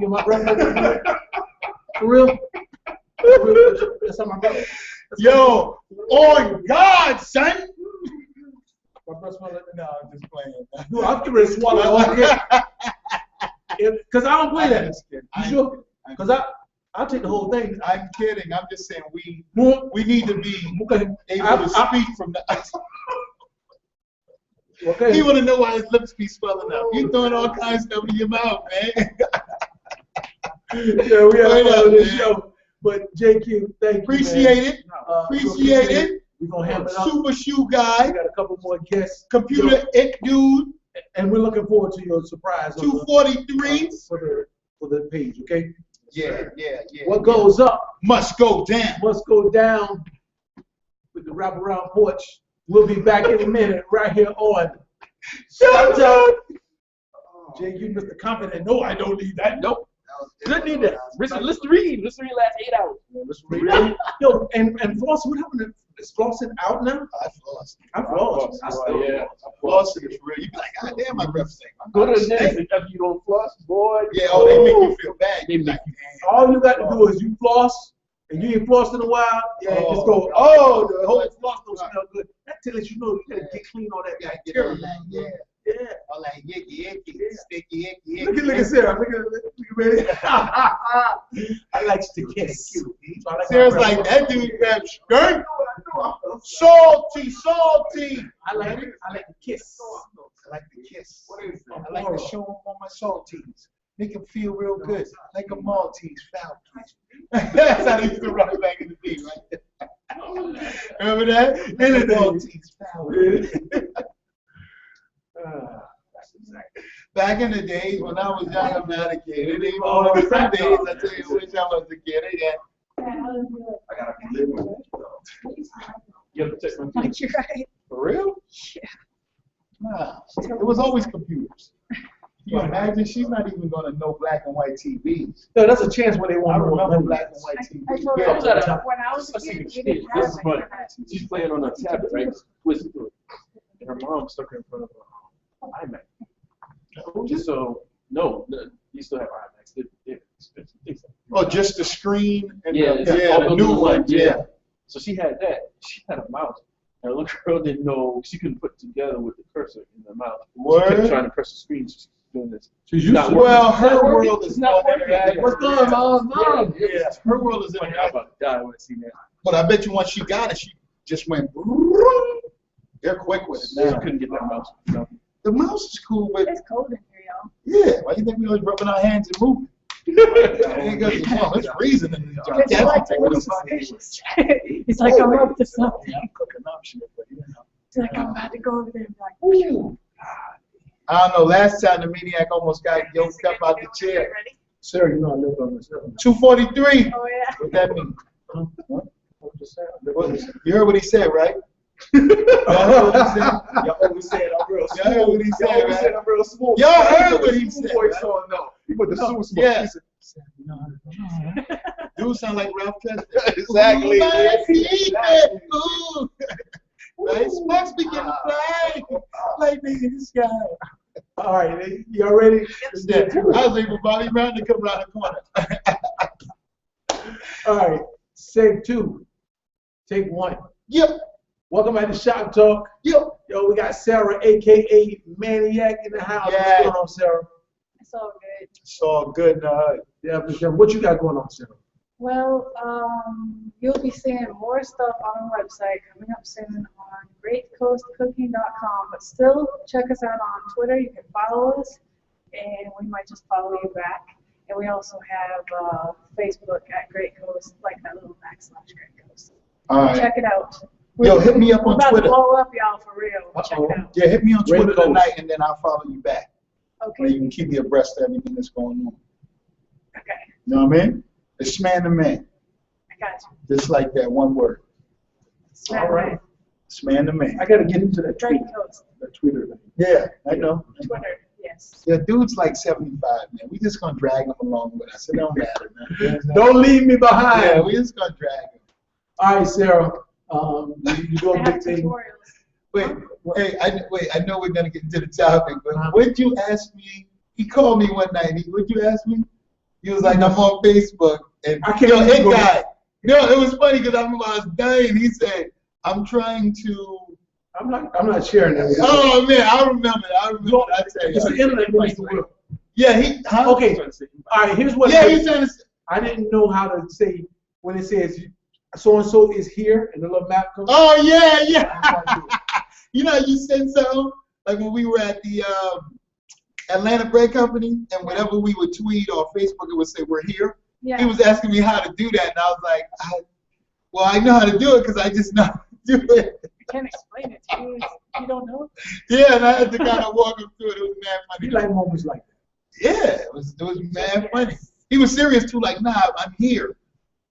You my brother? For real? For real? That's my brother. Yo, on God, son. My brother's my brother. No, I'm just playing. Dude, I'm getting ready to swallow all because I don't play that. You sure? Because I'll take the whole thing. I'm kidding. I'm just saying we need to be able to speak from the. Okay. He want to know why his lips be swelling up. You throwing all kinds of stuff in your mouth, man. Yeah, we have fun on this show. But JQ, thank you. Appreciate it. Appreciate it. We're gonna have it up. Super shoe guy. We got a couple more guests. Computer it dude. And we're looking forward to your surprise. 243 for the page, okay? Yeah. What goes up must go down. Must go down with the wraparound porch. We'll be back in a minute right here on Shout Out. JQ, Mr. Confident. No, I don't need that. Nope. Didn't need that. Listerine last 8 hours. Really? Yo, and floss, what happened to is flossing out now? I floss. I floss. Flossing is real. You be like, God damn, my breath stink. Go to the dentist after you don't floss, boy. Yeah, they make you feel bad. They make you. All you got to do is you floss, and you ain't flossed in a while. Yeah, just go. The whole floss don't smell good. That tells you know you gotta get clean all that bacteria. Yeah. All that yicky, sticky, icky. Look at Sarah. Look at Ready. I like to kiss. Sarah's like that dude got skirt. Salty. I like to kiss. I like to kiss. I like to show them all my salties. Make them feel real good, like a Maltese Falcon. That's how they used to run back in the day, right? Remember that? Maltese Falcon. Back in the days when I was young, I'm not a kid. It ain't all the some days I tell you which I was a kid. I gotta live with it. You have to take my Like you're right. For real? Yeah. Nah, it was always computers. Can you imagine? She's not even gonna know black and white TVs. No, that's a chance where they I want to remember black and white TVs. I told Yeah. her when I was a kid, we didn't have This is funny. that. She's playing on a tablet, right? Twisted through it. And her mom stuck her in front of an iMac. So, no, you still have iMacs. They're expensive. Oh, just the screen and the new one. Yeah. So she had that. She had a mouse. And the little girl didn't know she couldn't put it together with the cursor in the mouse. She kept trying to press the screen. She's doing this. Well, her world is not interactive. What's going on? Yeah, her world is I'm interactive. about to die when I see that. But I bet you once she got it, she just went. They're quick with it She now. couldn't get that mouse. No. The mouse is cool, but It's cold in here, y'all. yeah, why do you think we always rubbing our hands and moving? It's freezing in this job. Because he likes to look suspicious. He's like, I'm up to something. I'm cooking up shit, but you know. He's like, I'm about to go over there and be like, ooh. I don't know. Last time the maniac almost got yoked up out the chair. Sarah, you know I live on this. 243. Oh, yeah. What that mean? What? You heard what he said, right? Y'all always say I'm real smooth. Y'all heard what he said, right? I'm real smooth. Y'all heard what he said, Voice right? on, no. He put the smooth smoke. Yeah. He said, Dude sound like Ralph Chester. Exactly. Ooh, right? Sparks begin to fly. Like me in the sky. all right, y'all ready? Let's Yeah, get to I it. was waiting for Bobby Brown to come around the corner. All right, take two. Take one. Yep. Welcome back to Shop Talk. Yep. Yo, we got Sarah, a.k.a. Maniac, in the house. Yeah. What's going on, Sarah? It's all good. It's all good in the hood. Yeah, for sure. What you got going on, Sarah? Well, you'll be seeing more stuff on our website coming up soon on greatcoastcooking.com. But still, check us out on Twitter. You can follow us, and we might just follow you back. And we also have Facebook at Great Coast, like that little / Great Coast. All right. Check it out. Yo, hit me up We're on about Twitter. to blow up, y'all, for real. Check it out. Yeah, hit me on Great Twitter Coast. tonight, and then I'll follow you back. Where Okay. you can keep me abreast of everything that's going on. You know what I mean? It's man to man. I got you. Just like that one word. All right. It's man to man. I gotta get into that Drake tweet, Coast. that Twitter thing. Yeah, I know. Twitter, yes. Yeah, dude's like 75, man. We just gonna drag him along with us. It don't matter, man. Don't leave me behind. Yeah, we just gonna drag him. All right, Sarah. You doing They big have thing? tutorials. Wait, I know we're gonna get into the topic, but what'd you ask me? He called me one night. What'd you ask me? He was like, I'm on Facebook, and I can't yo, it go- guy. No, it was funny because I remember I was dying. He said, I'm trying to. I'm not sharing that with you. Oh man, I remember. I tell It's you. the internet moves the world. Yeah, he. Huh? Okay. All right. Here's what. Yeah, he's trying to. I didn't know how to say when it says so and so is here and the little map comes. Oh yeah, yeah. You know, you said something like when we were at the Atlanta Bread Company, and whenever we would tweet or Facebook, it would say we're here. Yeah. He was asking me how to do that, and I was like, I know how to do it because I just know how to do it. I can't explain it to you. You don't know? Yeah, and I had to kind of walk him through it. It was mad You funny. like moments like that. Yeah, it was mad funny. He was serious too, like, nah, I'm here,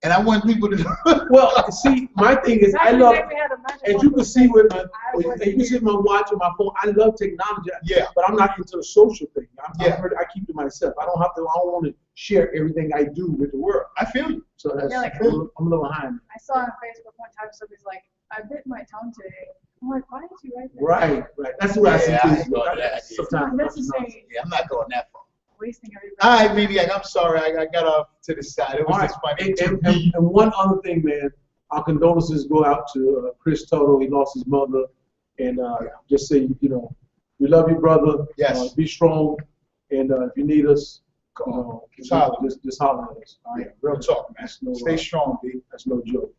and I want people to. Well, see, my thing is, I Back in the love, day, we had a magic as wand you can that see said, with my, I you was can see here. my watch and my phone. I love technology. Yeah. But I'm not into the social thing. Yeah. I keep to myself. I don't want to share everything I do with the world. I feel you. So that's Yeah, like- I'm a little behind. I saw on Facebook one time somebody's like, I bit my tongue today. I'm like, why did you write that? Right. That's what I see Yeah, I too. ain't going to that. It's not Sometimes. necessary. Yeah, I'm not going that far. Wasting everybody's All right, Maniac, I'm sorry. I got off to the side. It was All right. just funny. And one other thing, man. Our condolences go out to Chris Toto. He lost his mother. And just say, we love you, brother. Yes. Be strong. And if you need us, Just holler. just holler at us. All right. Yeah, real talk, man. That's no, Stay strong, B. That's no joke.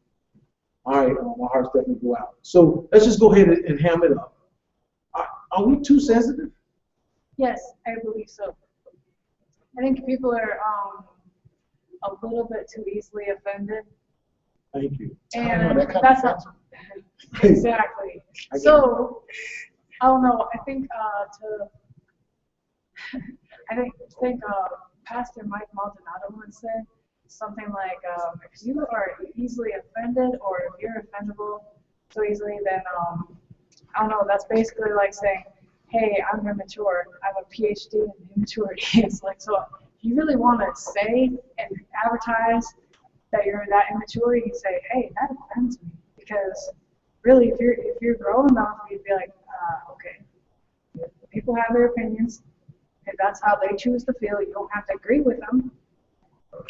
All right, my heart's definitely go out. So let's just go ahead and ham it up. Are we too sensitive? Yes, I believe so. I think people are a little bit too easily offended. Thank you. And that kind that's of not exactly. So I don't know. I think Pastor Mike Maldonado once said something like, if you are easily offended or if you're offendable so easily, then I don't know. That's basically like saying, hey, I'm immature. I have a PhD in immaturity. It's like, so if you really want to say and advertise that you're that immature, you can say, hey, that offends me. Because really, if you're grown enough, you'd be like, okay, people have their opinions. If that's how they choose to feel, you don't have to agree with them.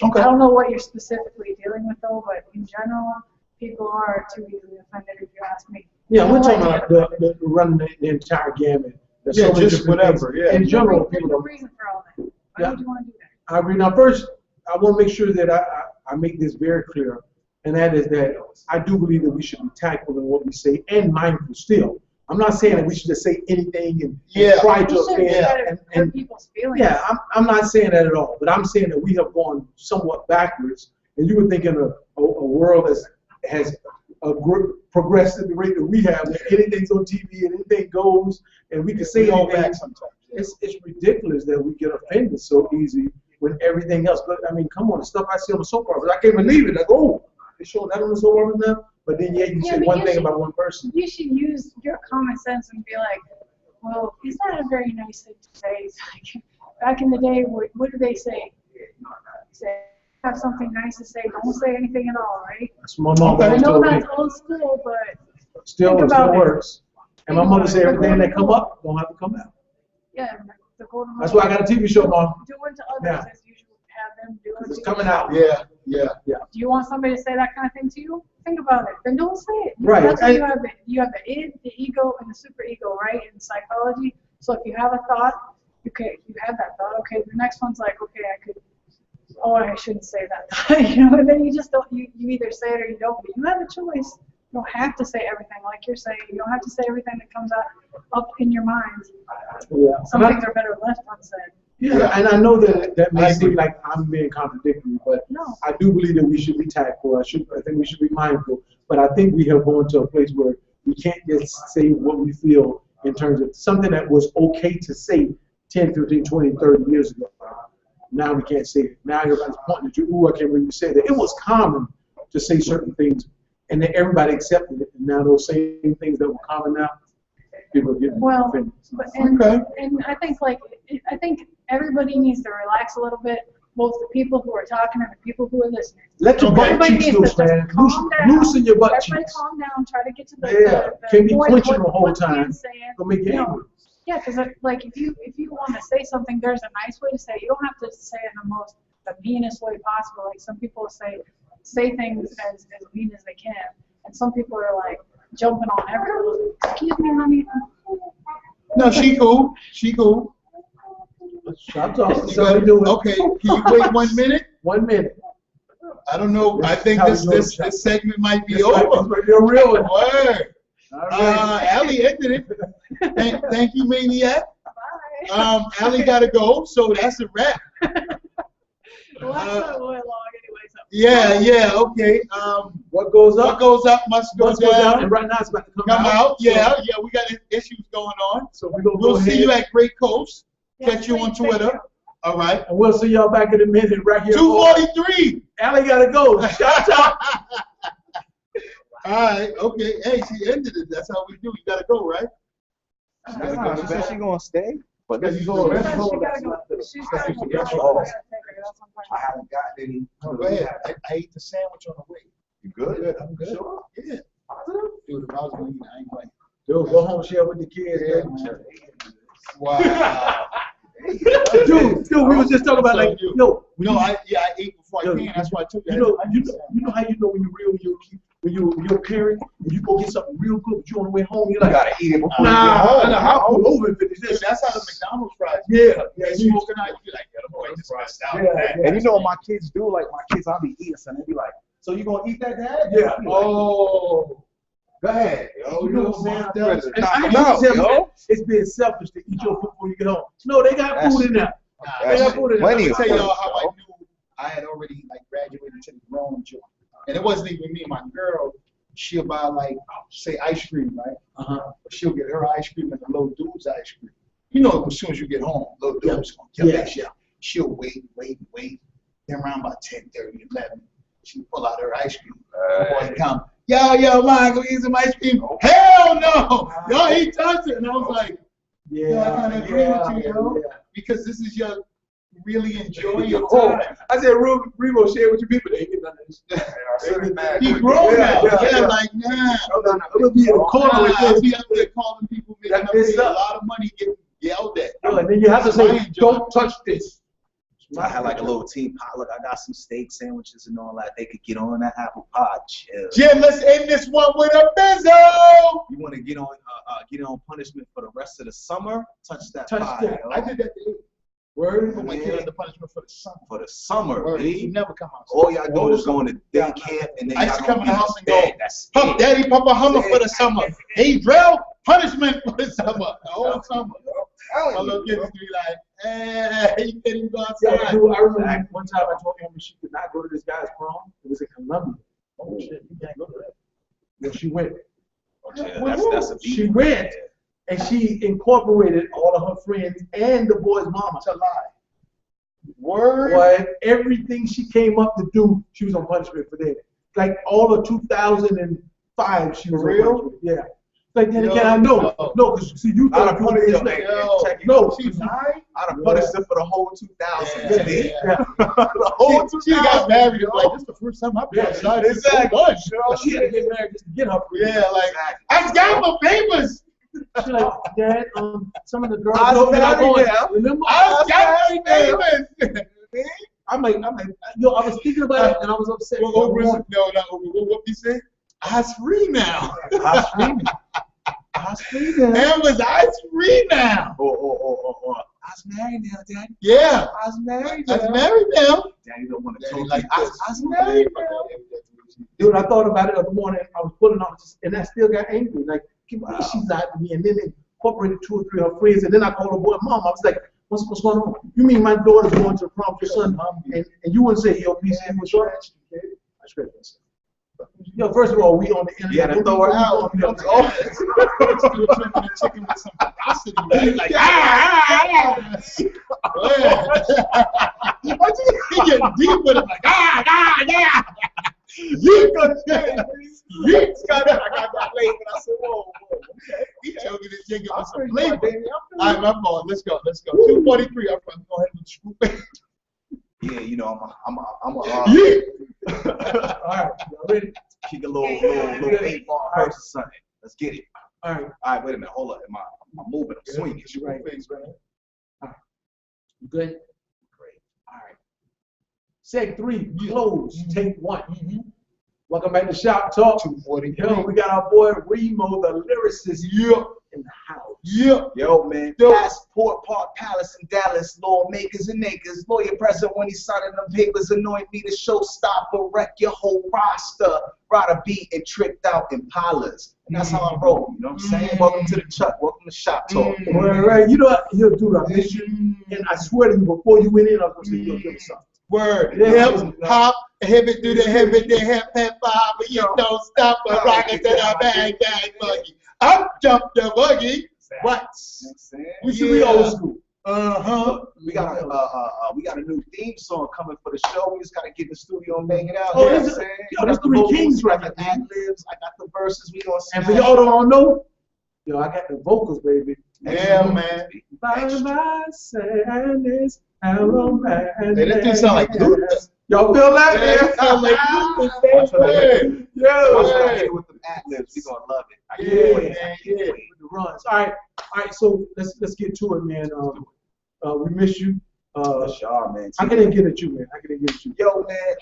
Okay. I don't know what you're specifically dealing with though, but in general, people are too easily offended if you ask me. Yeah, we're I talking like about it. the running the entire gamut. There's Yeah, so many just different whatever, things. yeah. In general, There's people no don't. reason for all that. Why Yeah. would you want to do that? I agree. Now, first, I want to make sure that I make this very clear, and that is that I do believe that we should be tactful in what we say and mindful still. I'm not saying that we should just say anything and try to You shouldn't offend. try to hurt and people's feelings. yeah, I'm not saying that at all, but I'm saying that we have gone somewhat backwards, and you would think in a world that has progressed at the rate that we have, that anything's on TV and anything goes, and we can say We hold anything. back sometimes. It's ridiculous that we get offended so easy when everything else. But I mean, come on, the stuff I see on the soap operas, I can't believe it. Like, oh, they showing that on the soap operas now. But then you Yeah, say but one you thing should- about one person. You should use your common sense and be like, well, is that a very nice thing to say? It's like, back in the day, what did they say? Say, have something nice to say, don't say anything at all, right? That's what my mom I always know told me. that's old school, but Still, think it still about it. works. And my Think mother about said it. everything that come up don't have to come out. yeah, the golden That's rule. why I got a TV show, Mom. Do unto others Yeah. as you should have them do It's unto coming you. out. Yeah. Do you want somebody to say that kind of thing to you? Think about it. Then don't say it. Right. That's why And- you have the id, the ego, and the superego, right? In psychology. So if you have a thought, you have that thought. Okay, the next one's like, okay, I shouldn't say that. And then you just don't. You either say it or you don't. But you have a choice. You don't have to say everything like you're saying. You don't have to say everything that comes up in your mind. Yeah. Some things are better left unsaid. Yeah, and I know that may I seem agree. like I'm being contradictory, but No. I do believe that we should be tactful. I think we should be mindful. But I think we have gone to a place where we can't just say what we feel in terms of something that was okay to say 10, 15, 20, 30 years ago. Now we can't say it. Now everybody's pointing at you. Ooh, I can't believe you said that. It was common to say certain things, and then everybody accepted it. And now those same things that were common now, people are getting offended. And I think I think everybody needs to relax a little bit, both the people who are talking and the people who are listening. Let your butt Everybody cheeks needs to loose, just man. calm down. Loosen your butt Everybody cheeks. calm down, try to get to the Can't be point clenching of the whole what's being time. said. It'll make you You know, angry. Yeah, because like if you want to say something, there's a nice way to say it. You don't have to say it in the meanest way possible. Like some people say things as mean as they can, and some people are like jumping on every little. Excuse me, honey. No, she cool. She cool. I'm talking. You Somebody got- do it. Okay, can you wait 1 minute? 1 minute. I don't know. I think How we this doing, this Chuck? this segment might be It's over. might be a real one. Word. All right. Allie ended it. Thank you, Maniac. Bye. Allie gotta go, so that's a wrap. Well, that's not really long anyway. So. Yeah, okay. What goes What up goes up must go must go down, down. and right now it's about to Come out. So- Yeah, we got issues going on. So we're gonna We'll go see ahead, you at Great Coast. Yeah, Catch you on thank Twitter. you. All right. and we'll see y'all back in a minute right here. 2:43. Allie gotta go. Shout out. All right. Okay. Hey, she ended it. That's how we do. You gotta go, right? You gotta go. She said she gonna stay, but Yeah, this is you all. go. She gotta go. She's gotta go. Oh. I gotta take her. That's what I'm I haven't gotten any. Go ahead. I ate the sandwich on the way. You good? Good. I'm good. Sure. Yeah. Dude, if I was gonna eat, I ain't like. Dude, go home, share with the kids. Yeah, man. man. Wow. Dude, we was just talking about like, yo, No, I ate before I Yo, came. That's why I took you know how you know when you're real, when you're a parent, and you go get something real good, but you on the way home, you're like, gotta eat it before you nah, get home. I'll pull over and finish this. That's how the McDonald's fries. Yeah, Yeah, you- smoking out. You be like, yeah, the boy just messed out. Yeah, And you know what my kids do? Like my kids, I'll be eating something. They be like, "So you gonna eat that, Dad?" Yeah. I be like, Oh. go ahead, yo. You know what I'm saying? I'm ready to And knock I them used out, to tell yo. them it's being selfish to eat your food before you get home. No, they got That's- food in there. Nah, They got That's food in there. plenty Let me of tell food, y'all how I yo. knew I had already like graduated to the grown joint. And it wasn't even me. My girl, she'll buy like, say ice cream, right? But she'll get her ice cream and the little dude's ice cream. You know, as soon as you get home, little dude's gonna kill that shit. She'll wait. Then around about 10:30, 11, she'll pull out her ice cream. Boy, come, yo, man, go eat some ice cream. Hell no! Y'all ain't touch it. And I was like, yo, I kind of agree with you, yo. Because this is your really enjoy your time. I said, Remo, share with your people. They ain't get none of this. He grown now. Yeah. Like, nah. I'm gonna be in the corner with I'll this. be up there calling people, making That them pay is a up. lot of money, getting yelled at. And then you have to I say, enjoy don't touch this. I had like a little team potluck. I got some steak sandwiches and all that. They could get on that apple pie. Chill. Jim, let's end this one with a bizzo. You want to get on punishment for the rest of the summer? Touch that Touch pie. that. yo. I did that today. Word. Put my kid under punishment for the summer. For the summer, Word. B. You never come out. All y'all doing is going to day camp and then I used to y'all come gonna in the be house and bed. go, That's Puff it. Daddy, Papa Hummer for the summer. Hey, drill, punishment for the summer. The whole summer. My little kids used to be like, hey, you can't even go Yeah, outside. dude, I remember one time I told Amber she could not go to this guy's prom. It was in Columbia. Oh shit, you can't go to that. Well, she went. Yeah, that's a beat. She went, and she incorporated all of her friends and the boy's mama. To lie. Word. Boy, everything she came up to do, she was on punishment for that. Like all of 2005, she was For on real? punishment. Yeah. Like then Yo, again, I know. yo. No, because see, you thought you yo, like, Yo, no, she lied? I'd have punished her for the whole 2000s. Yeah, B. yeah. The whole She got 2000s. married. Like, this is the first time I've been Yeah, outside. exactly. So much. She had to get married just to get her. Yeah, like, I got my papers. She's like, Dad, some of the girls I was know that I'm married going. now. Remember? I got my papers. I'm like, yo, I was thinking about it and I was upset. No, what you say? I was free now. Amber's ice free now. I was married now, Daddy. Yeah. I was married I now. was married now. Daddy don't want to Daddy talk like I this. was married now. Dude, I thought about it the other morning. I was pulling off, and I still got angry. Like, wow. She's out to me, and then they incorporated 2 or 3 of her friends, and then I called her boy, Mom. I was like, what's going on? You mean my daughter's going to the prom with your son, and you wouldn't say, yo, PC, what's wrong? I scratched myself. Yo, first of all, we on the internet. You gotta throw it out. I'm still trimming the chicken with some capacity, right? Like, he getting deep with it, like, yeah. You got that. I got that late, and I said, whoa. Okay. He choking the chicken with some flavor. All right, my fault. Let's go. 243. I'm going to go ahead and scoop. Yeah, you know, I'm a All right, y'all ready? kick a little 8-ball verse or something. Let's get it. All right. All right, wait a minute. Hold up. I'm moving. I'm swinging. Right. All right. You good? Great. All right. Seg 3, close. Take 1. Welcome back to Shop Talk. 243. Yo, we got our boy Remo, the lyricist, in the house. Yo, man. Passport Park Palace in Dallas. Lawmakers and niggas. Lawyer present when he signing them papers. Anoint me the showstopper. Wreck your whole roster. Ride a beat and tricked out Impalas. And that's how I roll. You know what I'm saying? Welcome to the Chuck. Welcome to Shop Talk. Right. You know what? Yo, dude, I miss you. And I swear to you, before you went in, I was going to say, yo, give me something. Word. Yeah. Hip hop, hip it through the hip it, the hip hop, but you don't stop a rocket to the bang buggy. Up jump the buggy. What? We should be old school. We got a new theme song coming for the show. We just gotta get in the studio and bang it out. Oh, You know this what is, I'm saying? there's 3 kings right I got here. ad-libs, I got the verses, we gonna And for y'all don't know, yo, I got the vocals, baby. Yeah, man. By my sadness, hello, man. Hey, that thing sound like Luther. Y'all feel that? Yeah, it sound like Luther. Yeah. With the ad-libs, we gonna love it. I can't wait. Yeah. With the runs. All right. So let's get to it, man. We miss you. That's y'all, man. I couldn't get at you, man. Yo, man,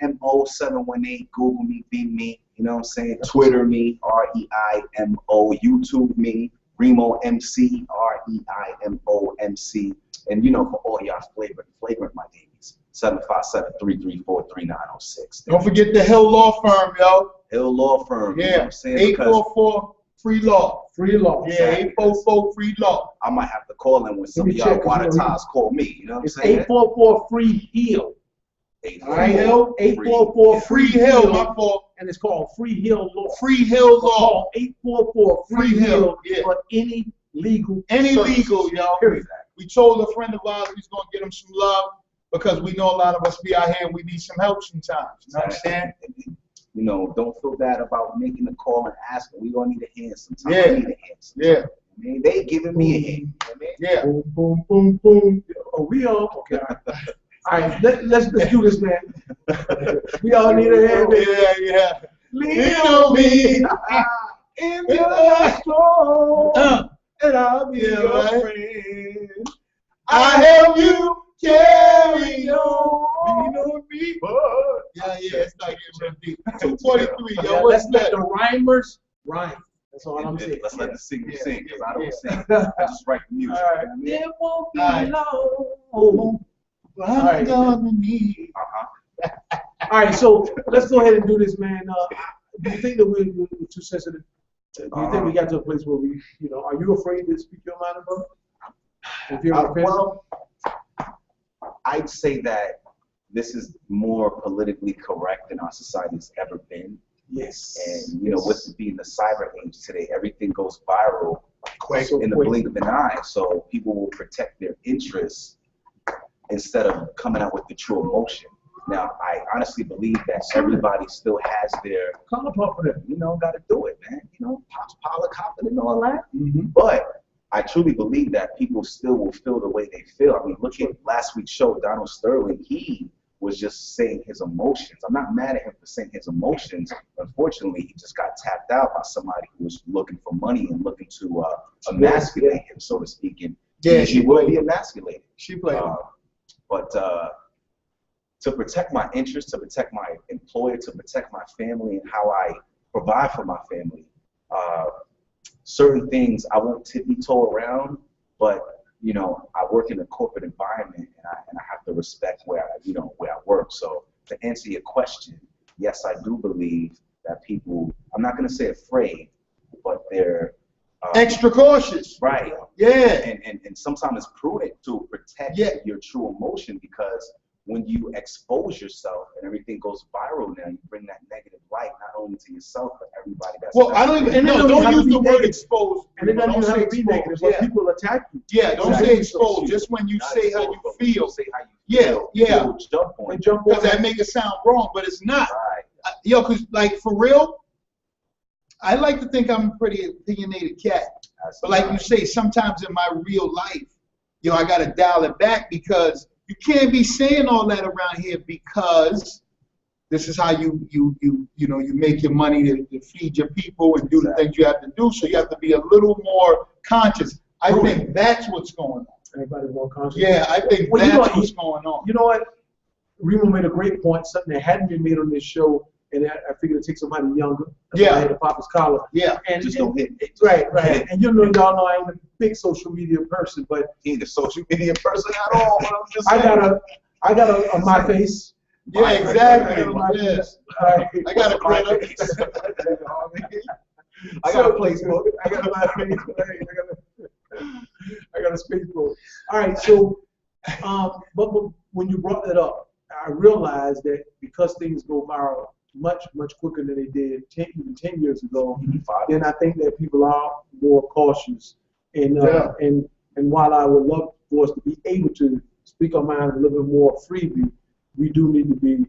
REIMO 718. Google me, beam me. You know what I'm saying? Twitter me, REIMO. YouTube me, Remo MC, REIMO MC. And you know, for all y'all flagrant my babies, 757-334-3906. Don't forget the Hill Law Firm, yo. Hill Law Firm. You know what I'm saying? 844 Free Law. Free law. Yeah, 844 Free Law. I might have to call in when some of y'all Guanatas call me. You know what I'm It's saying? 844 Free Heal. All right, Hill. 844 Free Hill, my fault. And it's called Free Hill Law. Free Hill Law. Call 844 Free Free Hill, Hill for any legal Any service. legal, yo. Period. We told a friend of ours we was gonna get him some love because we know a lot of us be out here and we need some help sometimes. You know what I'm saying? You know, don't feel bad about making a call and asking. We all need a hand sometimes. Yeah. I need a hand sometimes. Yeah. I mean, they giving me a hand. You know what I mean? Yeah. Boom, boom, boom, boom. Oh, we all okay. All right, let's do this, man. We all need a hand. Baby. Yeah. Lean on me in the storm, and I'll be Yeah, your right. friend. I help you carry on. Lean on me. Yeah, it's not getting real deep. 243, yo, what's Let's let that? the rhymers rhyme. That's all I'm saying. Let's let the singer sing, because I don't Yeah. sing. I just write the music. All right. You know It won't be All right. long. I'm right. gonna need. what I mean? All right, so let's go ahead and do this, man. Do you think that we're too sensitive? Do you think we got to a place where we, you know, are you afraid to speak your mind about it? If you're offended? Well, I'd say that this is more politically correct than our society has ever been. Yes. And, you know, with it being the cyber age today, everything goes viral Quick. So in the quick. blink of an eye. So people will protect their interests instead of coming out with the true emotion. Now, I honestly believe that everybody still has their, Call up for that. you know, got to do it, man. You know, Pops Pilot Coppin and all that. Mm-hmm. But I truly believe that people still will feel the way they feel. I mean, look at last week's show, Donald Sterling. He was just saying his emotions. I'm not mad at him for saying his emotions. Unfortunately, he just got tapped out by somebody who was looking for money and looking to emasculate him, so to speak. And Yeah, he will be emasculated. She played. But to protect my interests, to protect my employer, to protect my family and how I provide for my family, certain things I won't tippy-toe around, but you know, I work in a corporate environment and I have to respect where I work. So to answer your question, yes, I do believe that people, I'm not going to say afraid, but they're Extra cautious. right. Yeah. And sometimes it's prudent to protect Yeah. your true emotion, because when you expose yourself and everything goes viral now, you bring that negative light not only to yourself but everybody that's. Well, I don't even. And No, don't don't use be the word negative. exposed. And it doesn't Don't even say have to be negative, exposed. but Yeah. people attack you. Yeah, don't Exactly. say exposed. Just when you Not say how exposed, you but feel. say how you Yeah, feel. yeah. People jump on They you. jump on Because that that. make it sound wrong, but it's not. Right. Yo, because like for real, I like to think I'm a pretty opinionated cat. That's But like you right. say, sometimes in my real life, I gotta dial it back because you can't be saying all that around here because this is how you make your money to feed your people and do the things you have to do. So you have to be a little more conscious. I think that's what's going on. Everybody's more conscious. Yeah, I think Well, you that's know, what's going on. You know what? Remo made a great point, something that hadn't been made on this show, and I figured it'd take somebody younger. That's why I had to pop his collar. Yeah. And Just don't hit it. Right. And y'all know I ain't a big social media person, but He ain't a social media person at all. But I'm just I saying. got a my face. Yeah, exactly. I got a my Yeah. face. All right. I got a My credit. face. I got a Facebook. I got a my Facebook. I got a Facebook. All right, so but when you brought that up, I realized that because things go viral much quicker than they did even 10 years ago, then I think that people are more cautious. And and while I would love for us to be able to speak our mind a little bit more freely, we do need to be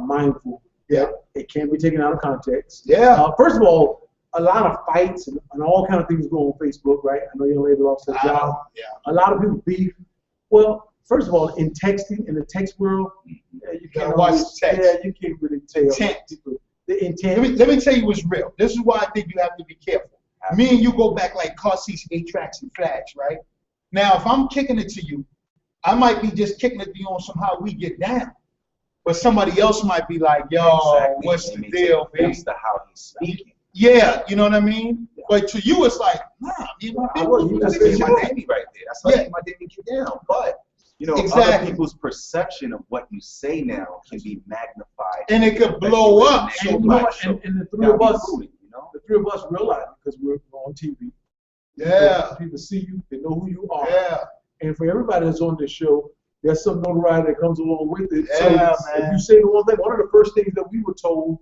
mindful. Yeah. It can't be taken out of context. Yeah. First of all, a lot of fights and all kind of things go on Facebook, right? I know your lady lost her job. Yeah. A lot of people beef. Well, first of all, in texting, in the text world, you can't watch always, text. yeah, you can't really tell Intent. the intent. Let me tell you what's real. This is why I think you have to be careful. Me and you go back like car seats, 8 tracks, and flags, right? Now, if I'm kicking it to you, I might be just kicking it to you on somehow we get down. But somebody else might be like, yo, Exactly. what's They the may deal, take baby? offense to how he's speaking. Yeah, you know what I mean? But to you, it's like, nah, me and my I people, wasn't that's even the my show. Davey right there. That's how Yeah. my Davey get down. But you know, other Exactly. people's perception of what you say now can be magnified, And it could blow up And, so you know much. what? And the three Gotta of be us, prudent, you know? the three of us realize it because we're on TV. Yeah, People see you, they know who you are. yeah. And for everybody that's on this show, there's some notoriety that comes along with it. Yeah, So man. if you say the one thing, one of the first things that we were told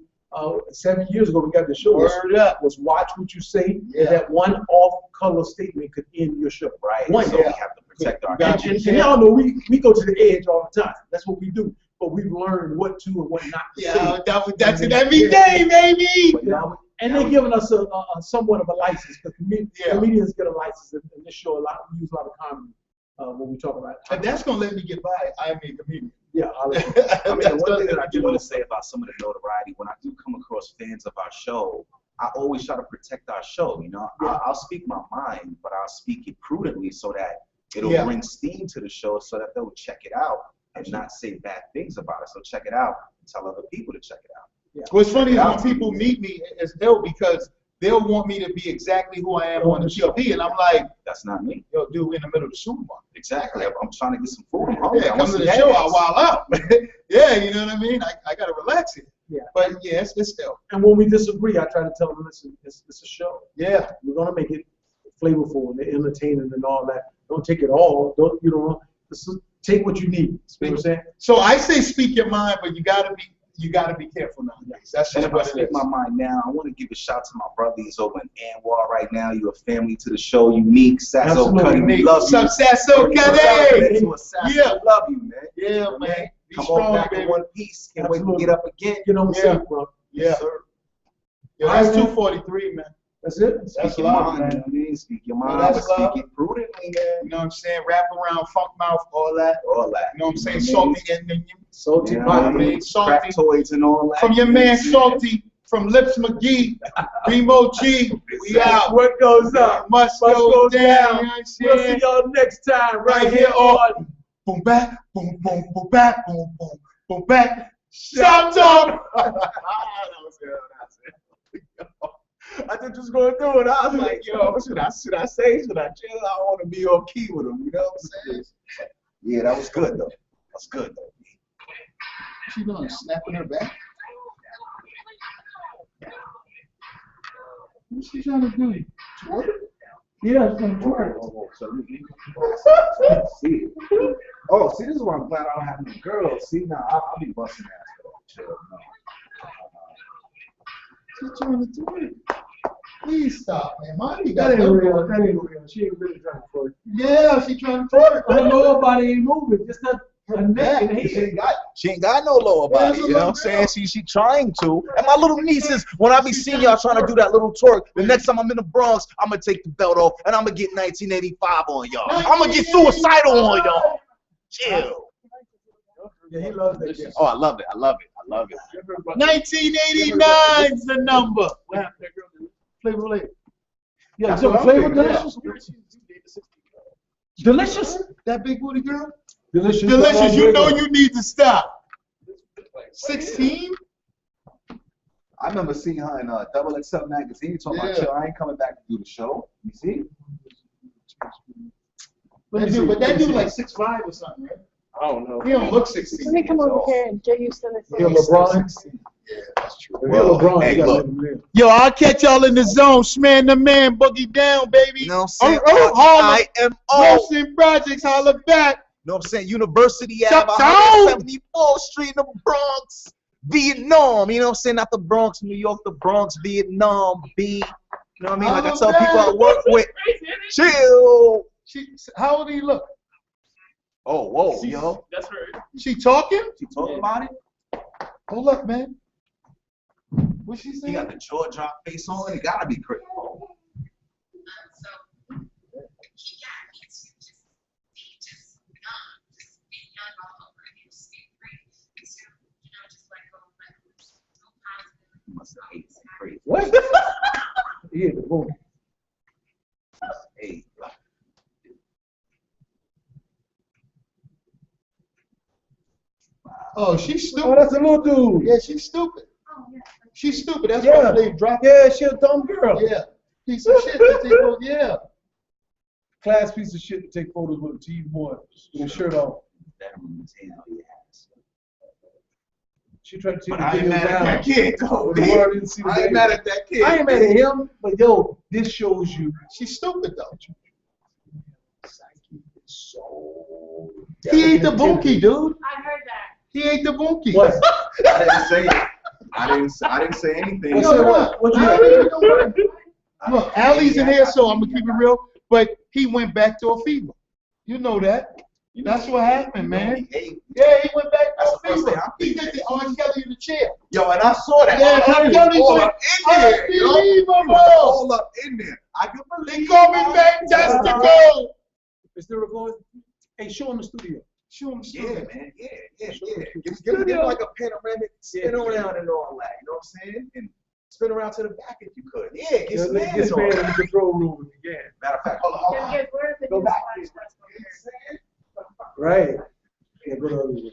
7 years ago we got the show Word up. was watch what you say, Yeah. and that one off-color statement could end your show. Right. One, So yeah. we have to protect our Got And, you. and y'all know we go to the edge all the time. That's what we do. But we've learned what to and what not to Yeah, say. that's it every day, baby. But now, And they're giving us a somewhat of a license because Yeah. comedians get a license in this show a lot. We use a lot of comedy when we talk about And that's gonna let me get by. I am a comedian. yeah. I mean, the one thing that I do want to say about some of the notoriety, when I do come across fans of our show, I always try to protect our show. You know, I'll speak my mind, but I'll speak it prudently so that it'll Yeah. bring steam to the show, so that they'll check it out and not say bad things about it. So check it out and tell other people to check it out. What's funny is when people meet me, it's ill because they'll want me to be exactly who I am on the TV, and I'm like, That's not me. yo, dude, we're in the middle of the supermarket. Exactly. I'm trying to get some food. I'm hungry. Yeah, I come want to some the show, gas. I wild out. Yeah, you know what I mean? I gotta relax it. Yeah. But yeah, it's still. And when we disagree, I try to tell them, listen, it's a show. Yeah. We're gonna make it flavorful and entertaining and all that. Don't take it all. Don't just take what you need. You know what I'm saying? So I say speak your mind, but you gotta be careful nowadays. That's And just if I what it speak is. my mind now, I want to give a shout to my brothers over in Anwar right now. You're a family to the show. Unique, Sasso Absolutely. Cuddy, we love you. Success, okay. Yeah. Yeah. Love you, man. Yeah, man. Be Come strong, on back baby. in one piece. Can't wait to Absolutely. get up again. Get on Yeah. safe, bro. Yeah. Sir. Yo, that's 243, man. That's it. That's Speak your love, mind, man. you know what I mean? Speak your No, mind, that's but love. speak it prudently, You man. know what I'm saying? Wrap around, funk mouth, all that. All that. You know what I'm saying? You know what I mean? Salty and Salty You know pie. what I mean? Salty. Crack toys and all that. from your man Salty, from Lips McGee, Remo G. We out. What goes up Must must go go down. down. You know what I'm We'll see saying? y'all next time Right here on boom back, boom boom boom back, boom boom boom back. Shop talk. That was good. That's it. I just was going through it. I was like, yo, should I say? Should I chill? I want to be on key with him. You know what I'm saying? Yeah, that was good though. That's good though. She doing snapping her back. What's she trying to do? Twerk? Yeah, it's gonna work. See. Oh, see, this is why I'm glad I don't have no girls. See, now I'll be busting ass. Chill, no. She's trying to do it. Please stop, man. Mommy That got ain't her real. going. That ain't real. She ain't really trying to twerk. Yeah, she trying to twerk. Her lower body ain't moving. Just her neck and She head. ain't got no lower body, you know what I'm saying? She trying to. And my little nieces, when I be seeing y'all trying to do that little twerk, the next time I'm in the Bronx, I'm gonna take the belt off and I'm gonna get 1985 on y'all. I'm gonna get suicidal on y'all. Chill. Yeah, he loves that shit. Oh, I love it. I love it. I love it. 1989's the number. Flavor Flav. Yeah, That's so what I'm Flavor thinking, Delicious. Delicious. That big booty girl? Delicious. Delicious, you know you need to stop. 16? I remember seeing her in Double XL magazine talking about, Yeah. chill, I ain't coming back to do the show. You see? But that dude like 6'5" or something, right? I don't know. He don't look 16. Let me come over here and get used to this. Yeah, LeBron. Yeah, that's true. If you're LeBron, hey, you gotta look. let him live. Yo, I'll catch y'all in the zone. Shman the man, boogie down, baby. You know what I'm saying? Harlem, IMO. Wilson Projects, holla back. You know what I'm saying? University Shut Ave, down. 174th Street in the Bronx, Vietnam. You know what I'm saying? Not the Bronx, New York, the Bronx, Vietnam, B. You know what I mean? Like I tell people I work with, chill. How old do you look? Oh, whoa, yo. That's her. She talking? She talking about it? Hold up, man. What's she He saying? got the jaw drop face on. It gotta be crazy. Must have ate some crazy. What? Yeah, the boom. Hey, Oh, she's Oh, stupid. that's a little dude. Yeah, she's stupid. She's stupid. That's Yeah. why they drop. Yeah, she a dumb girl. Yeah. Piece of shit. That they go, yeah. Class piece of shit to take photos with a T1 with a shirt off. that man's ass. She tried to take But the I ain't video mad at down. that kid, though. The world didn't see the I ain't video. mad at that kid. I ain't mad at him, but yo, this shows you. She's stupid though. So. He ate the bunkie, dude. I heard that. He ate the bunkie. What? I didn't say it. I didn't say anything. What's that? What you got? Look, Allie's in here, so I'm gonna keep it real. But he went back to a fever. You know that. That's what happened, man. Yeah, he went back That's to the a first fever. thing I'm He did the R. Kelly in the chair. Yo, and I saw that. Yeah, R. Kelly all went up in there. yo. unbelievable. All up in there. I can believe. They call me fantastical. Is there a going? Hey, show him the studio. Show him Yeah, stupid. man. Yeah. Give him like a panoramic spin around and all that. You know what I'm saying? And spin around to the back if you could. Yeah, get Let's some get hands on. man in Matter the control room again. of fact, hold on. Guess where's the Go new back. splash test over here? Right. Yeah, go the other way.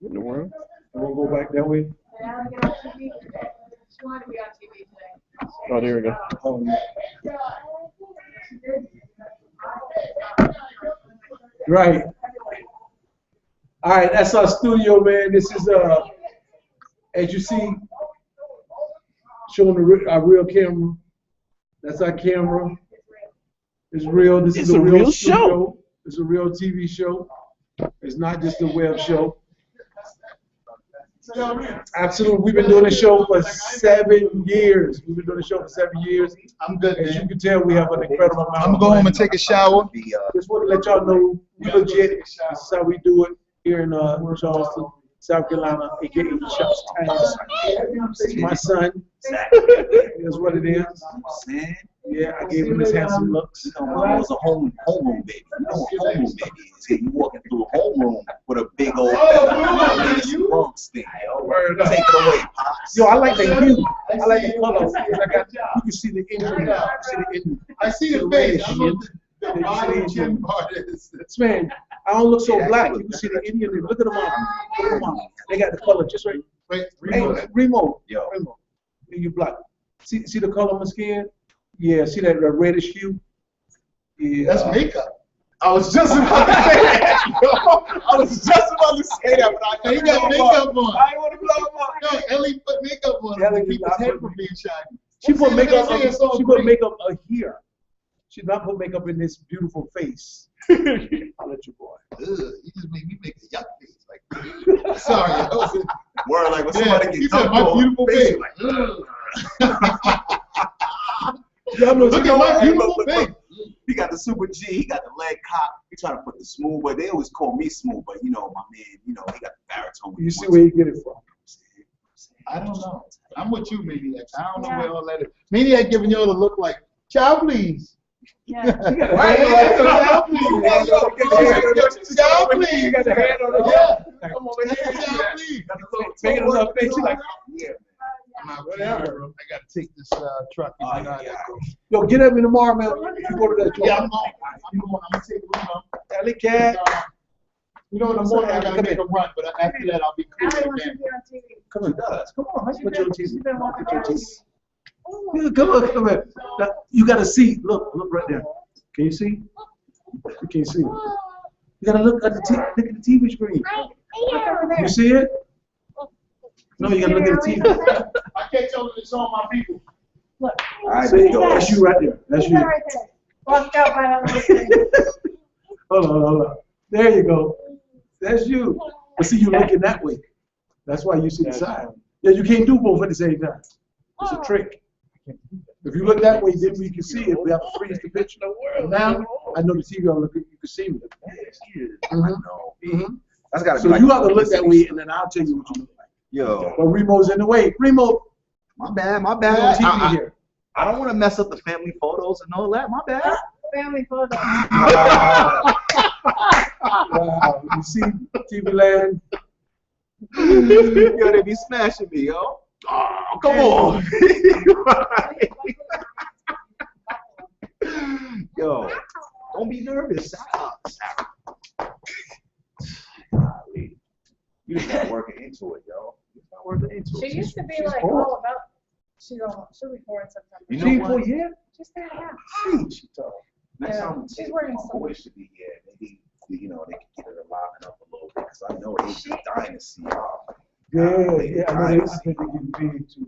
In the world? You wanna go back that way? And I want to get on TV today. She wanted to be on TV today. Oh, there we go. Right. All right, that's our studio, man. This is as you see, showing our real camera. That's our camera. It's real. This is a real show. It's a real TV show. It's not just a web show. Absolutely. We've been doing the show for 7 years. We've been doing the show for 7 years. I'm good, As you man. can tell, we have an incredible amount. I'm gonna go home and take a shower. Just want to let y'all know we legit. This is how we do it here in Charleston, South Carolina, aka Chuck's Town. My son. That's what it is. Man, Yeah, I gave him his handsome looks. you know, mama was a homeroom baby. You know what homeroom baby is? Yeah, you walking through a homeroom with a big old Bronx thing. Take it away, Pops. Yo, I like the hue. I like the color. You can see the engine. You can see the engine. I see the face. I know the bottom chin part is. Man, I don't look so black. You can see the Indian. Look at them all. Look at them all. They got the color just right. Wait, Hey, Remo. Yo. Remo. You black. See the color of my skin? Yeah, see that reddish hue? Yeah. that's makeup. I was just about to say that. I was just about to say that, but I He got makeup on. I didn't want to blow him up. No, Ellie put makeup want Kelly to did keep not his head put from being shiny. She put makeup. Say it's so She put great. makeup here. She did not put makeup in this beautiful face. I'll let you boy. Ugh, you just made me make a yuck face. Like, sorry, I was Word like when yeah, somebody he gets said my dunked on, beautiful face. like, Y'all know Look she at my don't- beautiful face. He got the super G, he got the leg cock. He trying to put the smooth, but they always call me smooth. But you know, my man, you know, he got the baritone. You see where you get it from. I don't know. I'm with you, Maniac. I don't know where all that is. Maniac giving y'all a look like, child, please. Yeah. Right? Child, please. Child, please. You got the hand on the Yeah. Like, Come over here. Child, please. making a little face. She like, Yeah. I'm out Whatever. here, bro. I got to take this truck. Oh, You know how yeah. that goes. yo, get at me tomorrow, man. You go to that Yeah, joint. I'm going. I'm going to take it with him. Alley cat. You know, in the morning I got to Come make in. a run, but after that I'll be cool Allie wants to again. be on TV. Come on, does. Come on, let's put you on TV. She's been wanting to be on TV. Yeah, come on, come on. Now, you gotta see. Look right there. Can you see? You can't see it. You gotta look at the look at the TV screen. Look over there. You see it? No, you gotta look at the TV. I can't tell them it's on my people. Look. See, that's you right there. That's Look you. at that right there. Walked out by that little thing. Hold on. There you go. That's you. But see, you're looking that way. That's why you see the side. Yeah, you can't do both at the same time. It's a trick. If you look that way, then we can see it. We have to freeze the picture. And now, I know the TV I'm looking, you can see me. That's gotta be So like you have to look that way, and then I'll tell you what you look like. Yo, But Remo's in the way. Remo, my bad. on I, TV here. I don't want to mess up the family photos and all that. My bad. Family photo. Wow, you see TV Land? Yo, they be smashing me, yo. Oh, come on. Yo, don't be nervous. Stop. Golly. You just not working into it, yo. You're not working into it. She used to be She's like four. all about. She'll be 4 in September. You She know for what? a year? She's 3.5. She told. Next Yeah, time, she's working my some- boys should be here. Maybe, you know, they can get it alive up a little bit because I know they just dying to see y'all. Yeah, They yeah, I know dying they to see think they get big too.